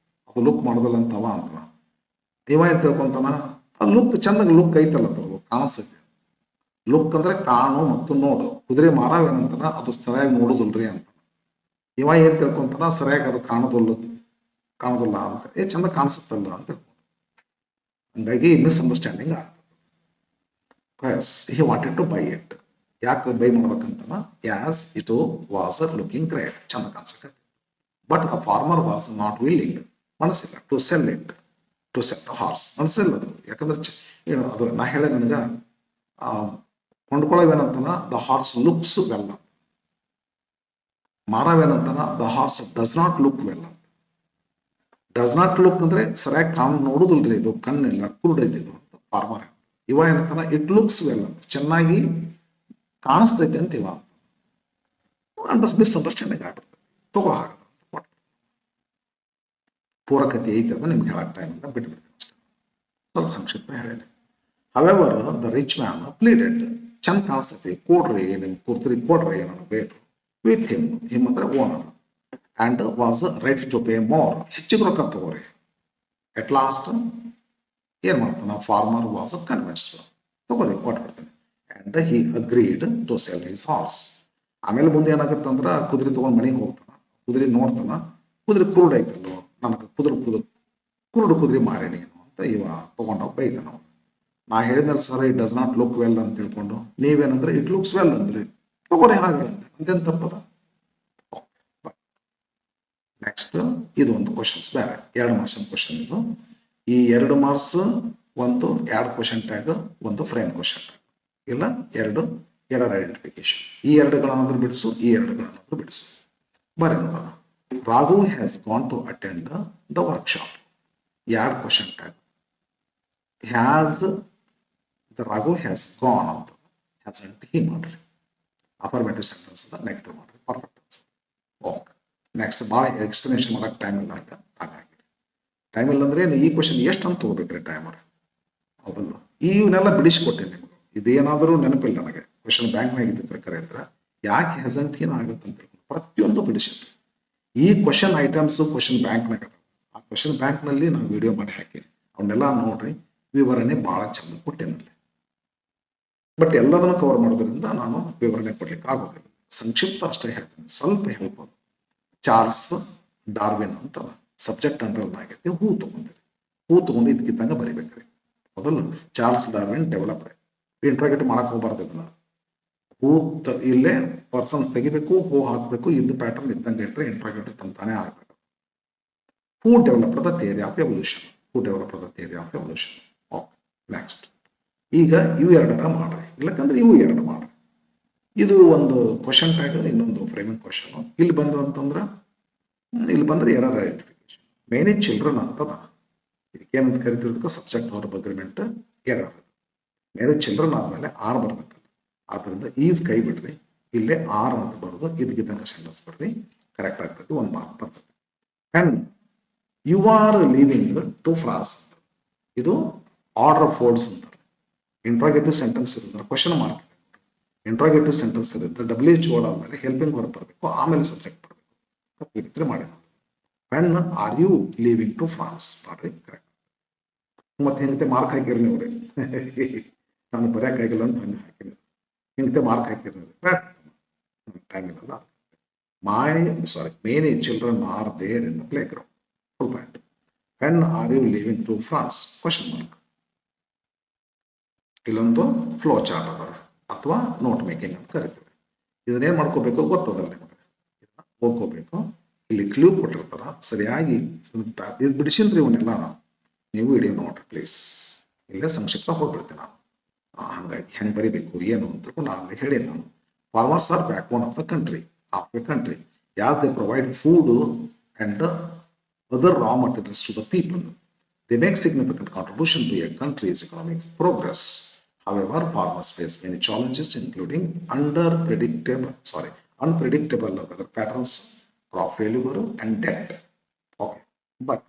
ಅದು ಲುಕ್ ಮಾಡೋದಿಲ್ಲ ಅಂತ ಅವ ಅಂತಾನ. ಇವ ಏನ್ ತಿಳ್ಕೊಂತಾನ, ಅದು ಲುಕ್ ಚಂದಾಗ ಲುಕ್ ಐತಲ್ಲ, ಅದು ಕಾಣಿಸ್ತೈತಿ. ಲುಕ್ ಅಂದ್ರೆ ಕಾಣು ಮತ್ತು ನೋಡು. ಕುದುರೆ ಮಾರಾವೇನಂತಾನ, ಅದು ಸರಿಯಾಗಿ ನೋಡುದಿಲ್ರಿ ಅಂತ. ಇವ ಏನ್ ತಿಳ್ಕೊಂತಾನ, ಸರಿಯಾಗಿ ಅದು ಕಾಣೋದಿಲ್ಲ ಅಂತ, ಚಂದ ಕಾಣಿಸುತ್ತಲ್ಲ ಅಂತ ತಿಳ್ಕೊಂಡ. ಹಂಗಾಗಿ ಮಿಸ್ಅಂಡರ್ಸ್ಟ್ಯಾಂಡಿಂಗ್ ಆಗ್ತದೆ. He wanted to buy it. ಯಾಕೆ ಬೈ ಮಾಡ್ಬೇಕಂತನ, as it was looking great, ಚಂದ ಕಾಣಿಸಕ. But the farmer was not willing, ಮನಸ್ಸಿಲ್ಲ, to sell it, to sell the horse. ಮನಸ್ಸಿಲ್ಲ ಅದು, ಯಾಕಂದ್ರೆ ಏನು ಅದು ನಾ ಹೇಳ ನನಗೆ ಕೊಂಡ್ಕೊಳ್ಳೋವೇನಂತನ, ದ ಹಾರ್ಸ್ ಲುಕ್ಸ್ ವೆಲ್. ಮಾರವೇನಂತನ, the horse does not look well ಅಂತ. ಡಸ್ ನಾಟ್ ಲುಕ್ ಅಂದ್ರೆ ಸರಿಯಾಗಿ ನೋಡುದಿಲ್ರಿ, ಇದು ಕಣ್ಣಿಲ್ಲ, ಕುರುಡೈತಿ ಇದು ಅಂತ ಫಾರ್ಮರ್. ಇವ ಏನಂತಾನ, ಇಟ್ ಲುಕ್ಸ್ ವೆಲ್ ಅಂತ, ಚೆನ್ನಾಗಿ ಕಾಣಿಸ್ತೈತೆ ಅಂತ ಇವ ಮಿಸ್ಅಂಡರ್ಸ್ಟ್ಯಾಂಡಿಂಗ್ ಆಗ್ಬಿಡ್ತದೆ. ತಗೋ ಹಾಗ ಪೂರಕತೆ ಐತೆ, ಅದು ನಿಮ್ಗೆ ಹೇಳಕ್ ಟೈಮ್ ಅಂತ ಬಿಟ್ಬಿಡ್ತೀನಿ ಅಷ್ಟೇ, ಸ್ವಲ್ಪ ಸಂಕ್ಷಿಪ್ತ ಹೇಳೇನೆ. However the rich man pleaded, ಚಂದ ಕಾಣಿಸ್ತೈತಿ, ಕೊಡ್ರಿ ನಿಮ್ ಕುರ್ತಿರಿ, ಕೊಡ್ರಿ ನನಗೆ ಬೇಕು, ವಿತ್ ಹಿಮ್ ಅಂದ್ರೆ owner, and was ready to pay more, ಹೆಚ್ಚಿಗೆ ರೊಕ್ಕ ತಗೋರಿ. ಎಟ್ ಲಾಸ್ಟ್ ಏನ್ ಮಾಡ್ತಾನ, ಫಾರ್ಮರ್ ವಾಸ್ ಕನ್ವಿನ್ಸ್ಡ್, ತಗೋರಿ ಕೊಟ್ಬಿಡ್ತಾನೆ. And he agreed to sell his horse. ಆಮೇಲೆ ಮುಂದೆ ಏನಾಗತ್ತಂದ್ರೆ ಕುದುರೆ ತಗೊಂಡು ಮನೆಗೆ ಹೋಗ್ತಾನ, ಕುದುರೆ ನೋಡ್ತಾನ, ಕುದುರೆ ಕುರುಡು ಐತಲ್ಲೋ, ನನಗೆ ಕುರುಡು ಕುದುರೆ ಮಾರೇನಿ ಅಂತ ಇವ ತಗೊಂಡೋಗಿ ಬೈತಾನ. ಅವನು ನಾ ಹೇಳಿದ್ಮೇಲೆ sir it does not look well ಅಂತ ತಿಳ್ಕೊಂಡು ನೀವೇನಂದ್ರೆ ಇಟ್ ಲುಕ್ಸ್ ವೆಲ್ ಅಂದ್ರಿ, ತಗೋರಿ ಹಾಗೆ ಅಂತೇನು ತಪ್ಪದ. ನೆಕ್ಸ್ಟ್ ಇದು ಒಂದು ಕ್ವಶನ್ಸ್ ಬೇರೆ, 2 ಮಾರ್ಕ್ಸ್ ಕ್ವಶನ್ ಇದು. ಈ 2 ಮಾರ್ಕ್ಸ್ ಒಂದು 2 ಕ್ವಶನ್ ಟ್ಯಾಗ್, ಒಂದು ಫ್ರೇಮ್ ಕ್ವಶನ್ ಟ್ಯಾಗ್, ಇಲ್ಲ 2 ಎರರ್ ಐಡೆಂಟಿಫಿಕೇಶನ್. ಈ 2ಗಳನ್ನಾದ್ರೂ ಬಿಡಿಸು, ಈ 2ಗಳನ್ನಾದ್ರೂ ಬಿಡಿಸು. ಬರ್ರಿ ನೋಡೋಣ. Raghu has gone to attend the workshop. 2 question tag. Has the Raghu has gone ಅಂತ, ಹ್ಯಾಸ್ ಅಂಟ್ ಹಿ ಮಾಡ್ರಿ. ಅಫರ್ಮೇಟಿವ್ ಸೆಂಟೆನ್ಸ್ ಅದ, ನೆಗೆಟಿವ್ ಮಾಡ್ರಿ, ಪರ್ಫೆಕ್ಟ್ ಆನ್ಸರ್. ಓಕೆ. ನೆಕ್ಸ್ಟ್ ಭಾಳ ಎಕ್ಸ್ಪ್ಲನೇಷನ್ ಮಾಡಕ್ಕೆ ಟೈಮ್ ಇಲ್ಲ ನನಗೆ, ಹಾಗಾಗಿ ಟೈಮ್ ಇಲ್ಲ ಅಂದ್ರೆ ಈ ಕ್ವಶನ್ ಎಷ್ಟು ಅಂತ ತಗೋಬೇಕ್ರಿ ಟೈಮರ್, ಹೌದಲ್ಲ. ಇವನ್ನೆಲ್ಲ ಬಿಡಿಸ್ಕೊಟ್ಟೆ ನಿಮ್ಗೆ, ಇದೇನಾದರೂ ನೆನಪಿಲ್ಲ ನನಗೆ. ಕ್ವಶನ್ ಬ್ಯಾಂಕ್ನಾಗ ಇದ್ದಿದ್ರೆ ಕರೆ ಇದ್ರೆ ಯಾಕೆ ಹೆಸೆಂಟ್ ಏನಾಗುತ್ತೆ ಅಂತ ಪ್ರತಿಯೊಂದು ಬಿಡಿಸಿದ್ರಿ. ಈ ಕ್ವಶನ್ ಐಟಮ್ಸ್ ಕ್ವಶನ್ ಬ್ಯಾಂಕ್ನಾಗ ಅದ, ಆ ಕ್ವಶನ್ ಬ್ಯಾಂಕ್ನಲ್ಲಿ ನಾನು ವಿಡಿಯೋ ಮಾಡಿ ಹಾಕಿ ಅವನ್ನೆಲ್ಲ ನೋಡ್ರಿ, ವಿವರಣೆ ಭಾಳ ಚಂದ ಕೊಟ್ಟೆನಲ್ಲಿ. ಬಟ್ ಎಲ್ಲದನ್ನು ಕವರ್ ಮಾಡೋದ್ರಿಂದ ನಾನು ವಿವರಣೆ ಕೊಡ್ಲಿಕ್ಕೆ ಆಗೋದಿಲ್ಲ, ಸಂಕ್ಷಿಪ್ತ ಅಷ್ಟೇ ಹೇಳ್ತೀನಿ, ಸ್ವಲ್ಪ ಹೆಲ್ಪ್ ಅದು. ಚಾರ್ಲ್ಸ್ ಡಾರ್ವಿನ್ ಅಂತದ, ಸಬ್ಜೆಕ್ಟ್ ಅಂಡರ್ಲೈನ್ ಆಗೈತಿ, ಹೂ ತಗೊಂಡಿರಿ, ಹೂ ತಗೊಂಡು ಇದಕ್ಕಿದ್ದಂಗೆ ಬರಿಬೇಕ್ರಿ, ಮೊದಲು ಚಾರ್ಲ್ಸ್ ಡಾರ್ವಿನ್ ಡೆವಲಪ್ಡ್. ಇಂಟ್ರಾಗೇಟ್ ಮಾಡಕ್ ಹೋಗ್ಬಾರ್ದು ಇದನ್ನ. ಹೂ ಇಲ್ಲೇ ಪರ್ಸನ್ ತೆಗಿಬೇಕು, ಹೂ ಹಾಕಬೇಕು, ಇದ್ದ ಪ್ಯಾಟರ್ನ್ ಇದ್ದಂಗೆ ಇಟ್ಟರೆ ಇಂಟ್ರಾಗೇಟ್ ತಾನೇ ಆಗ್ಬೇಕು. Who developed the theory of evolution, who developed the theory of evolution. Okay. Next ಈಗ ಇವು 2 ಮಾಡ್ರಿ, ಇಲ್ಲಕ್ಕಂದ್ರೆ ಇವು 2 ಮಾಡ್ರಿ. ಇದು ಒಂದು ಕ್ವಶನ್ ಟ್ಯಾಗ್, ಇನ್ನೊಂದು ಫ್ರೇಮಿಂಗ್ ಕ್ವಶನ್. ಇಲ್ಲಿ ಬಂದು ಅಂತಂದ್ರೆ ಇಲ್ಲಿ ಬಂದ್ರೆ ಎರರ್ ಐಡೆಂಟಿಫಿಕೇಶನ್. ಮೇನಿ ಚಿಲ್ಡ್ರನ್ ಅಂತದ, ಇದಕ್ಕೇನಂತ ಕರಿತಿರೋದಕ್ಕೆ subject verb agreement error. Many children ಆದ್ಮೇಲೆ ಆರ್ ಬರ್ಬೇಕಲ್ಲ, ಆದ್ರಿಂದ ಈಸ್ ಕೈ ಬಿಡ್ರಿ, ಇಲ್ಲೇ ಆರ್ ಅಂತ ಬರೋದು, ಇದಕ್ಕಿದ್ದಂಗೆ ಸೆಂಟೆನ್ಸ್ ಬರ್ರಿ, ಕರೆಕ್ಟ್ ಆಗ್ತದೆ, 1 ಮಾರ್ಕ್ ಬರ್ತದೆ. And you are leaving to France ಅಂತ, ಇದು ಆರ್ಡರ್ ಆಫ್ ವರ್ಡ್ಸ್ ಅಂತಾರೆ. ಇಂಟ್ರಾಗೇಟಿವ್ ಸೆಂಟೆನ್ಸ್ ಇರುತ್ತೆ, ಕ್ವಶನ್ ಮಾರ್ಕ್ ಇದೆ. ಇಂಟ್ರಾಗೇಟಿವ್ ಸೆಂಟೆನ್ಸ್ ಇರುತ್ತೆ, WH ವರ್ಡ್ ಆದಮೇಲೆ ಹೆಲ್ಪಿಂಗ್ ವರ್ಡ್ ಬರಬೇಕು, ಆಮೇಲೆ ಸಬ್ಜೆಕ್ಟ್ ಬರಬೇಕು. ಮಾಡಿ when are you leaving to France ಮಾಡ್ರಿ, ಕರೆಕ್ಟ್. ಮತ್ತೆ ಹಿಂಗತೆ ಮಾರ್ಕ್ ಹಾಕಿರಿ ನೀವು ರೀ ನಾನು ಬರೆಯೋಕ್ಕಾಗಿಲ್ಲ ಅಂತ ಹಂಗೆ ಹಾಕಿನಿ, ಹಿಂಗತೆ ಮಾರ್ಕ್ ಹಾಕಿರಿ ಟೈಮ್ ಇರಲ್ಲ. many children are there in the playground. Full point. When are you leaving to France? Question mark. ಇಲ್ಲೊಂದು ಫ್ಲೋ ಚಾರ್ಟ್ ಅದ ಅಥವಾ ನೋಟ್ ಮೇಕಿಂಗ್ ಅಂತ ಕರಿತೀವಿ. ಇದನ್ನೇನು ಮಾಡ್ಕೋಬೇಕು ಗೊತ್ತದಲ್ಲ ನಿಮಗೆ, ಇದನ್ನ ಓದ್ಕೋಬೇಕು. ಇಲ್ಲಿ ಕ್ಲೂ ಕೊಟ್ಟಿರ್ತಾರ, ಸರಿಯಾಗಿ ಇದು ಬಿಡಿಸಿನ್ರಿ ಇವನ್ನೆಲ್ಲ. ನೀವು ವಿಡಿಯೋ ನೋಡ್ರಿ ಪ್ಲೀಸ್, ಇಲ್ಲೇ ಸಂಕ್ಷಿಪ್ತ ಹೋಗ್ಬಿಡ್ತೀನಿ ನಾನು. ಹಂಗಾಗಿ ಹೆಂಗೆ ಬರಿಬೇಕು ಏನು ಅಂತ ನಾನು ಹೇಳಿ. ನಾನು farmers are back bone of the country. As they provide food and other raw materials to the people, they make significant contribution to a country's economic progress. However, farmers face many challenges, including unpredictable weather patterns, crop failure, and debt. Okay, but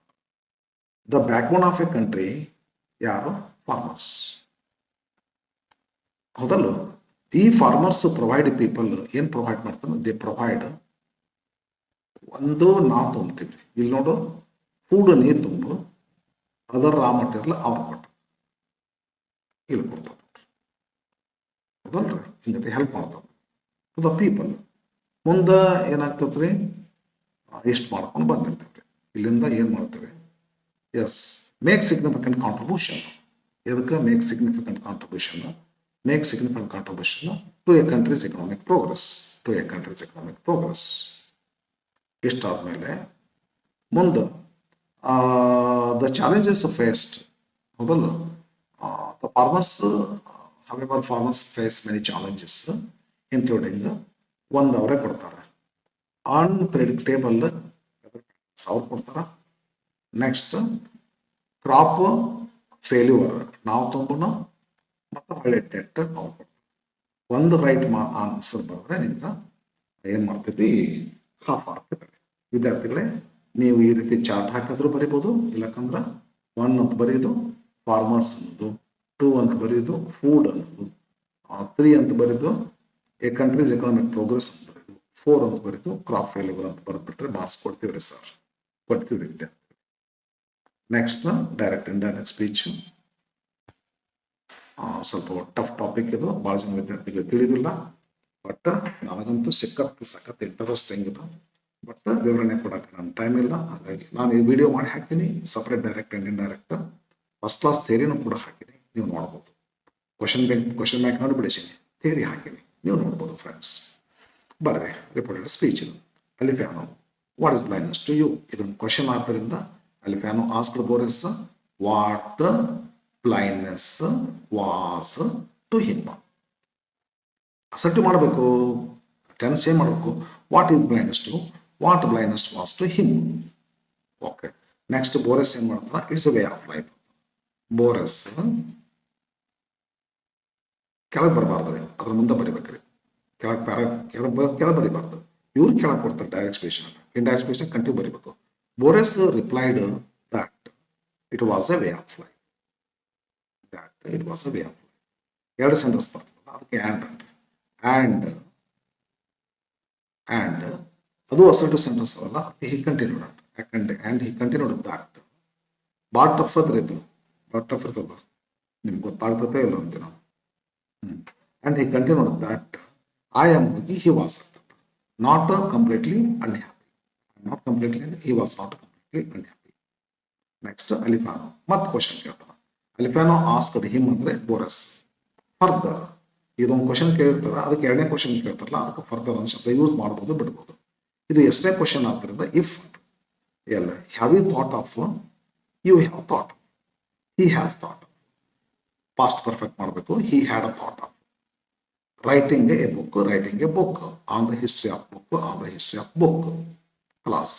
the backbone of a country are farmers. ಹೌದಲ್ಲ, ಈ farmers provide people ಏನು provide ಮಾಡ್ತಾರೆ, they provide. ಒಂದು ನಾವು ತುಂಬ್ತೀವಿ, ಇಲ್ಲಿ ನೋಡು food ನೀರು ತುಂಬು, ಅದರ ರಾ ಮಟೀರಿಯಲ್ ಅವ್ರು ಕೊಟ್ಟು ಇಲ್ಲಿ ಕೊಡ್ತಾರೆ. ಹೌದಲ್ರಿ, ಹಿಂಗತೆ ಹೆಲ್ಪ್ ಮಾಡ್ತಾರೆ ಟು ದ ಪೀಪಲ್. ಮುಂದೆ ಏನಾಗ್ತದೆ ರೀ, ಇಷ್ಟು ಮಾಡ್ಕೊಂಡು ಬಂದಿರ್ತೀವಿ. ಇಲ್ಲಿಂದ ಏನು ಮಾಡ್ತೀವಿ, ಎಸ್ ಮೇಕ್ ಸಿಗ್ನಿಫಿಕೆಂಟ್ ಕಾಂಟ್ರಿಬ್ಯೂಷನ್. ಇದಕ್ಕೆ make significant contribution to a country's economic progress. ಇಷ್ಟಾದ್ಮೇಲೆ ಮುಂದೆ the challenges faced. ಹೌದಲ್ಲ, the farmers face many challenges, including ಒಂದು ಅವರೇ ಕೊಡ್ತಾರೆ, ಅನ್ಪ್ರೆಡಿಕ್ಟೇಬಲ್ ಅವ್ರು ಕೊಡ್ತಾರ. ನೆಕ್ಸ್ಟ್ ಕ್ರಾಪ್ ಫೇಲ್ಯೂರ್ ನಾವು ತುಂಬೋಣ, ಮತ್ತು ಒಳ್ಳೆ ಡೆಟ್ ಅವ್ರು ಕೊಡ್ತಾರೆ. ಒಂದು ರೈಟ್ ಆನ್ಸರ್ ಬರೆದ್ರೆ ನಿಮ್ಗೆ ಏನು ಮಾಡ್ತೀವಿ, ಹಾಫ್ ಆಗ್ತಿದ್ದಾರೆ. ವಿದ್ಯಾರ್ಥಿಗಳೇ, ನೀವು ಈ ರೀತಿ ಚಾರ್ಟ್ ಹಾಕಿದ್ರು ಬರಿಬೋದು, ಇಲ್ಲಕಂದ್ರೆ 1 ಅಂತ ಬರೆಯೋದು ಫಾರ್ಮರ್ಸ್ ಅನ್ನೋದು, 2 ಅಂತ ಬರೆಯೋದು ಫುಡ್ ಅನ್ನೋದು, 3 ಅಂತ ಬರೆಯೋದು ಎ ಕಂಟ್ರೀಸ್ ಎಕನಾಮಿಕ್ ಪ್ರೋಗ್ರೆಸ್ ಅಂತ ಬರೆಯೋದು, 4 ಅಂತ ಬರೆಯೋದು ಕ್ರಾಪ್ ಫೇಲ್ಯೂರ್ ಅಂತ ಬರೆದ್ಬಿಟ್ರೆ ಮಾರ್ಕ್ಸ್ ಕೊಡ್ತೀವಿ ರೀ ಸರ್, ಕೊಡ್ತೀವಿ ವಿದ್ಯಾರ್ಥಿ. Next direct indirect speech. ಸ್ವಲ್ಪ ಟಫ್ ಟಾಪಿಕ್ ಇದು, ಭಾಳ ಜನ ವಿದ್ಯಾರ್ಥಿಗಳು ತಿಳಿದಿಲ್ಲ. ಬಟ್ ನನಗಂತೂ ಸಖತ್ ಇಂಟ್ರೆಸ್ಟಿಂಗ್ ಇದು. ಬಟ್ ವಿವರಣೆ ಕೊಡೋಕೆ ನನ್ನ ಟೈಮ್ ಇಲ್ಲ, ಹಾಗಾಗಿ ನಾನು ಈ ವಿಡಿಯೋ ಮಾಡಿ ಹಾಕ್ತೀನಿ. Separate direct and indirect first class ಥಿಯರಿನೂ ಕೂಡ ಹಾಕಿನಿ, ನೀವು ನೋಡ್ಬೋದು. ಕ್ವಶನ್ ಬ್ಯಾಂಕ್ ನೋಡಿ ಬಿಡಿಸೀನಿ, ಥಿಯರಿ ಹಾಕಿನಿ, ನೀವು ನೋಡ್ಬೋದು ಫ್ರೆಂಡ್ಸ್. ಬರ್ರಿ, ರಿಪೋರ್ಟೆಡ್ ಸ್ಪೀಚ್ ಇದು. Alifano, what is blindness to you? ಇದೊಂದು ಕ್ವಶನ್ ಆದ್ದರಿಂದ Alifano asked Borges what blindness was to him. Assertive ಮಾಡಬೇಕು, ಟೆನ್ಸ್ ಚೇಂಜ್ ಮಾಡಬೇಕು. What is blindness to, what blindness was to him. Okay, next Borges ಏನು ಮಾಡ್ತಾರ, it's a way of life. Borges ಕೆಳಗೆ ಬರಬಾರ್ದು ರೀ, ಅದ್ರ ಮುಂದೆ ಬರಿಬೇಕ್ರಿ. ಕೆಳಗೆ ಬರಿಬಾರ್ದು, ಇವ್ರು ಕೆಳಗೆ ಕೊಡ್ತಾರೆ direct speech. Indirect speech continue ಬರಿಬೇಕು. Borges replied that it was a way of life. It was a way of life. ಎರಡು ಸೆಂಟೆನ್ಸ್ ಬರ್ತದಲ್ಲ, ಅದಕ್ಕೆ ಆ್ಯಂಡ್ ಅದು ಅಸರ್ಟಿವ್ ಸೆಂಟೆನ್ಸ್ ಅಲ್ಲ, ಅದಕ್ಕೆ he continued and he continued that. ಭಾಳ ಟಫ್ ಅದ್ರಿ ಭಾಳ ಟಫ್ ಇರ್ತದ, ನಿಮ್ಗೆ ಗೊತ್ತಾಗ್ತದೆ ಇಲ್ಲ ಅಂತ ನಾವು. And he continued that I am ಹೋಗಿ ಹಿ ವಾಸ್ ಆಗ್ತದೆ, not completely unhappy. He was not completely unhappy. Next ಅಲಿಫಾನೋ ಮತ್ತೆ ಕ್ವಶನ್ ಕೇಳ್ತಾನೆ. ಅಲಿಫ್ಯಾನೋ ಆಸ್ಕ್ಡ್ ಹಿಮ್ ಅಂದರೆ ಬೋರಸ್. ಫರ್ದರ್, ಇದೊಂದು ಕ್ವಶನ್ ಕೇಳಿರ್ತಾರೆ, ಅದಕ್ಕೆ ಎರಡನೇ ಕ್ವಶನ್ ಕೇಳ್ತಾರಲ್ಲ, ಅದಕ್ಕೆ ಫರ್ದರ್ ಅನ್ನೋ ಶಬ್ದ ಯೂಸ್ ಮಾಡ್ಬೋದು, ಬಿಡ್ಬೋದು. ಇದು ಎಷ್ಟನೇ ಕ್ವಶನ್ ಆದ್ದರಿಂದ ಇಫ್ ಎಲ್ಲ have you thought of, you have thought, he has thought. Past perfect ಮಾಡಬೇಕು, he had a thought of. Writing a book on the history of book class.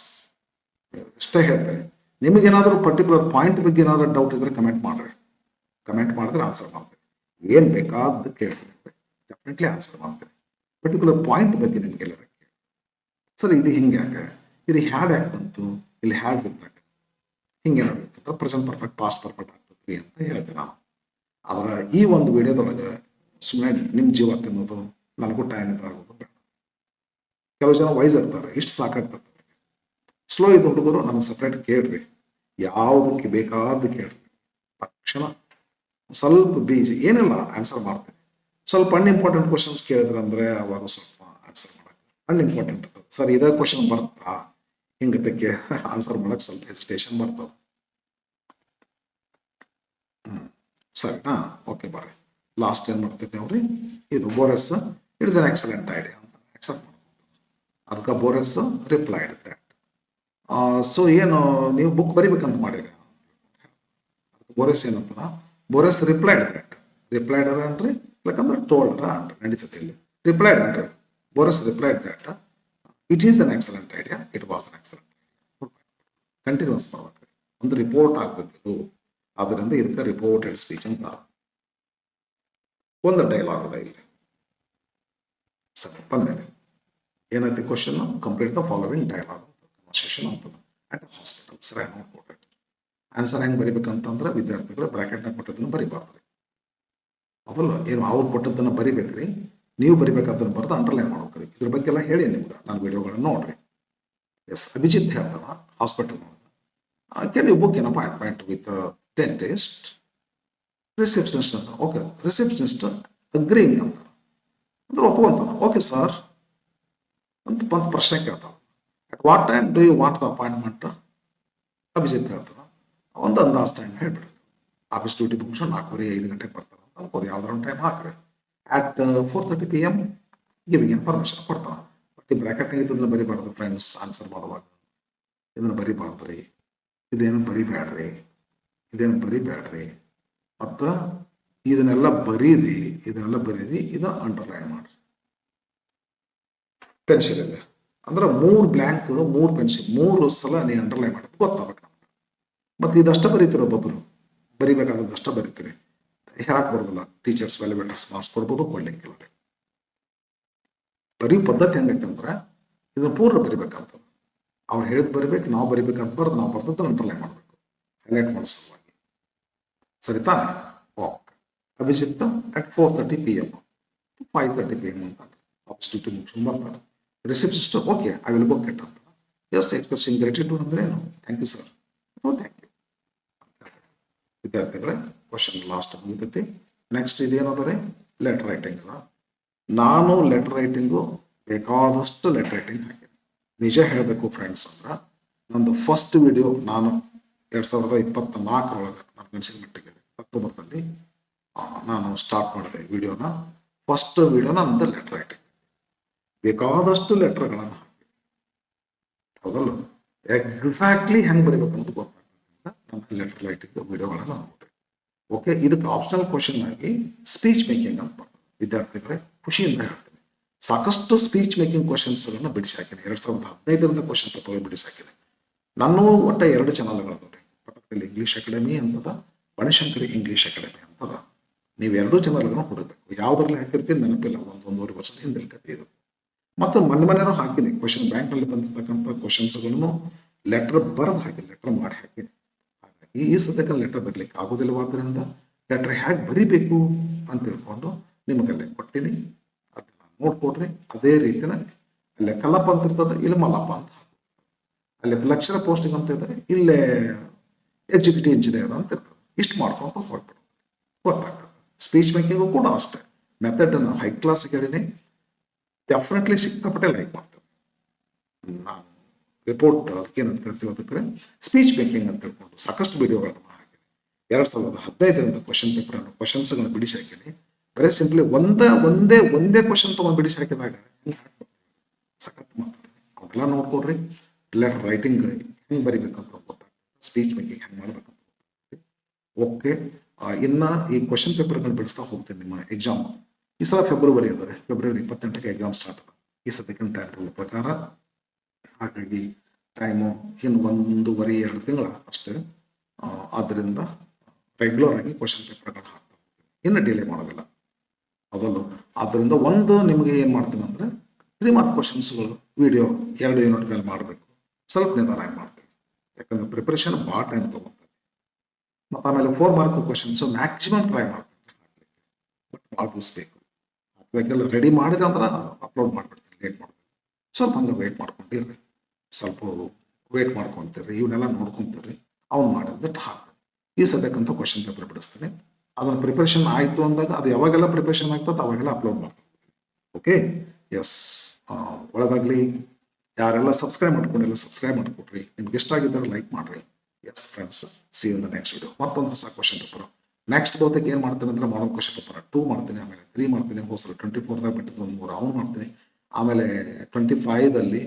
ಇಷ್ಟೇ ಹೇಳ್ತೇನೆ. ನಿಮಗೇನಾದರೂ ಪರ್ಟಿಕ್ಯುಲರ್ ಪಾಯಿಂಟ್ ಬಗ್ಗೆ ಏನಾದರೂ ಡೌಟ್ ಇದ್ರೆ comment ಮಾಡಿದ್ರೆ answer ಮಾಡ್ತೀನಿ. ಏನು ಬೇಕಾದ ಕೇಳ್ರಿ, ಡೆಫಿನೆಟ್ಲಿ ಆನ್ಸರ್ ಮಾಡ್ತೀನಿ. ಪರ್ಟಿಕ್ಯುಲರ್ ಪಾಯಿಂಟ್ ಬಗ್ಗೆ ನಿಮಗೆಲ್ಲರ ಸರ್ ಇದು ಹಿಂಗೆ ಯಾಕೆ, ಇದು ಹ್ಯಾಡ್ ಯಾಕೆ ಬಂತು, ಇಲ್ಲಿ ಹ್ಯಾಸ್ ಇದ್ದಾಗ ಹಿಂಗೆ ಏನಾಗುತ್ತೆ, ಪ್ರೆಸೆಂಟ್ ಪರ್ಫೆಕ್ಟ್ ಪಾಸ್ಟ್ ಪರ್ಫೆಕ್ಟ್ ಆಗ್ತದೆ. ಮಾಡ್ತೀರಿ ಅಂತ ಹೇಳ್ತೀನಿ ನಾನು. ಆದ್ರೆ ಈ ಒಂದು ವಿಡಿಯೋದೊಳಗೆ ಸುಮ್ಮನೆ ನಿಮ್ಮ ಜೀವ ತಿನ್ನೋದು ನನಗೂ ಟೈಮ್ ಇದಾಗೋದು ಬೇಡ. ಕೆಲವು ಜನ ವಯಸ್ಸು ಇರ್ತಾರೆ, ಇಷ್ಟು ಸಾಕಾಗ್ತದೆ. ಸ್ಲೋ ಇದ್ದ ಹುಡುಗರು ನಮ್ಗೆ ಸಪ್ರೇಟ್ ಕೇಳ್ರಿ, ಯಾವುದಕ್ಕೆ ಬೇಕಾದ ಕೇಳ್ರಿ. ತಕ್ಷಣ ಸ್ವಲ್ಪ ಬೀಜಿ ಏನಿಲ್ಲ ಆನ್ಸರ್ ಮಾಡ್ತೀನಿ. ಸ್ವಲ್ಪ ಅನ್ಇಂಪಾರ್ಟೆಂಟ್ ಕ್ವಶನ್ಸ್ ಕೇಳಿದ್ರೆ ಅಂದರೆ ಅವಾಗ ಸ್ವಲ್ಪ ಆನ್ಸರ್ ಮಾಡಕ್ಕೆ ಅನ್ಇಂಪಾರ್ಟೆಂಟ್ ಇರ್ತದೆ. ಸರ್ ಇದೇ ಕ್ವಶನ್ ಬರ್ತಾ ಹಿಂಗದಕ್ಕೆ ಆನ್ಸರ್ ಮಾಡಕ್ಕೆ ಸ್ವಲ್ಪ ಹೆಸಿಟೇಷನ್ ಬರ್ತದೆ. ಸರಿನಾ? ಓಕೆ ಬರ್ರಿ, ಲಾಸ್ಟ್ ಏನು ಮಾಡ್ತೀವಿ ಅವ್ರಿ, ಇದು Borges it is an excellent idea ಅಂತ ಅಕ್ಸೆಪ್ಟ್ ಮಾಡ್ಬೋದು. ಅದಕ್ಕೆ ಬೋರಸ್ ರಿಪ್ಲೈಡ್ ದಟ್. ಸೊ ಏನು ನೀವು ಬುಕ್ ಬರಿಬೇಕಂತ ಮಾಡಿರಿ. ಅದಕ್ಕೆ ಬೋರಸ್ ಏನಂತ, ಬೋರಸ್ ರಿಪ್ಲೈಡ್ ದಟ್. ರಿಪ್ಲೈಡ್ ಅನ್ರಿ ಯಾಕಂದ್ರೆ ಟೋಲ್ಡ್ರ ಅನ್ರಿ ನಡೀತದೆ ಇಲ್ಲಿ. ರಿಪ್ಲೈಡ್ ಅನ್ರಿ, Borges replied that it is an excellent idea, it was an excellent idea. Continues ಮಾಡ್ಬೇಕು, ಒಂದು ರಿಪೋರ್ಟ್ ಆಗ್ಬೇಕು. ಆದ್ದರಿಂದ ಇದಕ್ಕೆ ರಿಪೋರ್ಟೆಡ್ ಸ್ಪೀಚ್ ಅಂತ ಒಂದು ಡೈಲಾಗ್ ಅದ ಇಲ್ಲಿ. ಸರಿ ಬಂದೇನೆ ಏನೈತಿ question, complete the following dialogue conversation ಅಂತದ ಅಟ್ ಹಾಸ್ಪಿಟಲ್. ಸರಿ ನೋಡ್ಕೊಡ್ರಿ. ಆನ್ಸರ್ ಹೆಂಗೆ ಬರಿಬೇಕಂತಂದ್ರೆ ವಿದ್ಯಾರ್ಥಿಗಳು ಬ್ರಾಕೆಟ್ನಾಗ ಕೊಟ್ಟದನ್ನು ಬರಿಬಾರ್ದು. ಮೊದಲು ಏನು ಅವ್ರು ಕೊಟ್ಟದ್ದನ್ನು ಬರಿಬೇಕ್ರಿ, ನೀವು ಬರಿಬೇಕಾದನ್ನು ಬರೆದು ಅಂಡರ್ಲೈನ್ ಮಾಡ್ಬೇಕ್ರಿ. ಇದ್ರ ಬಗ್ಗೆ ಎಲ್ಲ ಹೇಳಿ ನಿಮ್ಗೆ, ನಾನು ವಿಡಿಯೋಗಳನ್ನ ನೋಡ್ರಿ. ಎಸ್ ಅಭಿಜಿತ್ ಹೇಳ್ತಾನ hospital can you book an appointment with dentist receptionist ಅಂತ. ಓಕೆ ರಿಸೆಪ್ಷನಿಸ್ಟ್ ಅಗ್ರಿಂಗ್ ಅಂತ ಅಂದ್ರೆ ಒಪ್ಕೊಂತಾನ. ಓಕೆ ಸರ್ ಅಂತ ಒಂದು ಪ್ರಶ್ನೆ ಕೇಳ್ತಾವ. At what time do you want the appointment? Abhijit ಹೇಳ್ತಾನ ಒಂದು ಅಂದಾಜು ಟೈಮ್ ಹೇಳ್ಬಿಡ್ರಿ. ಆಫೀಸ್ ಡ್ಯೂಟಿ ಮುಗಿಸ್ಕೊಂಡು 4:30 5 ಬರ್ತಾರೆ ಅಂತ ಅನ್ಕೋರಿ, ಯಾವ್ದಾರ ಒಂದು ಟೈಮ್ ಹಾಕ್ರಿ. ಅಟ್ 4:30 PM ಗಿವಿಂಗ್ ಇನ್ಫಾರ್ಮೇಶನ್ ಕೊಡ್ತಾನ. ಬಟ್ ಈ ಬ್ರ್ಯಾಕೆಟ್ನಾಗ ಇದನ್ನ ಬರಿಬಾರ್ದು ಫ್ರೆಂಡ್ಸ್. ಆನ್ಸರ್ ಮಾಡುವಾಗ ಇದನ್ನು ಬರಿಬಾರ್ದು ರೀ, ಇದೇನು ಬರಿಬೇಡ್ರಿ, ಇದೇನು ಬರಿಬೇಡ್ರಿ. ಮತ್ತು ಇದನ್ನೆಲ್ಲ ಬರೀರಿ, ಇದನ್ನೆಲ್ಲ ಬರೀರಿ, ಇದನ್ನ ಅಂಡರ್ಲೈನ್ ಮಾಡ್ರಿ ಪೆನ್ಸಿಲ್ ಇದೆ. ಅಂದ್ರೆ 3 ಬ್ಲ್ಯಾಂಕ್ 3 ಪೆನ್ಸಿಲ್ 3 ಸಲ ನೀವು ಅಂಡರ್ಲೈನ್ ಮಾಡೋದು ಗೊತ್ತಾಗಬೇಕು ನಮ್ಗೆ. ಮತ್ತು ಇದಷ್ಟ ಬರೀತೀರಿ, ಒಬ್ಬೊಬ್ಬರು ಬರಿಬೇಕಾದಷ್ಟು ಬರೀತೀರಿ, ಹೇಳಕ್ ಬರೋದಿಲ್ಲ. ಟೀಚರ್ಸ್ ವ್ಯಾಲ್ಯುವೇಟರ್ಸ್ ಮಾರ್ಕ್ಸ್ ಕೊಡ್ಬೋದು, ಕೊಡ್ಲಿಕ್ಕಿಲ್ಲ ರೀ. ಬರೀ ಪದ್ಧತಿ ಹೆಂಗೈತೆ ಅಂದ್ರೆ ಇದನ್ನ ಪೂರ್ಣ ಬರಿಬೇಕಂತದ. ಅವ್ರು ಹೇಳಿದ್ ಬರಿಬೇಕು, ನಾವು ಬರಿಬೇಕಂತ ಬರ್ದು ನಾವು ಬರ್ದದ್ದು ಅಂಡರ್ಲೈನ್ ಮಾಡಬೇಕು, ಹೈಲೈಟ್ ಮಾಡೋ ಸಲುವಾಗಿ. ಸರಿ ತಾನೆ? Okay. Abhijit at 4:30 PM 5:30 PM ಅಂತ ಆಫೀಸ್ ಡ್ಯೂಟಿ ಮುಗಿಸ್ಕೊಂಡು ಬರ್ತಾರೆ. Receptionist okay I will book it ಅಂತ. ಎಸ್ ಎಕ್ಸ್ಪ್ರೆಸಿಂಗ್ ಗ್ರಾಟಿಟ್ಯೂಡ್ ಅಂದ್ರೆ ಏನು? Thank you sir. Oh thank you. ವಿದ್ಯಾರ್ಥಿಗಳೇ ಕ್ವಶನ್ ಲಾಸ್ಟ್ ಮುಗಿತೈತಿ. ನೆಕ್ಸ್ಟ್ ಇದೇನದ ಲೆಟರ್ ರೈಟಿಂಗ್ ಅದ. ನಾನು ಲೆಟರ್ ರೈಟಿಂಗು ಬೇಕಾದಷ್ಟು ಲೆಟರ್ ರೈಟಿಂಗ್ ಹಾಕಿನಿ. ನಿಜ ಹೇಳಬೇಕು ಫ್ರೆಂಡ್ಸ್ ಅಂದ್ರೆ ನಂದು ಫಸ್ಟ್ ವಿಡಿಯೋ ನಾನು 2024 ನಾನು ಗಣಿಸಿದ ಮಟ್ಟಿಗೆ ಅಕ್ಟೋಬರ್ದಲ್ಲಿ ನಾನು ಸ್ಟಾರ್ಟ್ ಮಾಡಿದೆ ವಿಡಿಯೋನ. ಫಸ್ಟ್ ವಿಡಿಯೋನ ನಂದು ಲೆಟರ್ ರೈಟಿಂಗ್. ಬೇಕಾದಷ್ಟು ಲೆಟರ್ಗಳನ್ನು ಹಾಕಿ, ಹೌದಲ್ಲ, ಎಕ್ಸಾಕ್ಟ್ಲಿ ಹೆಂಗೆ ಬರೀಬೇಕು ಅನ್ನೋದು ಗೊತ್ತಾಗ್ತದೆ. ನನ್ನ ಲೆಟರ್ ರೈಟಿಂಗ್ ವಿಡಿಯೋಗಳನ್ನು ನೋಡ್ರಿ. ಓಕೆ, ಇದಕ್ಕೆ ಆಪ್ಷನಲ್ ಕ್ವಶನ್ ಆಗಿ ಸ್ಪೀಚ್ ಮೇಕಿಂಗ್ ಅಂತ ಬರ್ತದೆ. ವಿದ್ಯಾರ್ಥಿಗಳೇ ಖುಷಿಯಿಂದ ಹೇಳ್ತೀನಿ, ಸಾಕಷ್ಟು ಸ್ಪೀಚ್ ಮೇಕಿಂಗ್ ಕ್ವಶನ್ಸ್ಗಳನ್ನು ಬಿಡಿಸಿ ಹಾಕಿನಿ. 2015 ಕ್ವಶನ್ ಪೇಪರ್ ಬಿಡಿಸಿ ಹಾಕಿದೆ. ನಾನು ಒಟ್ಟ 2 ಚಾನಲ್ಗಳದವ್ರಿ. ಪಕ್ಕದಲ್ಲಿ ಇಂಗ್ಲೀಷ್ ಅಕಾಡೆಮಿ ಅಂತದ, ಬನಶಂಕರಿ ಇಂಗ್ಲೀಷ್ ಅಕಾಡೆಮಿ ಅಂತದ. ನೀವು 2 ಚಾನಲ್ಗಳನ್ನು ಹುಡುಕಬೇಕು. ಯಾವ್ದ್ರಲ್ಲಿ ಹಾಕಿರ್ತೀನಿ ನೆನಪಿಲ್ಲ, 1-1.5 ವರ್ಷದ ಹಿಂದಿನ ಕಥೆ ಇದು. ಮತ್ತು ಮನೆಯೂ ಹಾಕಿನಿ. ಕ್ವಶನ್ ಬ್ಯಾಂಕ್ನಲ್ಲಿ ಬಂದಿರ್ತಕ್ಕಂಥ ಕ್ವಶನ್ಸ್ಗಳನ್ನು ಲೆಟರ್ ಬರೆದು ಹಾಕಿ, ಲೆಟರ್ ಮಾಡಿ ಹಾಕಿನಿ. ಹಾಗಾಗಿ ಈ ಸದ್ಯಕ್ಕೆ ಲೆಟರ್ ಬರಲಿಕ್ಕೆ ಆಗೋದಿಲ್ಲವಾದ್ರಿಂದ ಲೆಟರ್ ಹೇಗೆ ಬರಿಬೇಕು ಅಂತ ತಿಳ್ಕೊಂಡು ನಿಮಗಲ್ಲೇ ಕೊಟ್ಟಿನಿ. ಅದನ್ನ ನೋಡ್ಕೊಡ್ರಿ. ಅದೇ ರೀತಿನ ಅಲ್ಲೇ ಕಲ್ಲಪ್ಪ ಅಂತ ಇರ್ತದೆ, ಇಲ್ಲಿ ಮಲ್ಲಪ್ಪ ಅಂತ, ಅಲ್ಲೇ ಲಕ್ಷರ ಪೋಸ್ಟಿಂಗ್ ಅಂತ ಇದ್ದಾರೆ, ಇಲ್ಲೇ ಎಕ್ಸಿಕ್ಯೂಟಿವ್ ಇಂಜಿನಿಯರ್ ಅಂತ ಇರ್ತದೆ. ಇಷ್ಟು ಮಾಡ್ಕೊಂತ ಹೋಗ್ಬಿಡೋದು ಗೊತ್ತಾಗ್ತದೆ. ಸ್ಪೀಚ್ ಮೇಕಿಂಗು ಕೂಡ ಅಷ್ಟೇ. ಮೆಥಡ್ ನಾವು ಹೈ ಕ್ಲಾಸ್ ಹೇಳಿನಿ, ಡೆಫಿನೆಟ್ಲಿ ಸಿಕ್ಕಾಪಟ್ಟೆ ಲೈಕ್ ಮಾಡ್ತೇವೆ. ನಾನು ರಿಪೋರ್ಟ್ ಅದಕ್ಕೇನಂತ ಕರಿತೀವಿ, ಅದಕ್ಕೆ ಸ್ಪೀಚ್ ಮೇಕಿಂಗ್ ಅಂತ ತಿಳ್ಕೊಂಡು ಸಾಕಷ್ಟು ವಿಡಿಯೋಗಳನ್ನು ಹಾಕಿನಿ. 2015 ಕ್ವಶನ್ ಪೇಪರನ್ನು ಕ್ವಶನ್ಸ್ಗಳನ್ನು ಬಿಡಿಸಿ ಹಾಕಿನಿ. ಬರೀ ಸಿಂಪ್ಲಿ ಒಂದೇ ಕ್ವಶನ್ ತೊಗೊಂಡು ಬಿಡಿಸಿ ಹಾಕಿದಾಗ ಸಖತ್ ಮಾತಾಡಿ ಅವನ್ನೆಲ್ಲ ನೋಡ್ಕೊಡ್ರಿ. ಲೆಟರ್ ರೈಟಿಂಗ್ ಹೆಂಗೆ ಬರಿಬೇಕಂತ ಗೊತ್ತಾಗ್ತದೆ, ಸ್ಪೀಚ್ ಮೇಕಿಂಗ್ ಹೆಂಗೆ ಮಾಡ್ಬೇಕಂತ ಗೊತ್ತಾಗ್ತದೆ. ಓಕೆ, ಇನ್ನು ಈ ಕ್ವಶನ್ ಪೇಪರ್ಗಳು ಬಿಡಿಸ್ತಾ ಹೋಗ್ತೀನಿ. ನಿಮ್ಮ ಎಕ್ಸಾಮ್ ಈ ಸಲ ಫೆಬ್ರವರಿ ಅದಾರೆ, ಫೆಬ್ರವರಿ 28ಕ್ಕೆ ಎಕ್ಸಾಮ್ ಸ್ಟಾರ್ಟ್ ಅದ ಈ ಸದ್ಯಕ್ಕೆ ಟೈಮ್ ಟೇಬಲ್ ಪ್ರಕಾರ. ಹಾಗಾಗಿ ಟೈಮು ಇನ್ನು 1.5-2 ತಿಂಗಳ ಅಷ್ಟೇ. ಆದ್ದರಿಂದ ರೆಗ್ಯುಲರ್ ಆಗಿ ಕ್ವಶನ್ ಪೇಪರ್ಗಳು ಹಾಕ್ತಾ ಹೋಗ್ತೀನಿ, ಇನ್ನು ಡಿಲೇ ಮಾಡೋದಿಲ್ಲ, ಅದಲ್ಲೂ. ಆದ್ದರಿಂದ ಒಂದು ನಿಮಗೆ ಏನು ಮಾಡ್ತೀನಿ ಅಂದರೆ 3 ಮಾರ್ಕ್ ಕ್ವಶನ್ಸ್ಗಳು ವಿಡಿಯೋ 2 ಯೂನಿಟ್ ಮೇಲೆ ಮಾಡಬೇಕು. ಸ್ವಲ್ಪ ನಿಧಾನ ಮಾಡ್ತೀನಿ, ಯಾಕಂದ್ರೆ ಪ್ರಿಪ್ರೇಷನ್ ಭಾಳ ಟೈಮ್ ತೊಗೊಳ್ತದೆ. ಮತ್ತು ಆಮೇಲೆ 4 ಮಾರ್ಕ್ ಕ್ವಶನ್ಸು ಮ್ಯಾಕ್ಸಿಮಮ್ ಟ್ರೈ ಮಾಡ್ತೀನಿ ಬಟ್ ಭಾಳ ದಿವಸ ಬೇಕು. ಹಾಕಬೇಕೆಲ್ಲ ರೆಡಿ ಮಾಡಿದೆ ಅಂದ್ರೆ ಅಪ್ಲೋಡ್ ಮಾಡಿಬಿಡ್ತೀನಿ, ಲೇಟ್ ಮಾಡ್ತೀನಿ. ಸ್ವಲ್ಪ ಹಂಗೆ ವೆಯ್ಟ್ ಮಾಡ್ಕೊಂಡಿರ್ರಿ, ಸ್ವಲ್ಪ ವೆಯ್ಟ್ ಮಾಡ್ಕೊತೀರಿ, ಇವನ್ನೆಲ್ಲ ನೋಡ್ಕೊತೀರಿ, ಅವ್ನು ಮಾಡಿದ್ದಟ್ಟು ಹಾಕ್ತೀನಿ. ಈ ಸದ್ಯಕ್ಕಂತ ಕ್ವಶನ್ ಪೇಪರ್ ಬಿಡಿಸ್ತೀನಿ. ಅದನ್ನು ಪ್ರಿಪ್ರೇಷನ್ ಆಯಿತು ಅಂದಾಗ ಅದು ಯಾವಾಗೆಲ್ಲ ಪ್ರಿಪ್ರೇಷನ್ ಆಗ್ತದೆ ಅವಾಗೆಲ್ಲ ಅಪ್ಲೋಡ್ ಮಾಡ್ತೀನಿ. Okay, S. ಒಳಗಾಗಲಿ, ಯಾರೆಲ್ಲ ಸಬ್ಸ್ಕ್ರೈಬ್ ಮಾಡ್ಕೊಂಡಿಲ್ಲ ಸಬ್ಸ್ಕ್ರೈಬ್ ಮಾಡಿಕೊಡ್ರಿ. ನಿಮ್ಗೆ ಇಷ್ಟ ಆಗಿದ್ದರೆ ಲೈಕ್ ಮಾಡಿರಿ. Yes friends, see you in the next video. ಮತ್ತೊಂದು ಹೊಸ ಕ್ವಶನ್ ಪೇಪರ್ ನೆಕ್ಸ್ಟ್ ಬಹುತೇಕ ಏನು ಮಾಡ್ತೀನಿ ಅಂದ್ರೆ ಮಾಡಲ್ ಕ್ವಶನ್ ಪೇಪರ್ 2 ಮಾಡ್ತೀನಿ, ಆಮೇಲೆ 3 ಮಾಡ್ತೀನಿ. ಹೋಸರು 24ದಾಗ ಬಿಟ್ಟಿದ್ದು ಒಂದು 3 ಅವ್ನು ಮಾಡ್ತೀನಿ, ಆಮೇಲೆ 25ದಲ್ಲಿ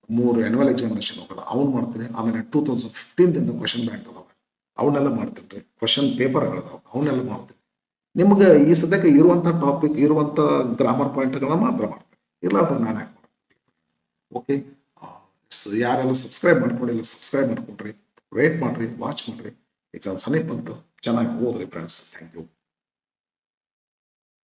3 ಆ್ಯನ್ಯುವಲ್ ಎಕ್ಸಾಮಿನೇಷನ್ ಹೋಗಲ್ಲ ಅವ್ನು ಮಾಡ್ತೀನಿ, ಆಮೇಲೆ 2015ದಿಂದ ಕ್ವಶನ್ ಬ್ಯಾಂಕ್ ಅದಾವೆ ಅವನ್ನೆಲ್ಲ ಮಾಡ್ತೀನಿ ರೀ. ಕ್ವಶನ್ ಪೇಪರ್ಗಳದಾವೆ ಅವನ್ನೆಲ್ಲ ಮಾಡ್ತೀನಿ. ನಿಮ್ಗೆ ಈ ಸದ್ಯಕ್ಕೆ ಇರುವಂಥ ಟಾಪಿಕ್ ಇರುವಂಥ ಗ್ರಾಮರ್ ಪಾಯಿಂಟ್ಗಳನ್ನ ಮಾತ್ರ ಮಾಡ್ತೀನಿ, ಇಲ್ಲ ಅದನ್ನು ನಾನು ಯಾಕೆ ಮಾಡ್ತೀನಿ. ಓಕೆ, ಯಾರೆಲ್ಲ ಸಬ್ಸ್ಕ್ರೈಬ್ ಮಾಡ್ಕೊಂಡಿಲ್ಲ ಸಬ್ಸ್ಕ್ರೈಬ್ ಮಾಡ್ಕೊಡ್ರಿ, ವೇಟ್ ಮಾಡಿರಿ, ವಾಚ್ ಮಾಡಿರಿ. ಎಕ್ಸಾಮ್ ಸಮೀಪ ಬಂತು, ಚೆನ್ನಾಗಿ ಓದ್ರಿ ಫ್ರೆಂಡ್ಸ್. Thank you.